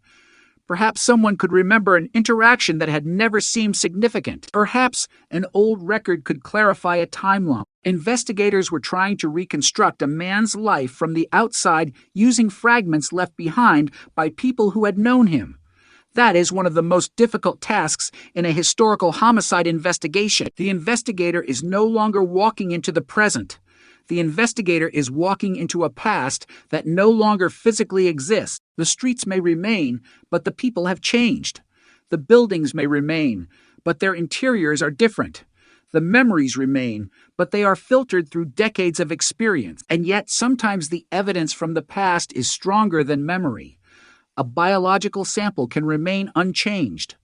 Perhaps someone could remember an interaction that had never seemed significant. Perhaps an old record could clarify a timeline. Investigators were trying to reconstruct a man's life from the outside using fragments left behind by people who had known him. That is one of the most difficult tasks in a historical homicide investigation. The investigator is no longer walking into the present. The investigator is walking into a past that no longer physically exists. The streets may remain, but the people have changed. The buildings may remain, but their interiors are different. The memories remain, but they are filtered through decades of experience. And yet, sometimes the evidence from the past is stronger than memory. A biological sample can remain unchanged.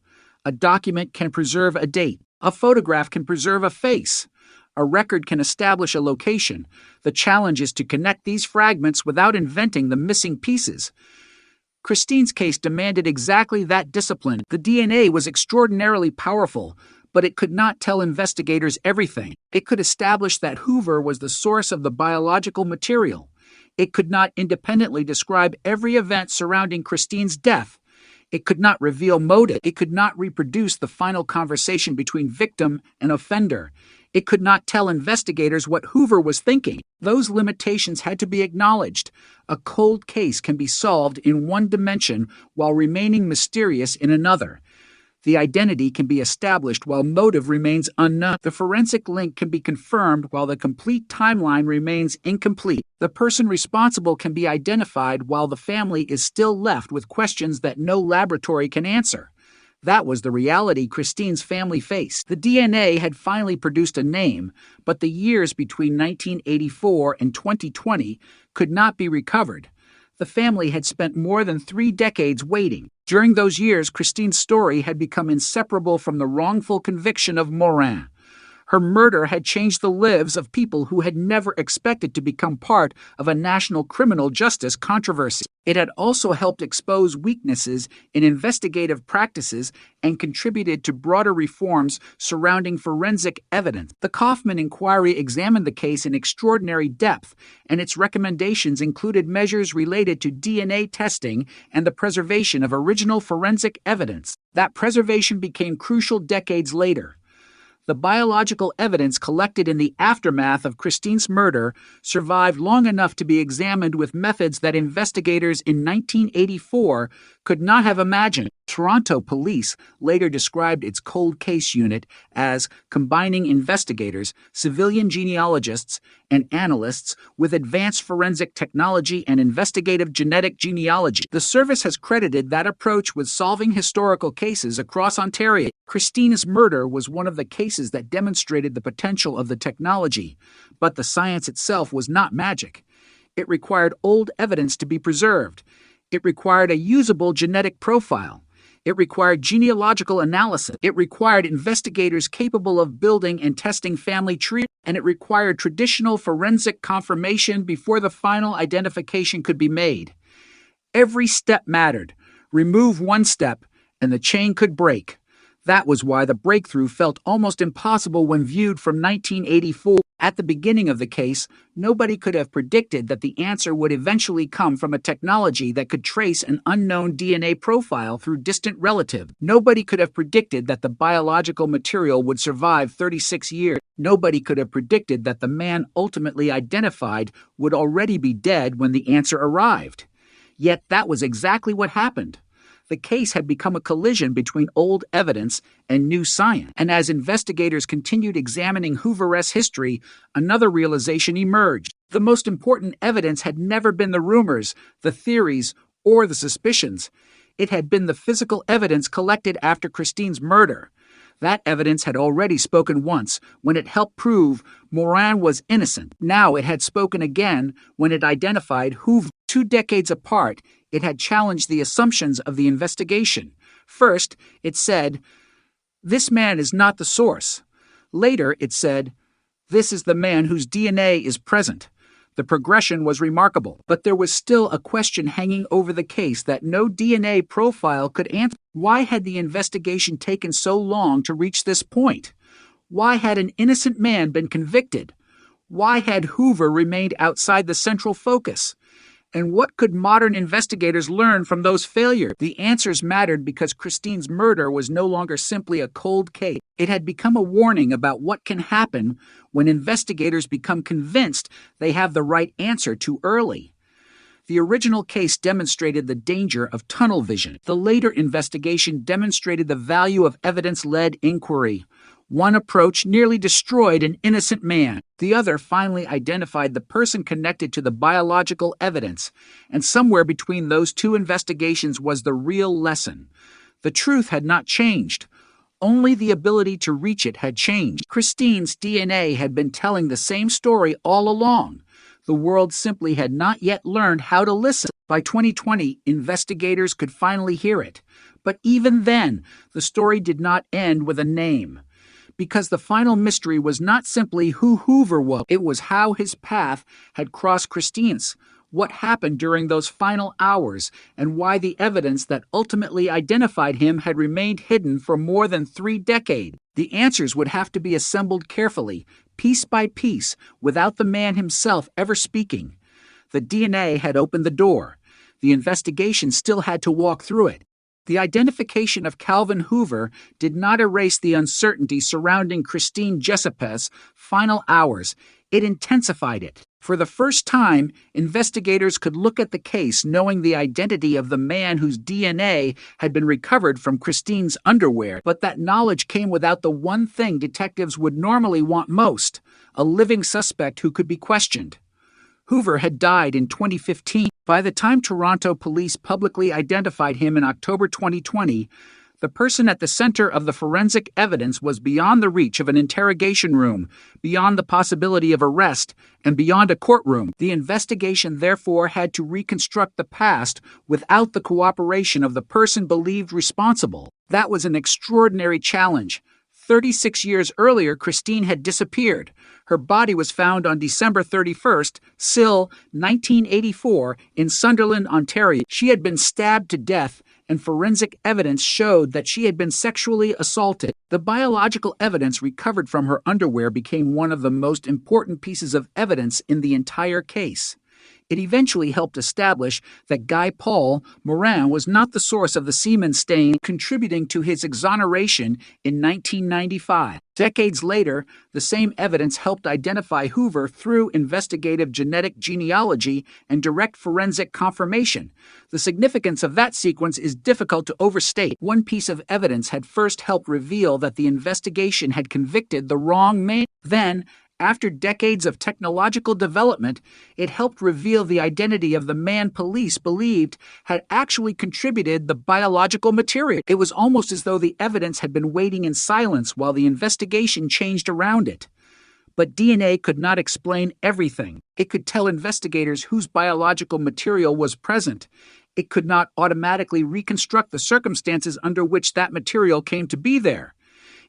A document can preserve a date. A photograph can preserve a face. A record can establish a location. The challenge is to connect these fragments without inventing the missing pieces. Christine's case demanded exactly that discipline. The DNA was extraordinarily powerful, but it could not tell investigators everything. It could establish that Hoover was the source of the biological material. It could not independently describe every event surrounding Christine's death. It could not reveal motive. It could not reproduce the final conversation between victim and offender. It could not tell investigators what Hoover was thinking. Those limitations had to be acknowledged. A cold case can be solved in one dimension while remaining mysterious in another. The identity can be established while motive remains unknown. The forensic link can be confirmed while the complete timeline remains incomplete. The person responsible can be identified while the family is still left with questions that no laboratory can answer. That was the reality Christine's family faced. The DNA had finally produced a name, but the years between 1984 and 2020 could not be recovered. The family had spent more than 3 decades waiting. During those years, Christine's story had become inseparable from the wrongful conviction of Morin. Her murder had changed the lives of people who had never expected to become part of a national criminal justice controversy. It had also helped expose weaknesses in investigative practices and contributed to broader reforms surrounding forensic evidence. The Kaufman Inquiry examined the case in extraordinary depth, and its recommendations included measures related to DNA testing and the preservation of original forensic evidence. That preservation became crucial decades later. The biological evidence collected in the aftermath of Christine's murder survived long enough to be examined with methods that investigators in 1984 could not have imagined. Toronto police later described its cold case unit as combining investigators, civilian genealogists, and analysts with advanced forensic technology and investigative genetic genealogy. The service has credited that approach with solving historical cases across Ontario. Christine's murder was one of the cases that demonstrated the potential of the technology, but the science itself was not magic. It required old evidence to be preserved. It required a usable genetic profile. It required genealogical analysis. It required investigators capable of building and testing family trees, and it required traditional forensic confirmation before the final identification could be made. Every step mattered. Remove one step, and the chain could break. That was why the breakthrough felt almost impossible when viewed from 1984. At the beginning of the case, nobody could have predicted that the answer would eventually come from a technology that could trace an unknown DNA profile through distant relatives. Nobody could have predicted that the biological material would survive 36 years. Nobody could have predicted that the man ultimately identified would already be dead when the answer arrived. Yet that was exactly what happened. The case had become a collision between old evidence and new science. And as investigators continued examining Hoover's history, another realization emerged. The most important evidence had never been the rumors, the theories, or the suspicions. It had been the physical evidence collected after Christine's murder. That evidence had already spoken once, when it helped prove Morin was innocent. Now it had spoken again when it identified Hoover. 2 decades apart, it had challenged the assumptions of the investigation. First, it said, "This man is not the source." Later, it said, "This is the man whose DNA is present." The progression was remarkable, but there was still a question hanging over the case that no DNA profile could answer. Why had the investigation taken so long to reach this point? Why had an innocent man been convicted? Why had Hoover remained outside the central focus? And what could modern investigators learn from those failures? The answers mattered because Christine's murder was no longer simply a cold case. It had become a warning about what can happen when investigators become convinced they have the right answer too early. The original case demonstrated the danger of tunnel vision. The later investigation demonstrated the value of evidence-led inquiry. One approach nearly destroyed an innocent man. The other finally identified the person connected to the biological evidence, and somewhere between those two investigations was the real lesson. The truth had not changed. Only the ability to reach it had changed. Christine's DNA had been telling the same story all along. The world simply had not yet learned how to listen. By 2020, investigators could finally hear it. But even then, the story did not end with a name. Because the final mystery was not simply who Hoover was, it was how his path had crossed Christine's, what happened during those final hours, and why the evidence that ultimately identified him had remained hidden for more than 3 decades. The answers would have to be assembled carefully, piece by piece, without the man himself ever speaking. The DNA had opened the door. The investigation still had to walk through it. The identification of Calvin Hoover did not erase the uncertainty surrounding Christine Jessupe's final hours. It intensified it. For the first time, investigators could look at the case knowing the identity of the man whose DNA had been recovered from Christine's underwear. But that knowledge came without the one thing detectives would normally want most: a living suspect who could be questioned. Hoover had died in 2015. By the time Toronto police publicly identified him in October 2020, the person at the center of the forensic evidence was beyond the reach of an interrogation room, beyond the possibility of arrest, and beyond a courtroom. The investigation therefore had to reconstruct the past without the cooperation of the person believed responsible. That was an extraordinary challenge. 36 years earlier, Christine had disappeared. Her body was found on December 31st, SIL 1984, in Sunderland, Ontario. She had been stabbed to death, and forensic evidence showed that she had been sexually assaulted. The biological evidence recovered from her underwear became one of the most important pieces of evidence in the entire case. It eventually helped establish that Guy Paul Morin was not the source of the semen stain, contributing to his exoneration in 1995. Decades later, the same evidence helped identify Hoover through investigative genetic genealogy and direct forensic confirmation. The significance of that sequence is difficult to overstate. One piece of evidence had first helped reveal that the investigation had convicted the wrong man. Then, after decades of technological development, it helped reveal the identity of the man police believed had actually contributed the biological material. It was almost as though the evidence had been waiting in silence while the investigation changed around it. But DNA could not explain everything. It could tell investigators whose biological material was present. It could not automatically reconstruct the circumstances under which that material came to be there.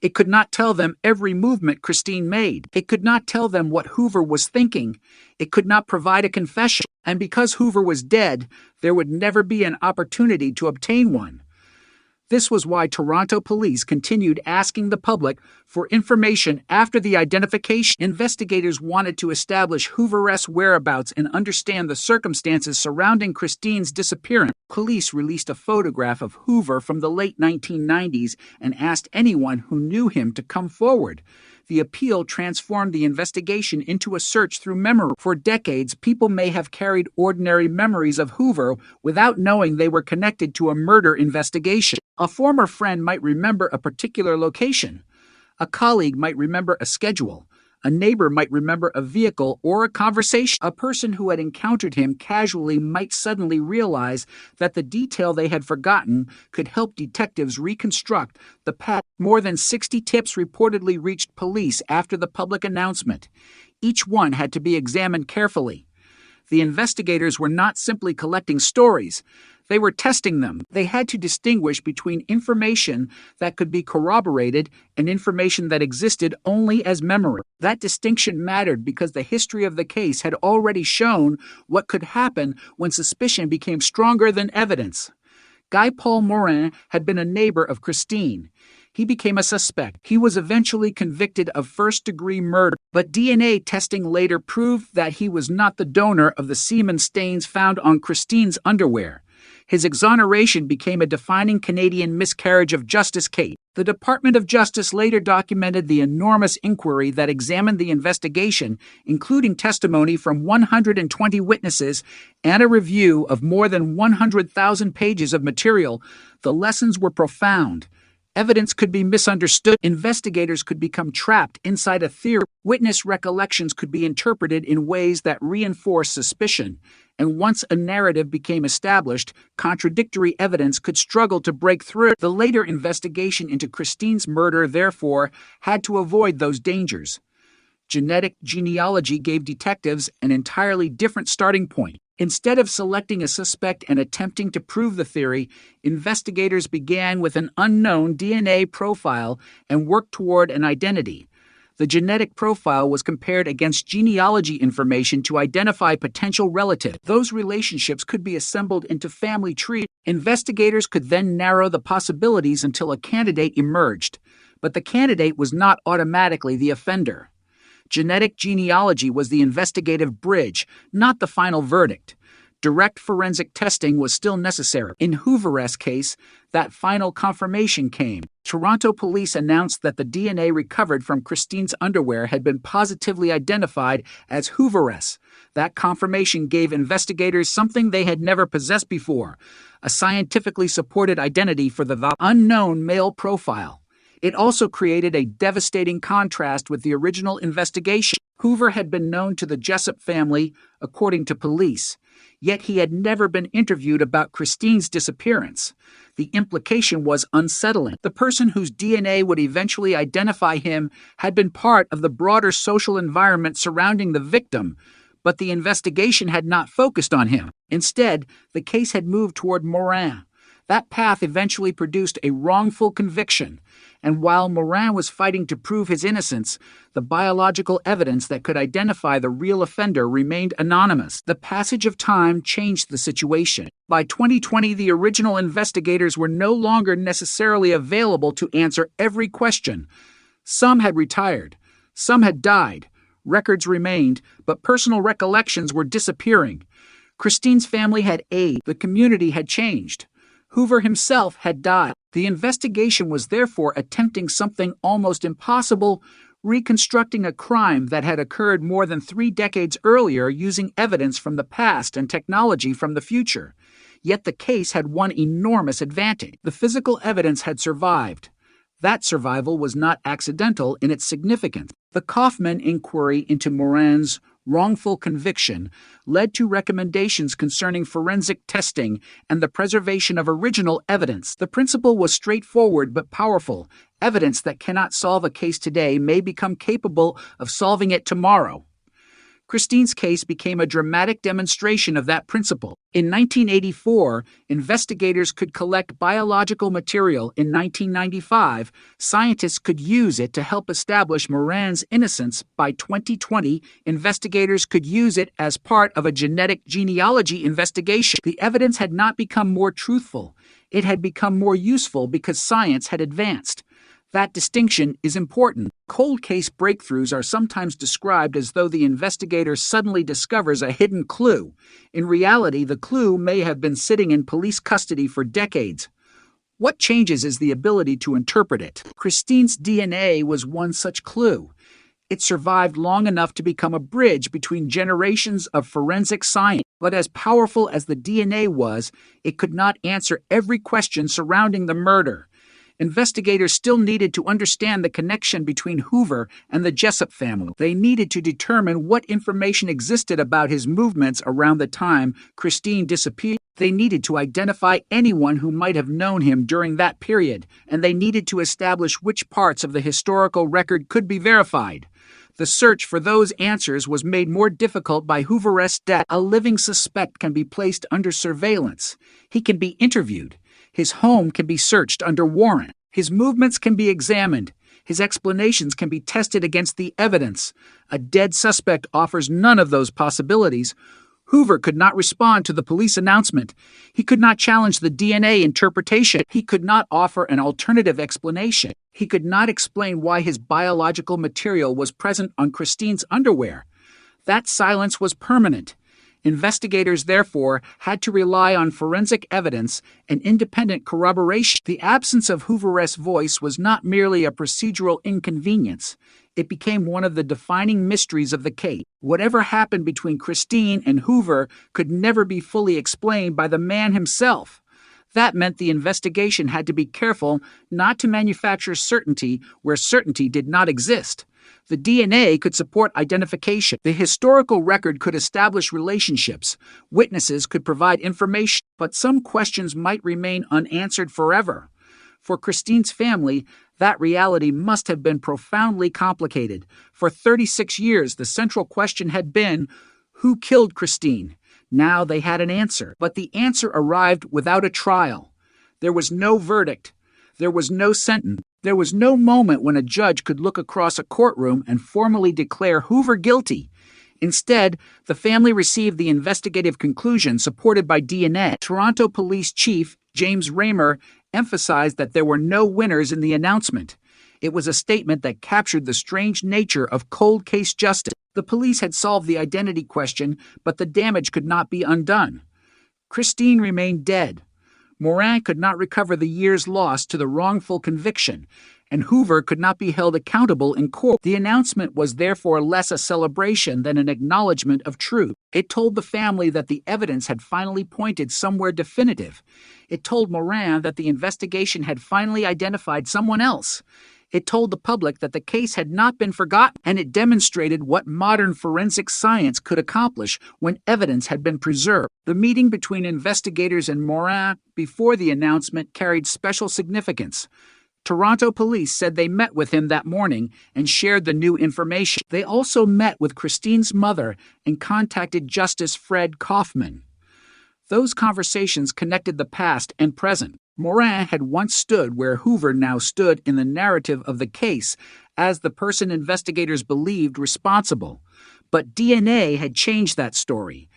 It could not tell them every movement Christine made. It could not tell them what Hoover was thinking. It could not provide a confession. And because Hoover was dead, there would never be an opportunity to obtain one. This was why Toronto police continued asking the public for information after the identification. Investigators wanted to establish Hoover's whereabouts and understand the circumstances surrounding Christine's disappearance. Police released a photograph of Hoover from the late 1990s and asked anyone who knew him to come forward. The appeal transformed the investigation into a search through memory. For decades, people may have carried ordinary memories of Hoover without knowing they were connected to a murder investigation. A former friend might remember a particular location. A colleague might remember a schedule. A neighbor might remember a vehicle or a conversation. A person who had encountered him casually might suddenly realize that the detail they had forgotten could help detectives reconstruct the path. More than 60 tips reportedly reached police after the public announcement. Each one had to be examined carefully. The investigators were not simply collecting stories. They were testing them. They had to distinguish between information that could be corroborated and information that existed only as memory. That distinction mattered because the history of the case had already shown what could happen when suspicion became stronger than evidence. Guy Paul Morin had been a neighbor of Christine. He became a suspect. He was eventually convicted of first-degree murder, but DNA testing later proved that he was not the donor of the semen stains found on Christine's underwear. His exoneration became a defining Canadian miscarriage of justice case. The Department of Justice later documented the enormous inquiry that examined the investigation, including testimony from 120 witnesses and a review of more than 100,000 pages of material. The lessons were profound. Evidence could be misunderstood. Investigators could become trapped inside a theory. Witness recollections could be interpreted in ways that reinforce suspicion. And once a narrative became established, contradictory evidence could struggle to break through. The later investigation into Christine's murder, therefore, had to avoid those dangers. Genetic genealogy gave detectives an entirely different starting point. Instead of selecting a suspect and attempting to prove the theory, investigators began with an unknown DNA profile and worked toward an identity. The genetic profile was compared against genealogy information to identify potential relatives. Those relationships could be assembled into family trees. Investigators could then narrow the possibilities until a candidate emerged. But the candidate was not automatically the offender. Genetic genealogy was the investigative bridge, not the final verdict. Direct forensic testing was still necessary. In Hoover's case, that final confirmation came. Toronto police announced that the DNA recovered from Christine's underwear had been positively identified as Hoover's. That confirmation gave investigators something they had never possessed before, a scientifically supported identity for the unknown male profile. It also created a devastating contrast with the original investigation. Hoover had been known to the Jessup family, according to police, yet he had never been interviewed about Christine's disappearance. The implication was unsettling. The person whose DNA would eventually identify him had been part of the broader social environment surrounding the victim, but the investigation had not focused on him. Instead, the case had moved toward Morin. That path eventually produced a wrongful conviction, and while Morin was fighting to prove his innocence, the biological evidence that could identify the real offender remained anonymous. The passage of time changed the situation. By 2020, the original investigators were no longer necessarily available to answer every question. Some had retired, some had died, records remained, but personal recollections were disappearing. Christine's family had aged, the community had changed. Hoover himself had died. The investigation was therefore attempting something almost impossible, reconstructing a crime that had occurred more than 3 decades earlier using evidence from the past and technology from the future. Yet the case had one enormous advantage. The physical evidence had survived. That survival was not accidental in its significance. The Kaufman inquiry into Morin's wrongful conviction led to recommendations concerning forensic testing and the preservation of original evidence. The principle was straightforward but powerful. Evidence that cannot solve a case today may become capable of solving it tomorrow. Christine's case became a dramatic demonstration of that principle. In 1984, investigators could collect biological material. In 1995, scientists could use it to help establish Morin's innocence. By 2020, investigators could use it as part of a genetic genealogy investigation. The evidence had not become more truthful. It had become more useful because science had advanced. That distinction is important. Cold case breakthroughs are sometimes described as though the investigator suddenly discovers a hidden clue. In reality, the clue may have been sitting in police custody for decades. What changes is the ability to interpret it. Christine's DNA was one such clue. It survived long enough to become a bridge between generations of forensic science. But as powerful as the DNA was, it could not answer every question surrounding the murder. Investigators still needed to understand the connection between Hoover and the Jessup family. They needed to determine what information existed about his movements around the time Christine disappeared. They needed to identify anyone who might have known him during that period, and they needed to establish which parts of the historical record could be verified. The search for those answers was made more difficult by Hoover's death. A living suspect can be placed under surveillance. He can be interviewed. His home can be searched under warrant. His movements can be examined. His explanations can be tested against the evidence. A dead suspect offers none of those possibilities. Hoover could not respond to the police announcement. He could not challenge the DNA interpretation. He could not offer an alternative explanation. He could not explain why his biological material was present on Christine's underwear. That silence was permanent. Investigators, therefore, had to rely on forensic evidence and independent corroboration. The absence of Hoover's voice was not merely a procedural inconvenience. It became one of the defining mysteries of the case. Whatever happened between Christine and Hoover could never be fully explained by the man himself. That meant the investigation had to be careful not to manufacture certainty where certainty did not exist. The DNA could support identification. The historical record could establish relationships. Witnesses could provide information, but some questions might remain unanswered forever. For Christine's family, that reality must have been profoundly complicated. For 36 years, the central question had been, who killed Christine? Now they had an answer, but the answer arrived without a trial. There was no verdict. There was no sentence. There was no moment when a judge could look across a courtroom and formally declare Hoover guilty. Instead, the family received the investigative conclusion supported by DNA. Toronto Police Chief James Raymer emphasized that there were no winners in the announcement. It was a statement that captured the strange nature of cold case justice. The police had solved the identity question, but the damage could not be undone. Christine remained dead. Morin could not recover the years lost to the wrongful conviction, and Hoover could not be held accountable in court. The announcement was therefore less a celebration than an acknowledgement of truth. It told the family that the evidence had finally pointed somewhere definitive. It told Morin that the investigation had finally identified someone else. It told the public that the case had not been forgotten, and it demonstrated what modern forensic science could accomplish when evidence had been preserved. The meeting between investigators and Morin before the announcement carried special significance. Toronto police said they met with him that morning and shared the new information. They also met with Christine's mother and contacted Justice Fred Kaufman. Those conversations connected the past and present. Morin had once stood where Hoover now stood in the narrative of the case as the person investigators believed responsible. But DNA had changed that story.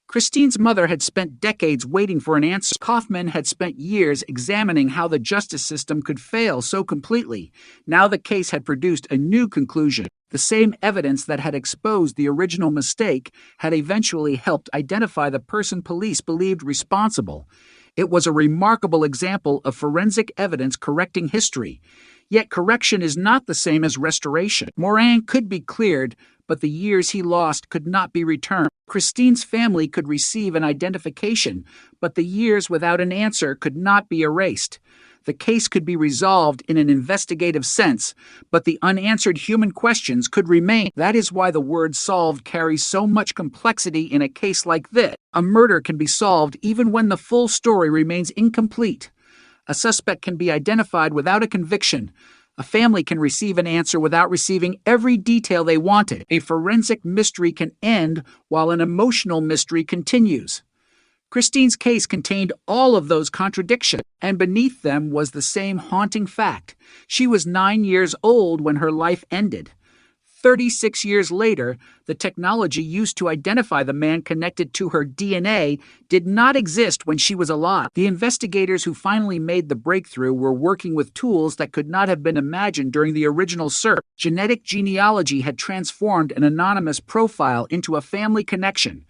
Christine's mother had spent decades waiting for an answer. Kaufman had spent years examining how the justice system could fail so completely. Now the case had produced a new conclusion. The same evidence that had exposed the original mistake had eventually helped identify the person police believed responsible. It was a remarkable example of forensic evidence correcting history. Yet correction is not the same as restoration. Morin could be cleared, but the years he lost could not be returned. Christine's family could receive an identification, but the years without an answer could not be erased. The case could be resolved in an investigative sense, but the unanswered human questions could remain. That is why the word solved carries so much complexity in a case like this. A murder can be solved even when the full story remains incomplete. A suspect can be identified without a conviction. A family can receive an answer without receiving every detail they wanted. A forensic mystery can end while an emotional mystery continues. Christine's case contained all of those contradictions, and beneath them was the same haunting fact. She was 9 years old when her life ended. 36 years later, the technology used to identify the man connected to her DNA did not exist when she was alive. The investigators who finally made the breakthrough were working with tools that could not have been imagined during the original search. Genetic genealogy had transformed an anonymous profile into a family connection.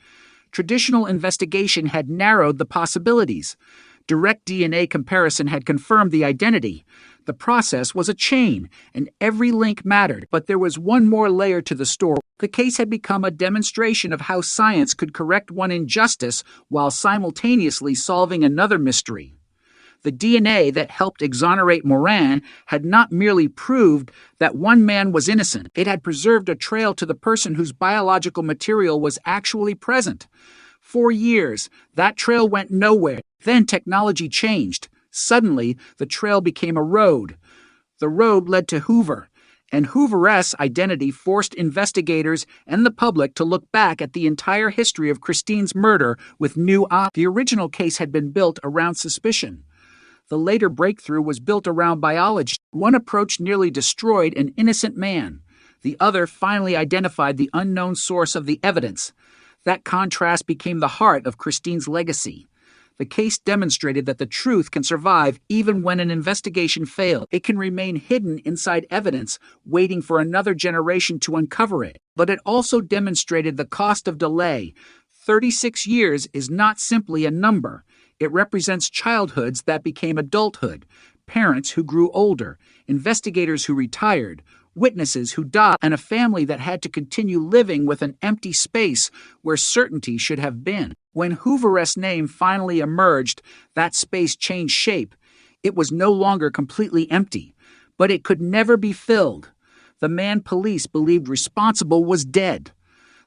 Traditional investigation had narrowed the possibilities. Direct DNA comparison had confirmed the identity. The process was a chain, and every link mattered. But there was one more layer to the story. The case had become a demonstration of how science could correct one injustice while simultaneously solving another mystery. The DNA that helped exonerate Morin had not merely proved that one man was innocent. It had preserved a trail to the person whose biological material was actually present. For years, that trail went nowhere. Then technology changed. Suddenly, the trail became a road. The road led to Hoover, And Hoover's identity forced investigators and the public to look back at the entire history of Christine's murder with new eyes. The original case had been built around suspicion. The later breakthrough was built around biology. One approach nearly destroyed an innocent man. The other finally identified the unknown source of the evidence. That contrast became the heart of Christine's legacy. The case demonstrated that the truth can survive even when an investigation fails. It can remain hidden inside evidence, waiting for another generation to uncover it. But it also demonstrated the cost of delay. 36 years is not simply a number. It represents childhoods that became adulthood, parents who grew older, investigators who retired, witnesses who died, and a family that had to continue living with an empty space where certainty should have been. When Hoover's name finally emerged, that space changed shape. It was no longer completely empty, but it could never be filled. The man police believed responsible was dead.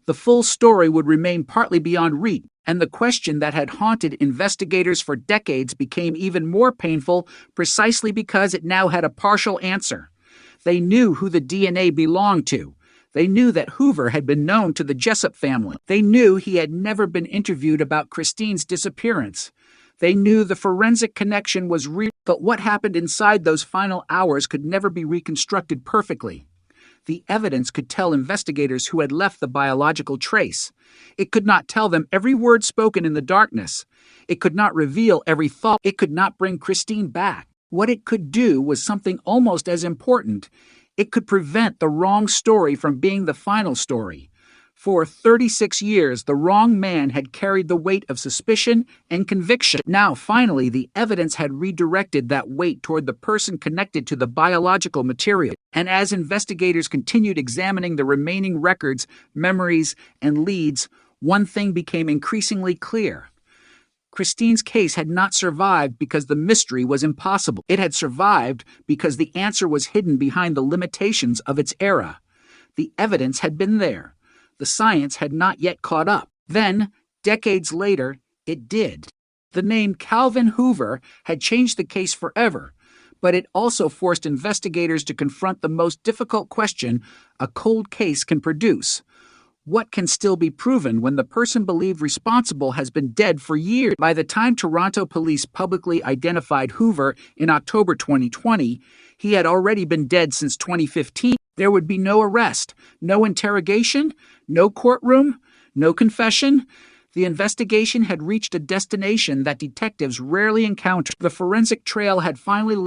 The full story would remain partly beyond reach, and the question that had haunted investigators for decades became even more painful precisely because it now had a partial answer. They knew who the DNA belonged to. They knew that Hoover had been known to the Jessup family. They knew he had never been interviewed about Christine's disappearance. They knew the forensic connection was real, but what happened inside those final hours could never be reconstructed perfectly. The evidence could tell investigators who had left the biological trace. It could not tell them every word spoken in the darkness. It could not reveal every thought. It could not bring Christine back. What it could do was something almost as important. It could prevent the wrong story from being the final story. For 36 years, the wrong man had carried the weight of suspicion and conviction. Now, finally, the evidence had redirected that weight toward the person connected to the biological material. And as investigators continued examining the remaining records, memories, and leads, one thing became increasingly clear. Christine's case had not survived because the mystery was impossible. It had survived because the answer was hidden behind the limitations of its era. The evidence had been there. The science had not yet caught up. Then, decades later, it did. The name Calvin Hoover had changed the case forever, but it also forced investigators to confront the most difficult question a cold case can produce. What can still be proven when the person believed responsible has been dead for years? By the time Toronto police publicly identified Hoover in October 2020, he had already been dead since 2015. There would be no arrest, no interrogation, no courtroom, no confession. The investigation had reached a destination that detectives rarely encounter. The forensic trail had finally led